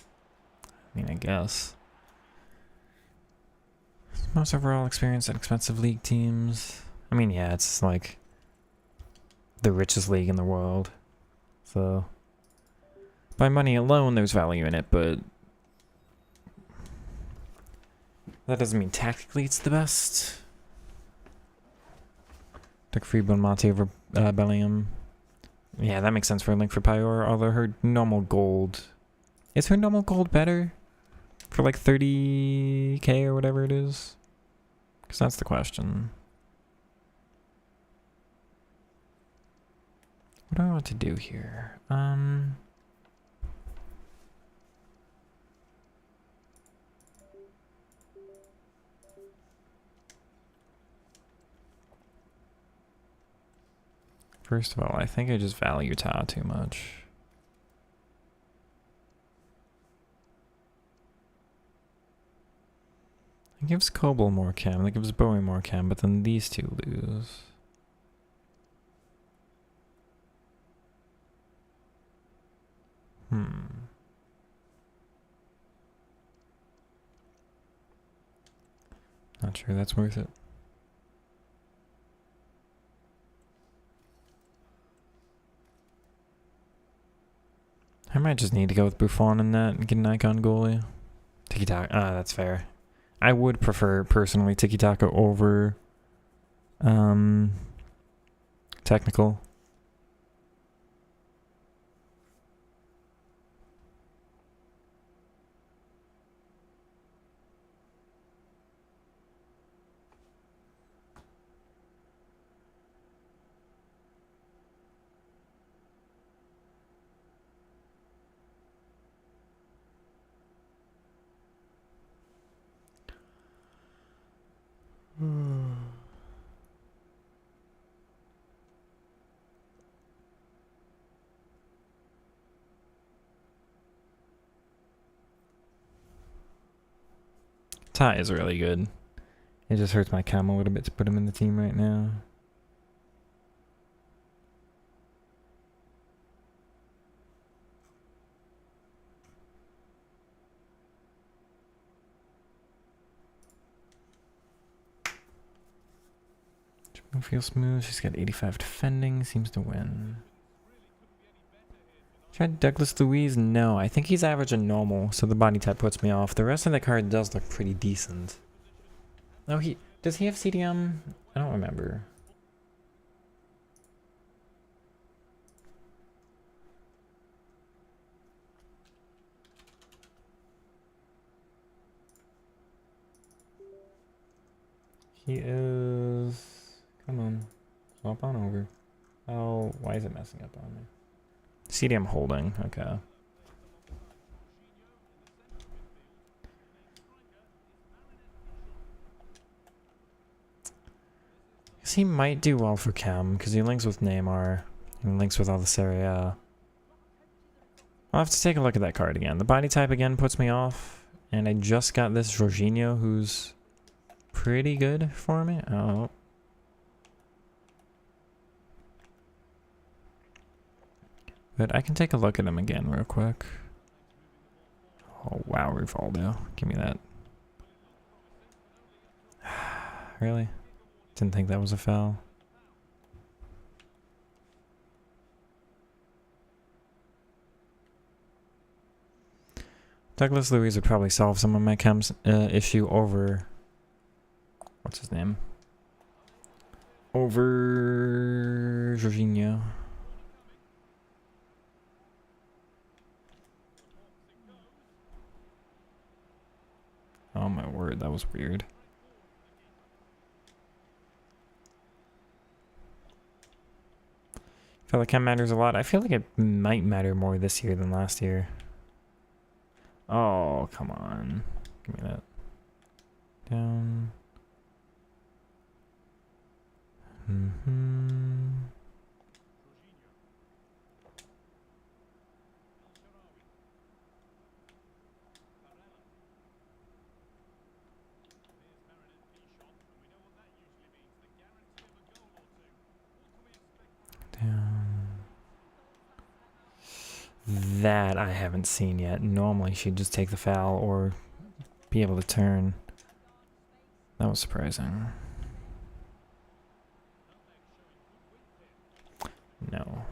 I mean, I guess. Most overall experience at expensive league teams. I mean, yeah, it's like the richest league in the world. So, by money alone, there's value in it, but that doesn't mean tactically it's the best. Took free Bonmati over Bellingham. Yeah, that makes sense for a link for Pyor, although her normal gold... Is her normal gold better? For like 30k or whatever it is? Because that's the question. What do I want to do here? First of all, I think I just value Ta too much. It gives Kobel more chem, that gives Bowie more chem, but then these two lose. Not sure that's worth it. I might just need to go with Buffon in that and get an icon goalie. Tiki-taka, that's fair. I would prefer, personally, Tiki-taka over technical. Ta is really good. It just hurts my chem a little bit to put him in the team right now. Feels smooth. She's got 85 defending. Seems to win. Tried Douglas Luiz? No, I think he's average and normal, so the body type puts me off. The rest of the card does look pretty decent. Oh, does he have CDM? I don't remember. He is... Come on. Swap on over. Oh, why is it messing up on me? CDM holding. Okay. He might do well for Chem, because he links with Neymar, and links with all the Serie A. I'll have to take a look at that card again. The body type again puts me off, and I just got this Jorginho, who's pretty good for me. Oh. But I can take a look at him again real quick. Oh, wow, Rivaldo. Give me that. Really? Didn't think that was a foul. Douglas Luiz would probably solve some of my chems issue over... What's his name? Over... Jorginho. Oh my word, that was weird. I feel like chem matters a lot. I feel like it might matter more this year than last year. Oh, come on. Give me that. Down. Down. That I haven't seen yet. Normally she'd just take the foul or be able to turn. That was surprising. No.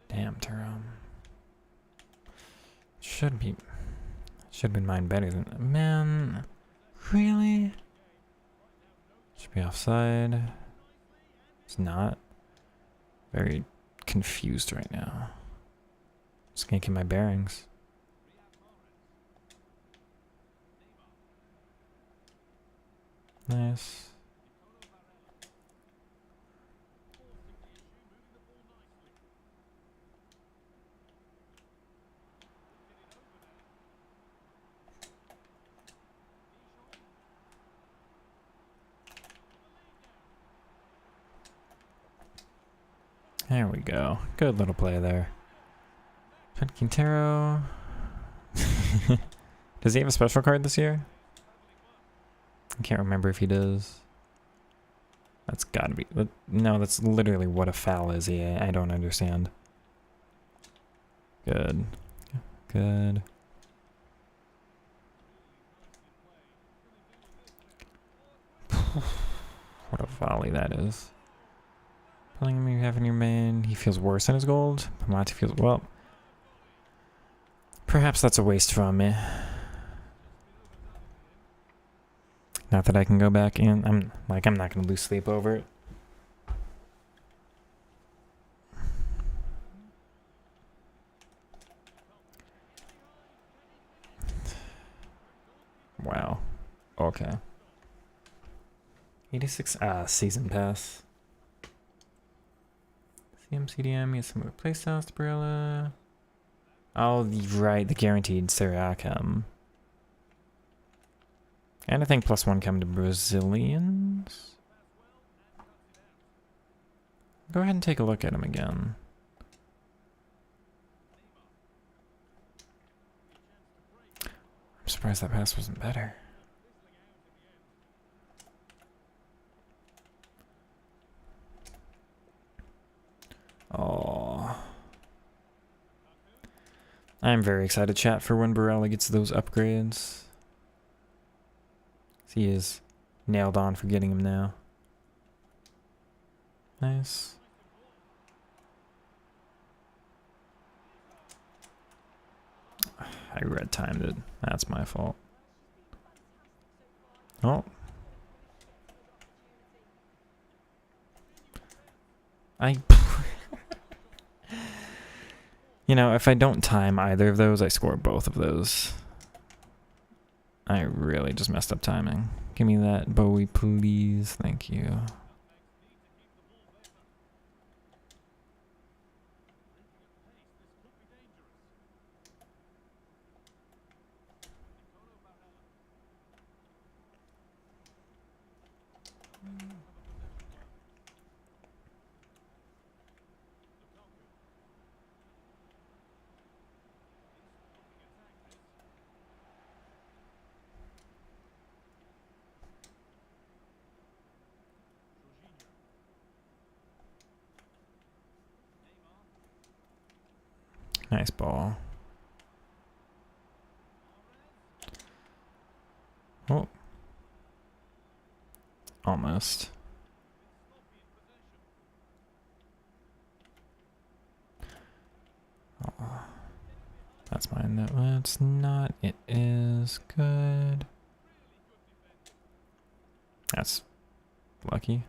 Damn, Turam. Should have been mine better than... Man, really? Should be offside. It's not. Very confused right now. Just gonna get my bearings. Nice. There we go. Good little play there. Quintero. Does he have a special card this year? I can't remember if he does. That's gotta be... No, that's literally what a foul is. Yeah, I don't understand. Good. Good. What a volley that is. Bellingham, you have in your main. He feels worse than his gold. Pamati feels... Well... Perhaps that's a waste from me. Not that I can go back in. I'm not going to lose sleep over it. Wow. Okay. 86. Season pass. CMCDM, yes, some playstyles, Barella. Oh, right, the guaranteed Siriachem. And I think +1 come to Brazilians. Go ahead and take a look at him again. I'm surprised that pass wasn't better. Oh. I'm very excited, chat, for when Barella gets those upgrades. He is nailed on for getting him now. Nice. I red timed it. That's my fault. Oh. You know, if I don't time either of those, I score both of those. I really just messed up timing. Give me that Bowie, please. Thank you. Nice ball. Oh. Almost. Oh. That's mine. No, it's not. It is good. That's lucky.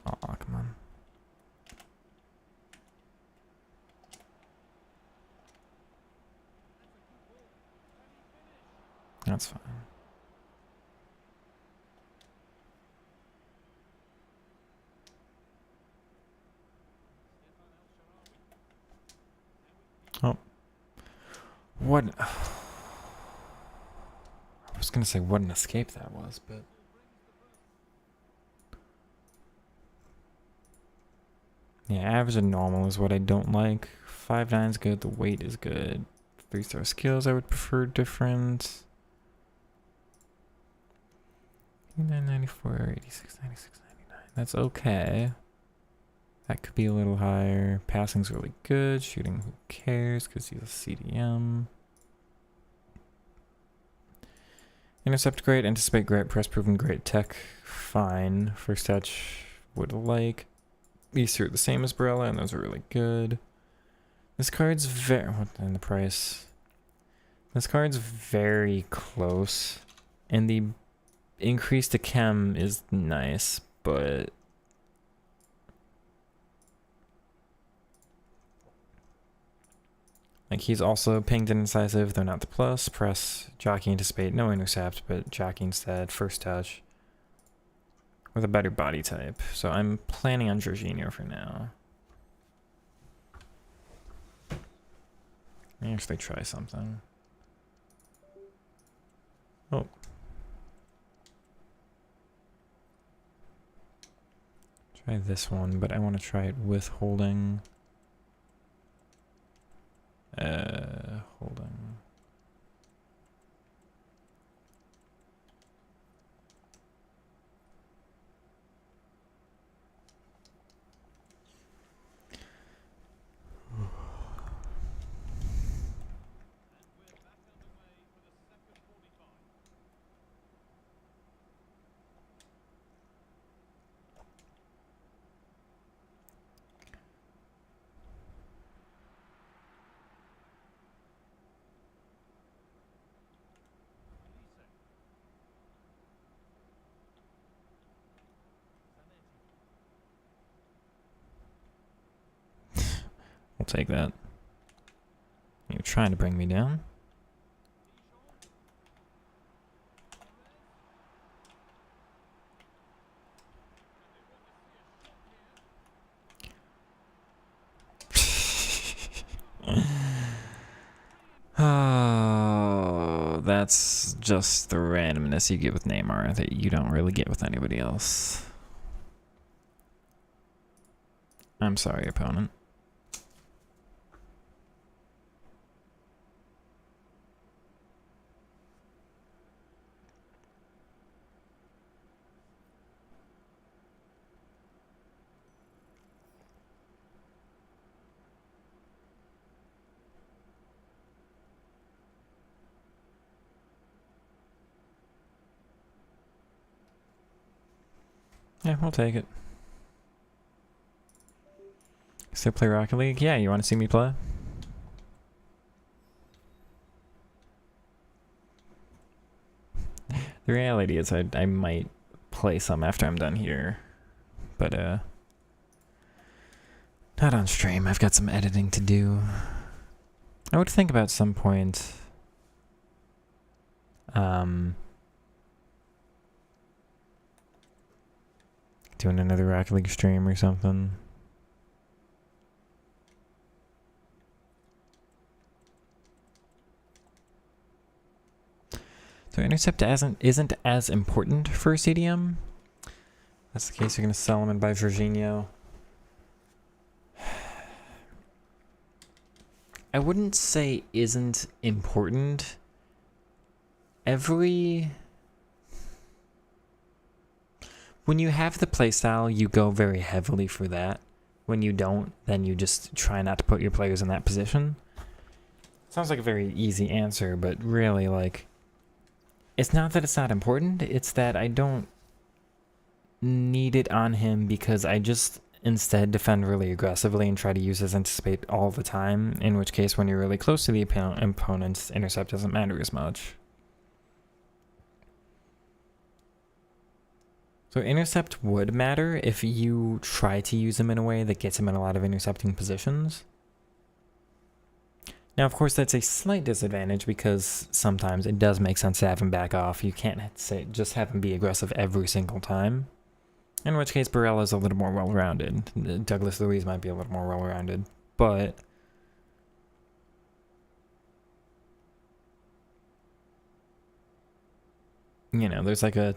Oh, come on. That's fine. Oh. What? I was gonna say what an escape that was, but... Yeah, average and normal is what I don't like. 5.9 is good, the weight is good. 3-star skills I would prefer different. 994, 86, 96, 99. That's okay. That could be a little higher. Passing's really good. Shooting, who cares? Because he's a CDM. Intercept, great. Anticipate, great. Press, proven, great. Tech, fine. First touch, would like. These two are the same as Barella, and those are really good. This card's very... What in the price? This card's very close. And the increase to chem is nice, but... Like, he's also pinged and incisive, though not the plus. Press, jockey, anticipate, no intercept, but jockey instead, first touch. With a better body type. So I'm planning on Jorginho for now. Let me actually try something. Oh. Try this one, but I want to try it with holding. Holding. We'll take that. You're trying to bring me down. Oh, that's just the randomness you get with Neymar that you don't really get with anybody else. I'm sorry, opponent. Yeah, we'll take it. Still play Rocket League? Yeah, you want to see me play? The reality is I might play some after I'm done here. But, not on stream. I've got some editing to do. I would think about some point... doing another Rocket League stream or something. So intercept isn't as important for CDM. That's the case. You're gonna sell him and buy Jorginho. I wouldn't say isn't important. When you have the playstyle, you go very heavily for that. when you don't, then you just try not to put your players in that position. Sounds like a very easy answer, but really, like, it's not that it's not important, it's that I don't need it on him because I just instead defend really aggressively and try to use his anticipate all the time, in which case when you're really close to the opponent's intercept doesn't matter as much. So intercept would matter if you try to use him in a way that gets him in a lot of intercepting positions. Now, of course, that's a slight disadvantage because sometimes it does make sense to have him back off. You can't just have him be aggressive every single time. In which case, Barella's a little more well-rounded. Douglas Luiz might be a little more well-rounded, but you know, there's like a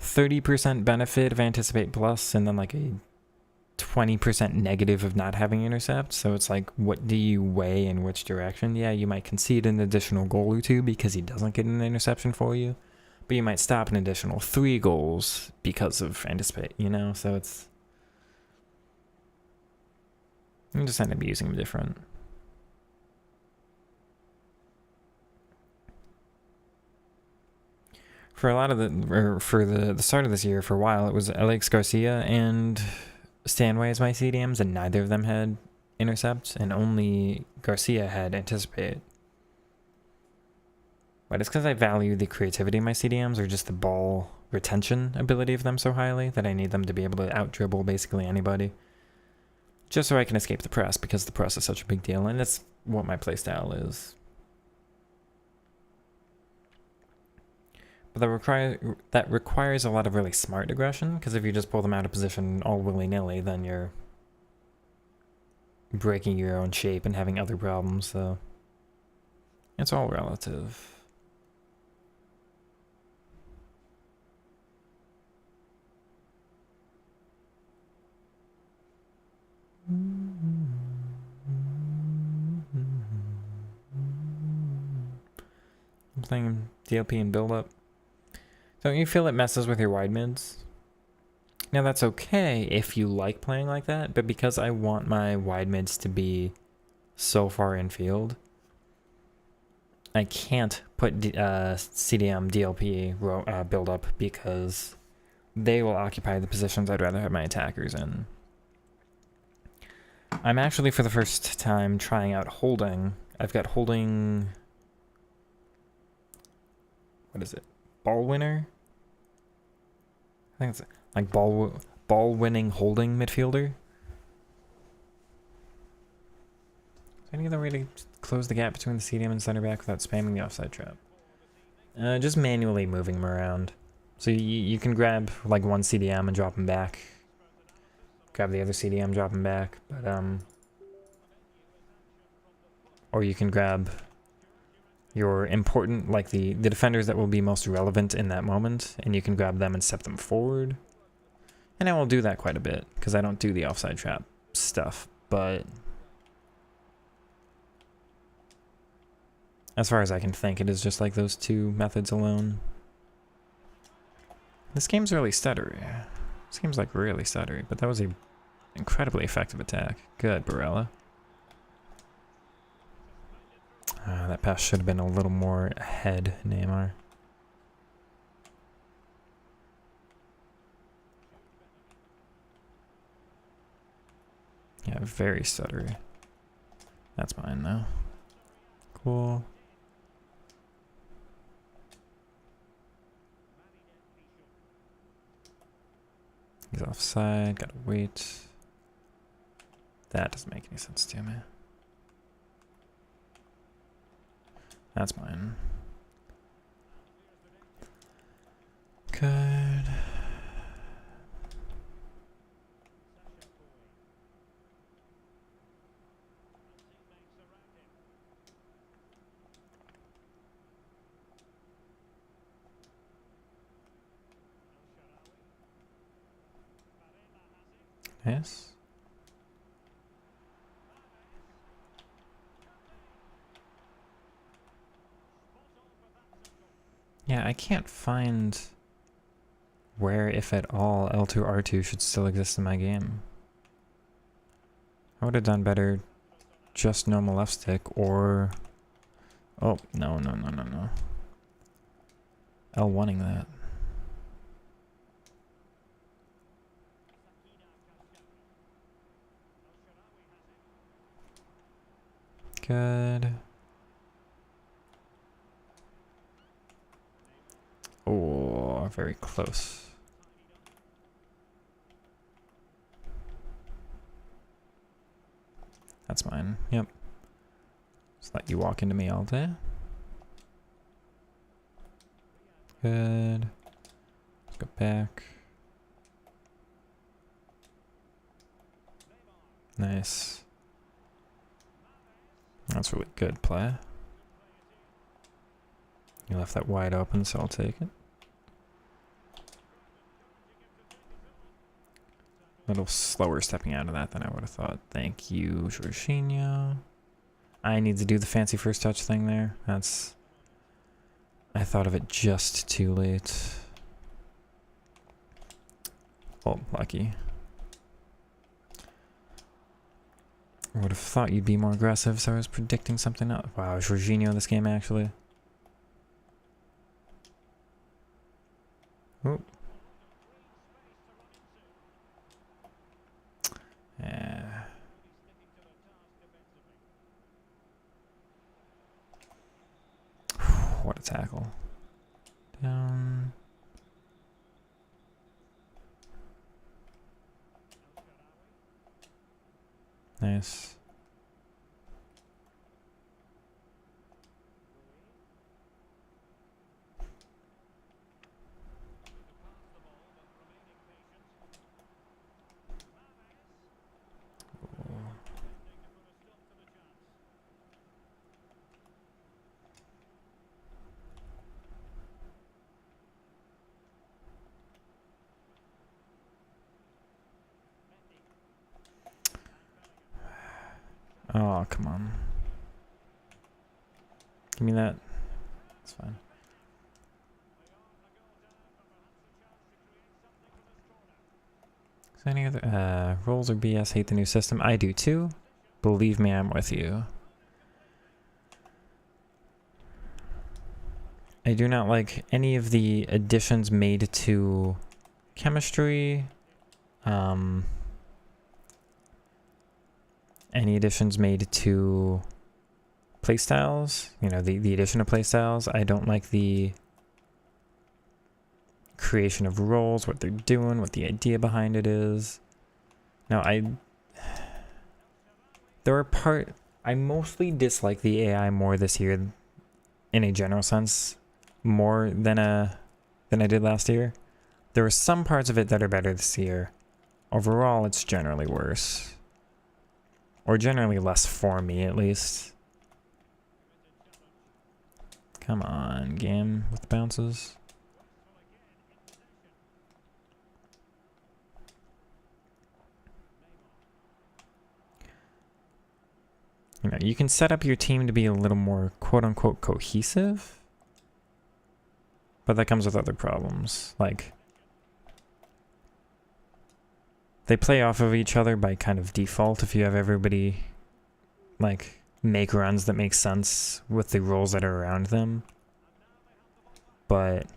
30% benefit of Anticipate Plus and then like a 20% negative of not having intercept. So it's like, what do you weigh in which direction? Yeah, you might concede an additional goal or two because he doesn't get an interception for you, but you might stop an additional 3 goals because of Anticipate, you know? So it's, you just end up using them different. For a lot of for the start of this year, for a while, it was Alex Garcia and Stanway as my CDMs, and neither of them had intercept, and only Garcia had anticipate. But it's because I value the creativity of my CDMs, or just the ball retention ability of them so highly, that I need them to be able to out-dribble basically anybody. Just so I can escape the press, because the press is such a big deal, and that's what my playstyle is. But that requires a lot of really smart aggression, because if you just pull them out of position all willy-nilly, then you're breaking your own shape and having other problems, so it's all relative. I'm playing DLP and build-up. Don't you feel it messes with your wide mids? Now that's okay if you like playing like that, but because I want my wide mids to be so far in field, I can't put CDM DLP build up because they will occupy the positions I'd rather have my attackers in. I'm actually for the first time trying out holding. I've got holding, what is it? Ball winner? I think it's like ball winning holding midfielder. Is any other way to close the gap between the CDM and center back without spamming the offside trap? Just manually moving them around. So you can grab like one CDM and drop him back. Grab the other CDM, drop him back. But or you can grab your important, like the defenders that will be most relevant in that moment, and you can grab them and step them forward. And I will do that quite a bit, because I don't do the offside trap stuff, but as far as I can think, it is just like those two methods alone. This game's really stuttery. This game's like really stuttery, but that was an incredibly effective attack. Good, Barella. That pass should have been a little more ahead, Neymar. Yeah, very stuttery. That's mine though. Cool. He's offside, gotta wait. That doesn't make any sense to me. That's mine. Good. Yes. Yeah, I can't find where, if at all, L2R2 should still exist in my game. I would have done better just normal left stick or... Oh, no. L1ing that. Good. Oh, very close. That's mine. Yep. Just let you walk into me all day. Good. Let's go back. Nice. That's really good play. You left that wide open, so I'll take it. A little slower stepping out of that than I would have thought. Thank you, Jorginho. I need to do the fancy first touch thing there. That's... I thought of it just too late. Oh, lucky. I would have thought you'd be more aggressive, so I was predicting something else. Wow, Jorginho this game, actually. Oh. Yeah. What a tackle. Down. Nice. Oh, come on. Give me that. It's fine. Is there any other rolls or BS hate the new system? I do too. Believe me, I'm with you. I do not like any of the additions made to chemistry. Any additions made to playstyles, you know, the addition of playstyles. I don't like the creation of roles, what they're doing, what the idea behind it is. No, I mostly dislike the AI more this year in a general sense, more than I did last year. There are some parts of it that are better this year. Overall, it's generally worse. Or generally less for me, at least. Come on, game with the bounces. You know, you can set up your team to be a little more quote-unquote cohesive, but that comes with other problems. Like, they play off of each other by kind of default if you have everybody, like, make runs that make sense with the roles that are around them. But it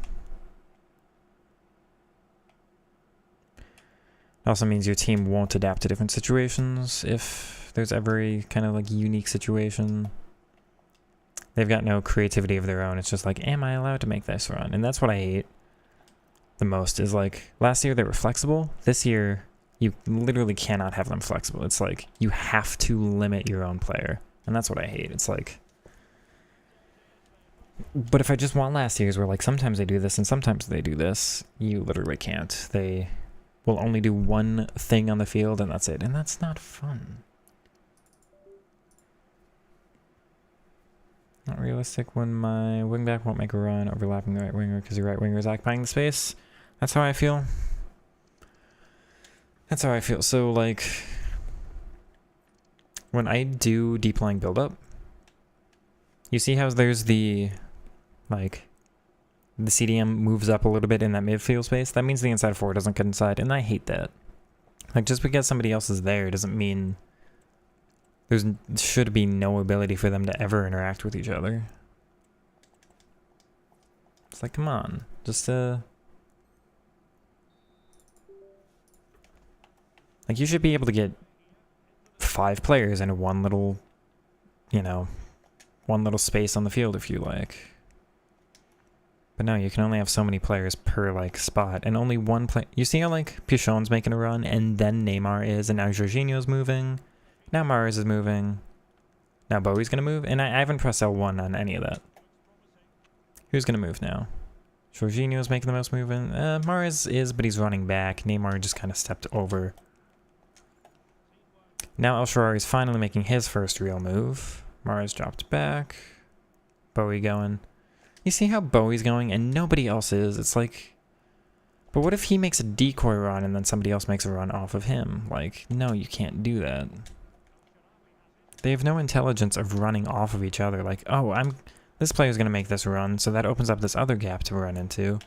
also means your team won't adapt to different situations if there's ever a kind of like unique situation. They've got no creativity of their own. It's just like, am I allowed to make this run? And that's what I hate the most is like, last year they were flexible. This year, you literally cannot have them flexible. It's like, you have to limit your own player. And that's what I hate. It's like... But if I just want last year's where like sometimes they do this and sometimes they do this, you literally can't. They will only do one thing on the field and that's it. And that's not fun. Not realistic when my wingback won't make a run overlapping the right winger because the right winger is occupying the space. That's how I feel. That's how I feel. So like... When I do deep line build-up, you see how there's the, like, the CDM moves up a little bit in that midfield space? That means the inside forward doesn't cut inside, and I hate that. Like, just because somebody else is there doesn't mean should be no ability for them to ever interact with each other. It's like, come on, just like you should be able to get 5 players into one little, you know, one little space on the field if you like. But no, you can only have so many players per like spot, and only one play. You see how like Pichon's making a run, and then Neymar is, and now Jorginho's moving, now Mahrez is moving, now Bowie's gonna move, and I haven't pressed L1 on any of that. Who's gonna move now? Jorginho's making the most movement. Mahrez is, but he's running back. Neymar just kind of stepped over. Now El Shaarawy's finally making his first real move. Mahrez dropped back. Bowie going. You see how Bowie's going and nobody else is? It's like... But what if he makes a decoy run and then somebody else makes a run off of him? Like, no, you can't do that. They have no intelligence of running off of each other. Like, oh, this player's going to make this run, so that opens up this other gap to run into.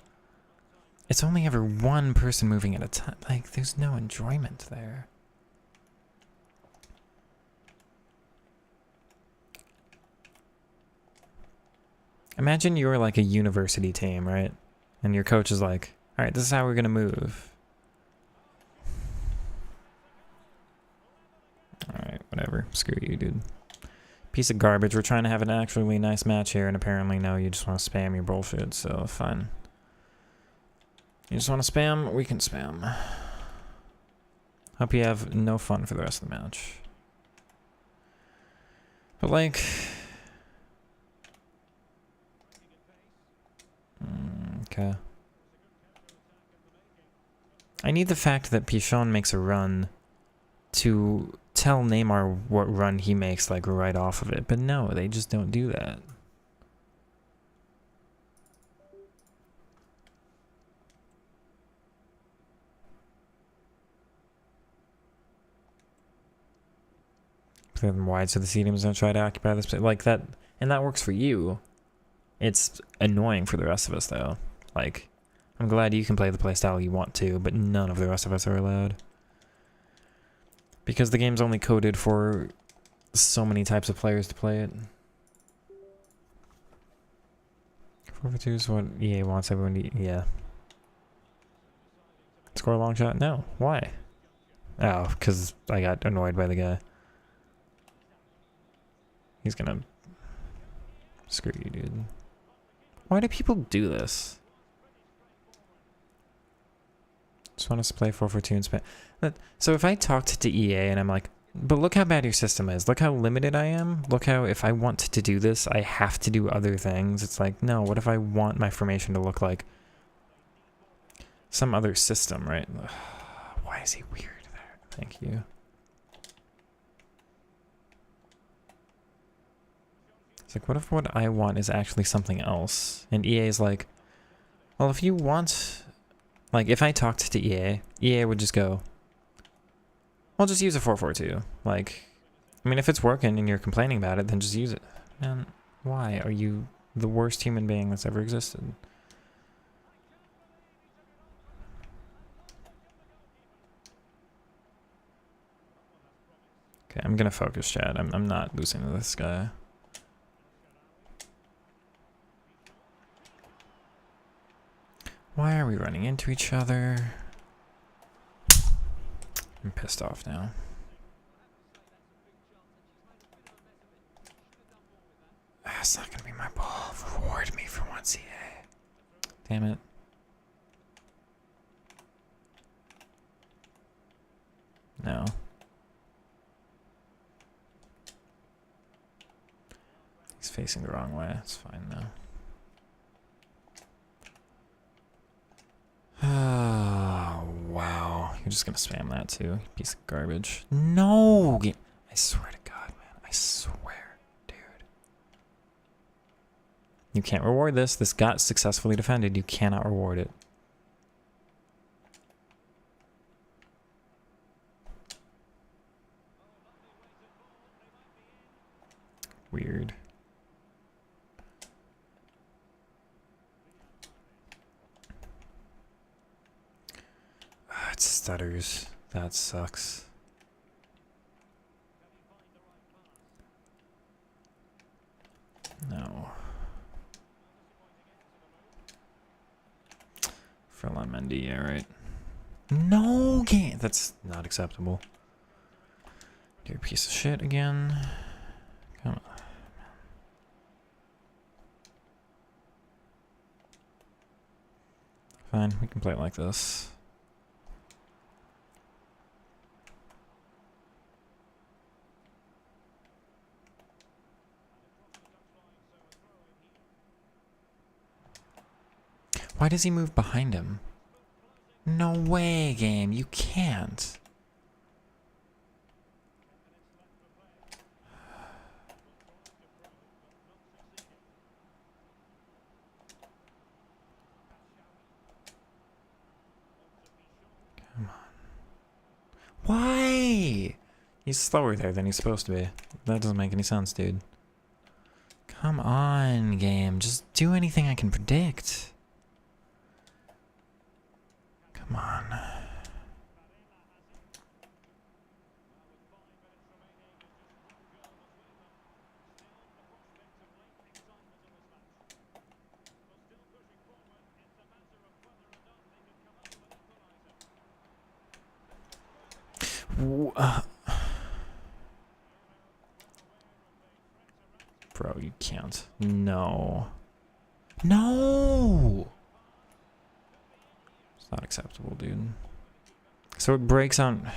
It's only ever one person moving at a time. Like, there's no enjoyment there. Imagine you're like a university team, right? And your coach is like, all right, this is how we're going to move. All right, whatever. Screw you, dude. Piece of garbage. We're trying to have an actually nice match here, and apparently no, you just want to spam your bullshit, so fine. You just want to spam? We can spam. Hope you have no fun for the rest of the match. But like... Okay. I need the fact that Pichon makes a run to tell Neymar what run he makes, like, right off of it. But no, they just don't do that. Play them wide so the stadiums don't try to occupy this place. Like that, and that works for you. It's annoying for the rest of us, though. Like, I'm glad you can play the playstyle you want to, but none of the rest of us are allowed. Because the game's only coded for so many types of players to play it. 4-2 is what EA wants everyone to... Yeah. Score a long shot? No. Why? Oh, because I got annoyed by the guy. He's gonna... Screw you, dude. Why do people do this? Just want us to play 4-4-2 and spam. So if I talked to EA and I'm like, but look how bad your system is. Look how limited I am. Look how if I want to do this, I have to do other things. It's like, no, what if I want my formation to look like some other system, right? Ugh, why is he weird there? Thank you. It's like, what if what I want is actually something else? And EA is like, well, if you want... Like, if I talked to EA, EA would just go, well, just use a 4-4-2. Like, I mean, if it's working and you're complaining about it, then just use it. Man, why are you the worst human being that's ever existed? Okay, I'm gonna focus, chat. I'm not losing to this guy. Why are we running into each other? I'm pissed off now. That's not gonna be my ball. Reward me for once, EA. Damn it. No. He's facing the wrong way. It's fine though. Oh, wow. You're just gonna spam that too, you piece of garbage. No! I swear to God, man. I swear, dude. You can't reward this. This got successfully defended. You cannot reward it. Weird. It stutters. That sucks. No. Ferland Mendy, yeah, right. No game. That's not acceptable. You're a piece of shit again. Come on. Fine, we can play it like this. Why does he move behind him? No way, game. You can't. Come on. Why? He's slower there than he's supposed to be. That doesn't make any sense, dude. Come on, game. Just do anything I can predict. Come on. Bro, you can't. No. No! It's not acceptable, dude. So it breaks on...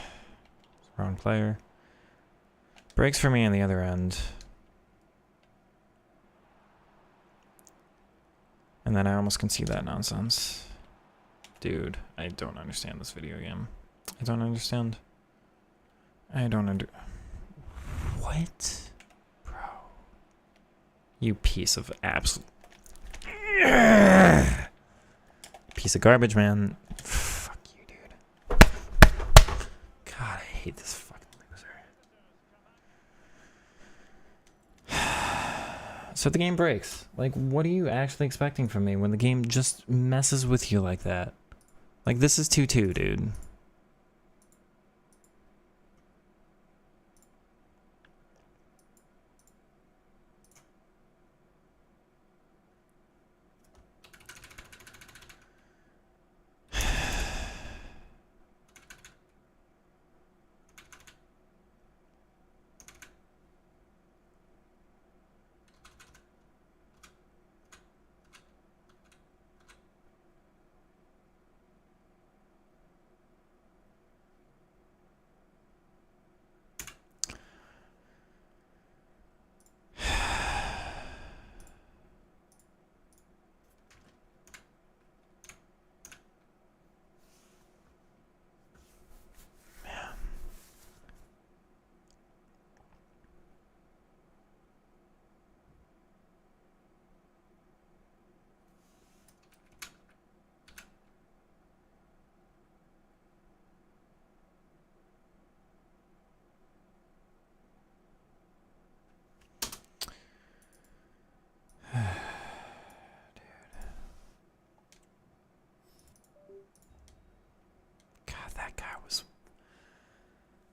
Wrong player. Breaks for me on the other end. And then I almost concede that nonsense. Dude, I don't understand this video game. I don't understand. I don't under... What? Bro. You piece of absolute... Piece of garbage, man. Fuck you, dude. God, I hate this fucking loser. So the game breaks. Like, what are you actually expecting from me when the game just messes with you like that? Like, this is 2-2, dude.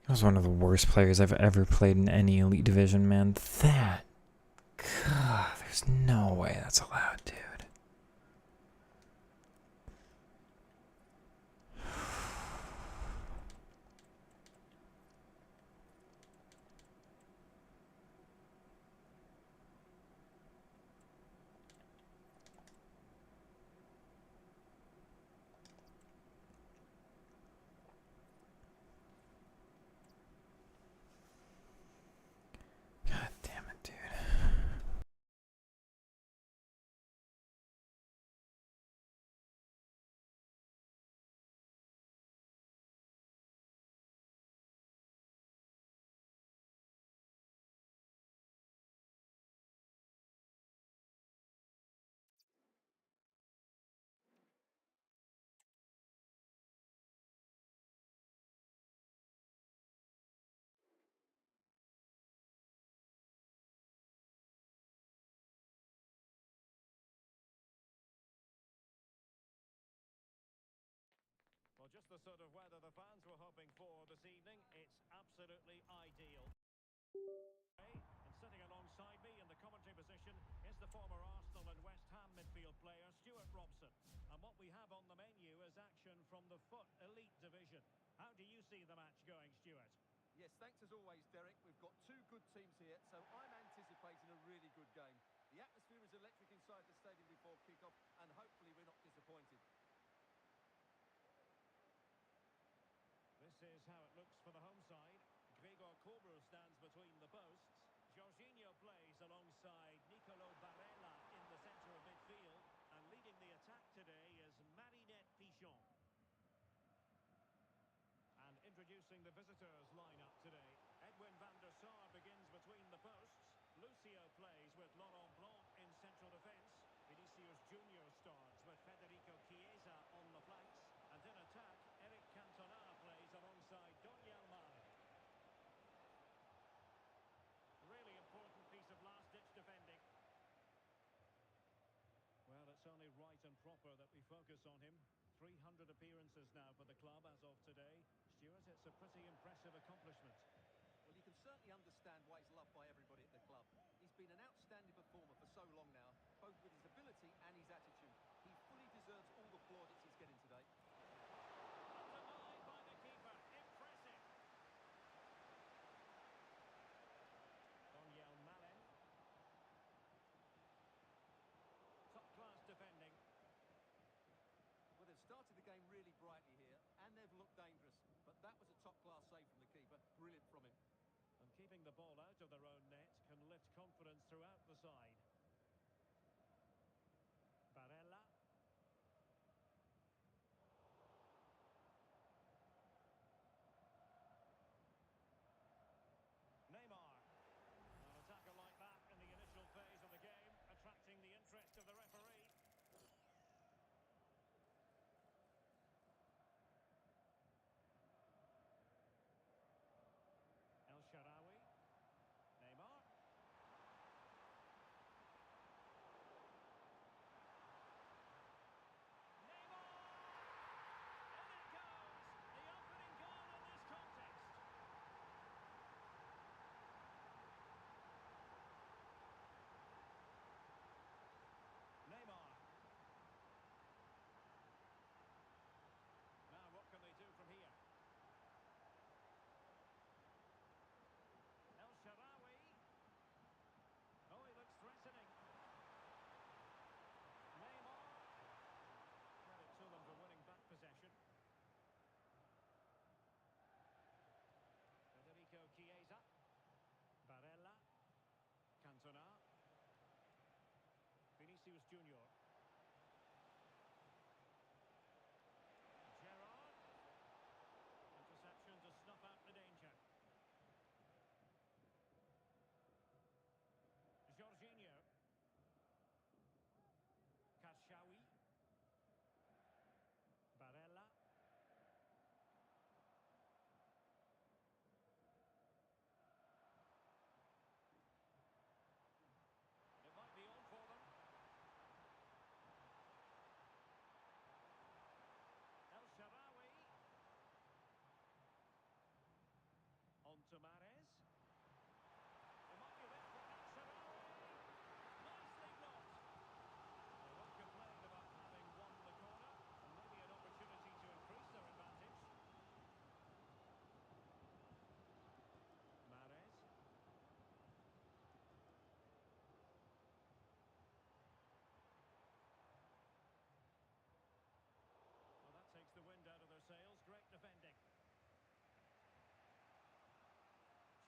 He was one of the worst players I've ever played in any Elite Division, man. That... God, there's no way that's allowed, dude. God damn it, dude. Well, just the sort of weather the fans were hoping for this evening. It's absolutely ideal. And sitting alongside me in the commentary position is the former Arsenal and West Ham midfield player Stuart Robson. And what we have on the menu is action from the FUT Elite Division. How do you see the match going, Stuart? Yes, thanks as always, Derek. We've got two good teams here, so I'm anticipating a really good game. The atmosphere is electric inside the stadium before kick-off, and hopefully we're not disappointed. This is how it looks for the home side. Gregor Kobel stands between the posts. Jorginho plays alongside Nicolo Barella in the centre of midfield. And leading the attack today is Marinette Pichon. And introducing the visitors lineup today. Edwin van der Sar begins between the posts. Lucio plays with Laurent Blanc in central defence. Vinicius Junior starts with Federico Chiesa on the flanks. And in attack, Eric Cantona plays alongside Donyell Malen. Really important piece of last-ditch defending. Well, it's only right and proper that we focus on him. 300 appearances now for the club as of today. Stuart, it's a pretty impressive accomplishment. Well, you can certainly understand why he's loved by everybody at the club. He's been an outstanding performer for so long now, both with his ability and his attitude. He fully deserves all the plaudits he's getting today. Undermined by the keeper. Impressive. Donyell Malen. Top-class defending. Well, they've started the game really brightly here, and they've looked dangerous. But that was a top-class save from the keeper. Brilliant from him. And keeping the ball out of their own net can lift confidence throughout the side. Barella. Neymar. An attacker like that in the initial phase of the game, attracting the interest of the referee. El Shaarawy. Neymar. Neymar! In it goes! The opening goal in this context. Neymar. Now what can they do from here? El Shaarawy. Oh, he looks threatening. Neymar. Credit to them for winning back possession. Federico Chiesa. Barella. Cantona. Vinicius Junior. Gerrard. Interception to snuff out the danger. Jorginho. Kashawhi. Barella. It might be on for them. El Shaarawy. On to Mahrez. It might be there for El Shaarawy. Nicely blocked. They won't complain about having won the corner. And maybe an opportunity to increase their advantage. Mahrez. Well, that takes the wind out of their sails. Great defending.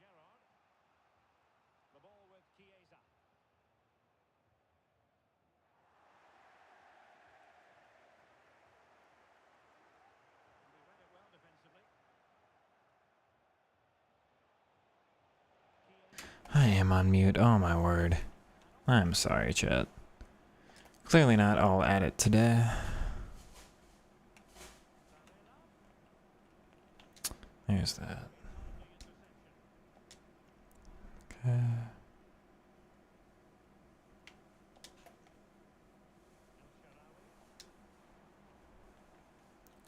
Gerrard. The ball with Chiesa. And he read it well defensively. Chiesa. I am on mute. Oh my word. I'm sorry, chat. Clearly not all at it today. There's that. Okay.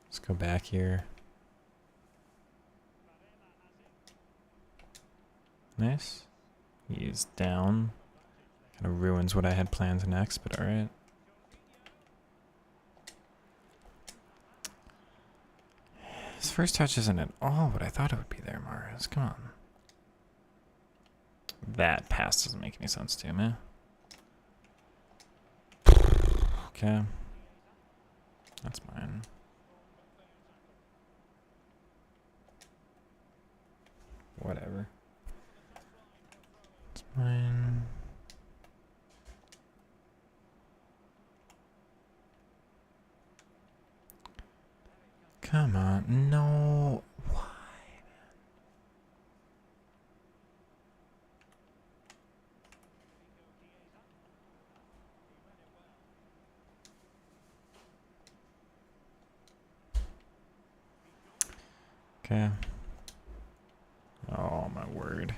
Let's go back here. Nice. He's down. Kind of ruins what I had planned next, but alright. His first touch isn't at all what I thought it would be there, Mahrez. Come on. That pass doesn't make any sense to me. Okay. That's mine. Whatever. It's mine. Come on. No. Why? Okay. Oh my word.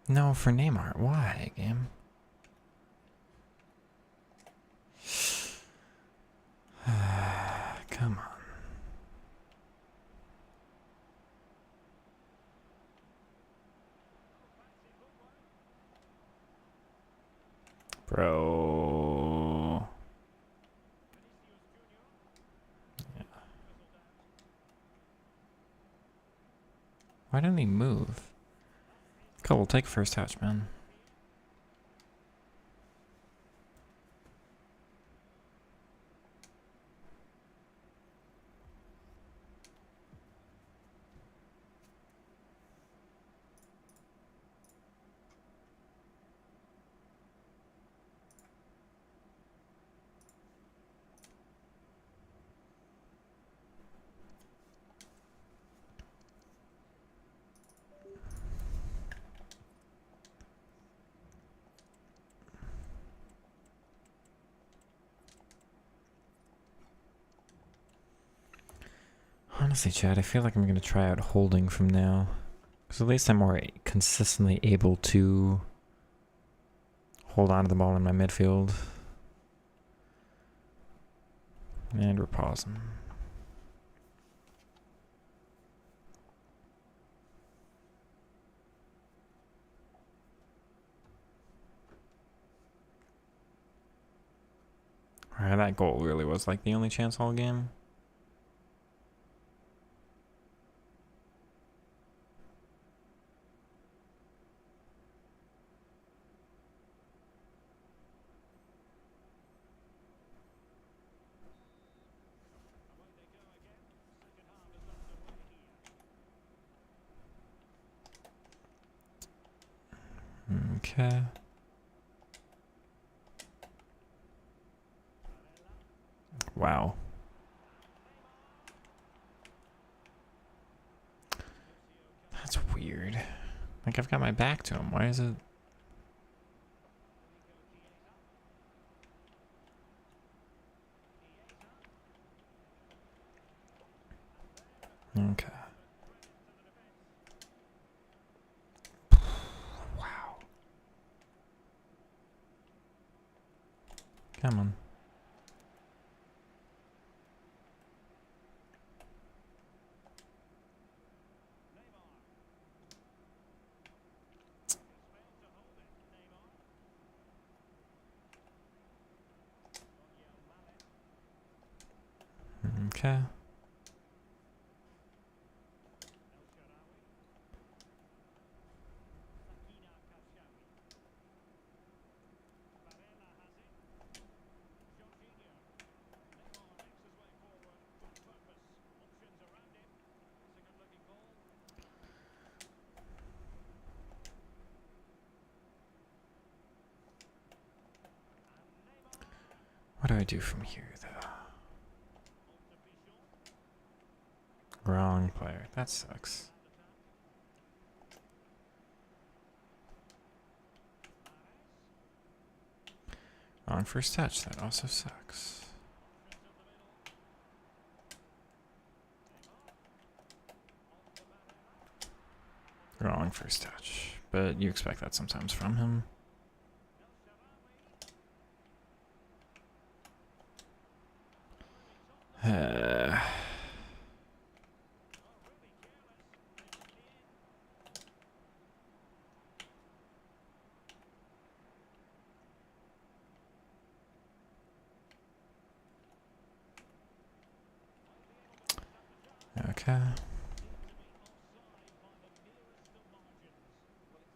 No, for Neymar. Why, game? Come on. Bro. Yeah. Why didn't he move? Cool, take first touch, man. Honestly, Chad, I feel like I'm going to try out holding from now. Because at least I'm more consistently able to hold on to the ball in my midfield. And we're pausing. Alright, that goal really was like the only chance all game. Okay. Wow. That's weird. Like, I've got my back to him. Why is it? Okay. Wow. Come on. Okay. What do I do from here, though? Wrong player. That sucks. Wrong first touch. That also sucks. Wrong first touch. But you expect that sometimes from him. Okay. Well, it's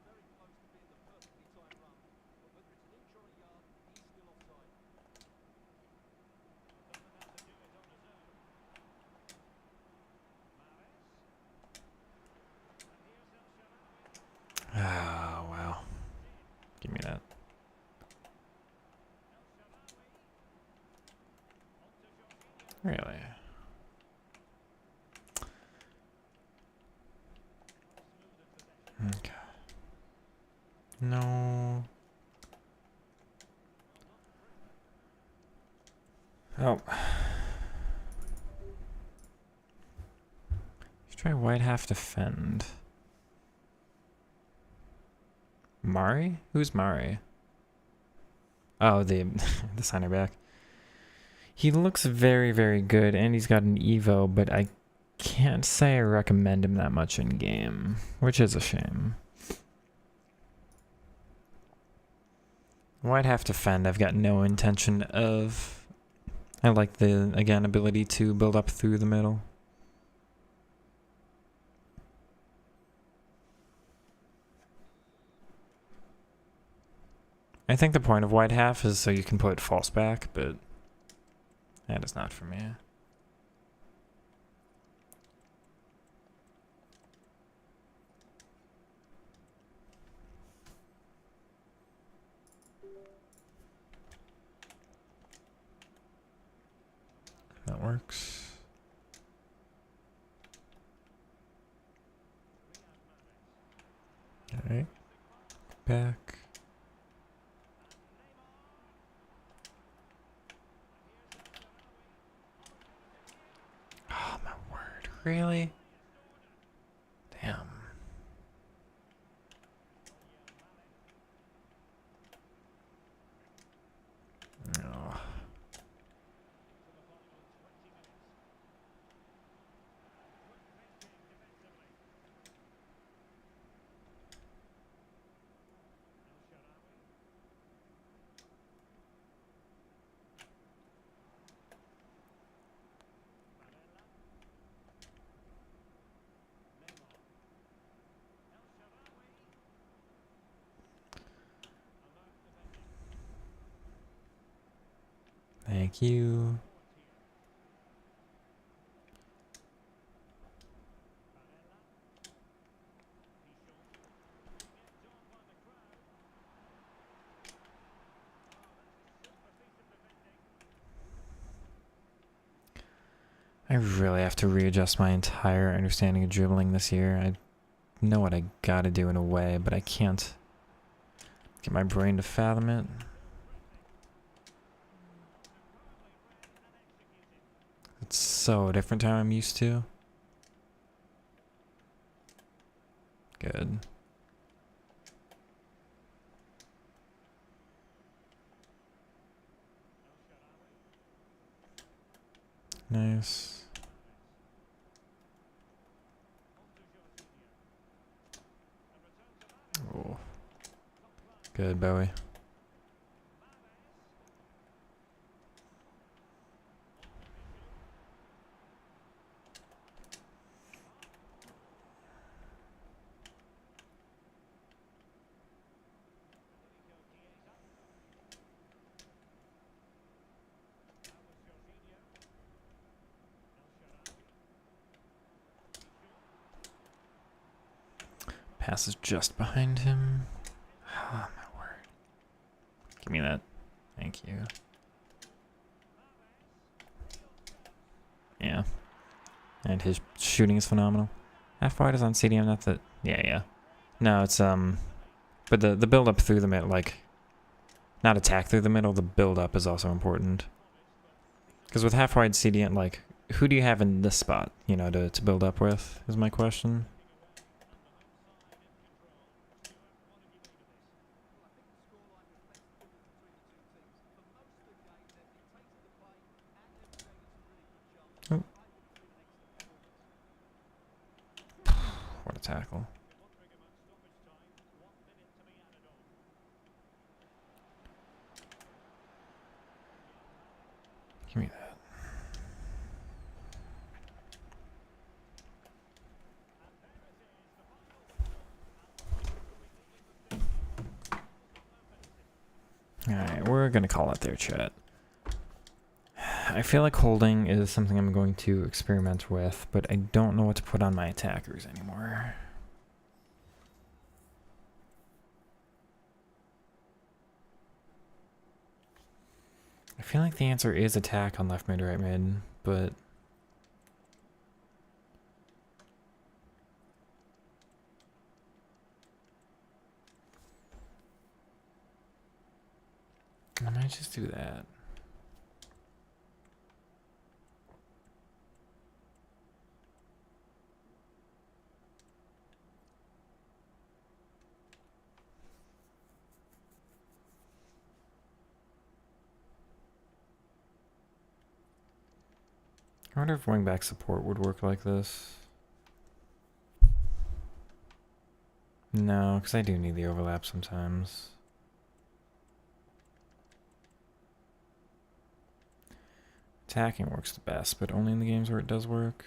very close to being the perfectly timed run, but whether it's an inch or a yard, he's still offside. Oh, wow. Give me that. Really? Okay. No. Oh. Let's try white half defend. Mari? Who's Mari? Oh, the the center back. He looks very, very good, and he's got an Evo, but I can't say I recommend him that much in game, which is a shame. White half defend, I've got no intention of. I like the, again, ability to build up through the middle. I think the point of white half is so you can put false back, but that is not for me. That works. Alright. Back. Oh my word. Really? Damn. Oh. Thank you. I really have to readjust my entire understanding of dribbling this year. I know what I gotta do in a way, but I can't get my brain to fathom it. It's so different to how I'm used to. Good. Nice. Oh. Good, Bowie. Pass is just behind him. Oh, my word. Give me that. Thank you. Yeah. And his shooting is phenomenal. Half wide is on CDM, not that. Yeah. No, it's, but the build up through the middle, like, not attack through the middle, the build up is also important. Because with half wide CDM, like, who do you have in this spot, you know, to build up with, is my question. what a tackle. Give me that. Alright, we're gonna call it there, chat. I feel like holding is something I'm going to experiment with, but I don't know what to put on my attackers anymore. I feel like the answer is attack on left mid, right mid, but I might just do that. I wonder if wingback support would work like this. No, because I do need the overlap sometimes. Attacking works the best, but only in the games where it does work.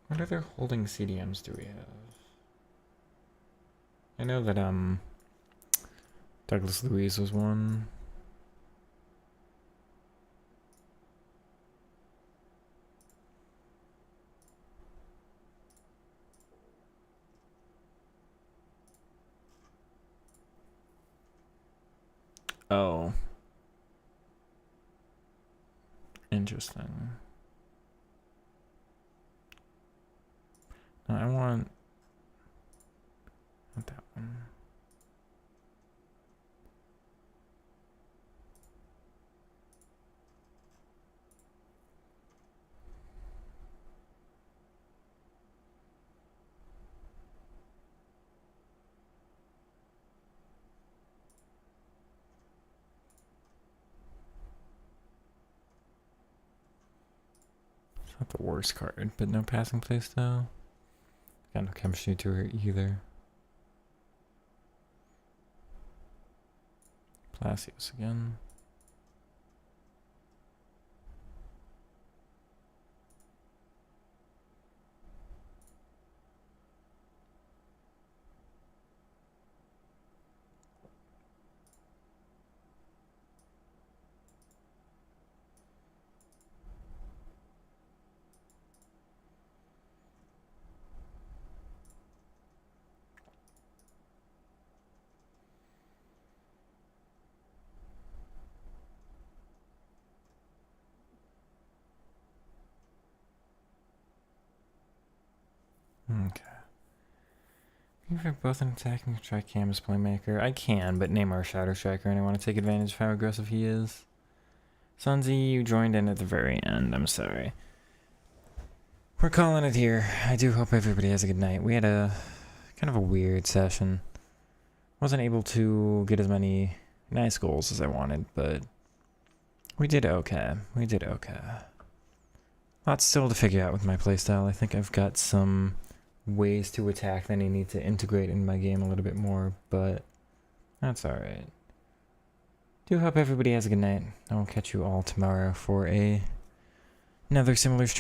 What other holding CDMs do we have? I know that Douglas Luiz was one. Oh. Interesting. No, I want not that one. It's not the worst card, but no passing play style. Got no chemistry to her either. Palacios again. Okay. If you're both an attacking strike cam as playmaker, I can, but Neymar Shadow Striker, and I want to take advantage of how aggressive he is. Sunzi, you joined in at the very end. I'm sorry. We're calling it here. I do hope everybody has a good night. We had a kind of a weird session. Wasn't able to get as many nice goals as I wanted, but we did okay. We did okay. Lots still to figure out with my playstyle. I think I've got some ways to attack that I need to integrate in my game a little bit more, but that's alright. Do hope everybody has a good night. I will catch you all tomorrow for another similar stream.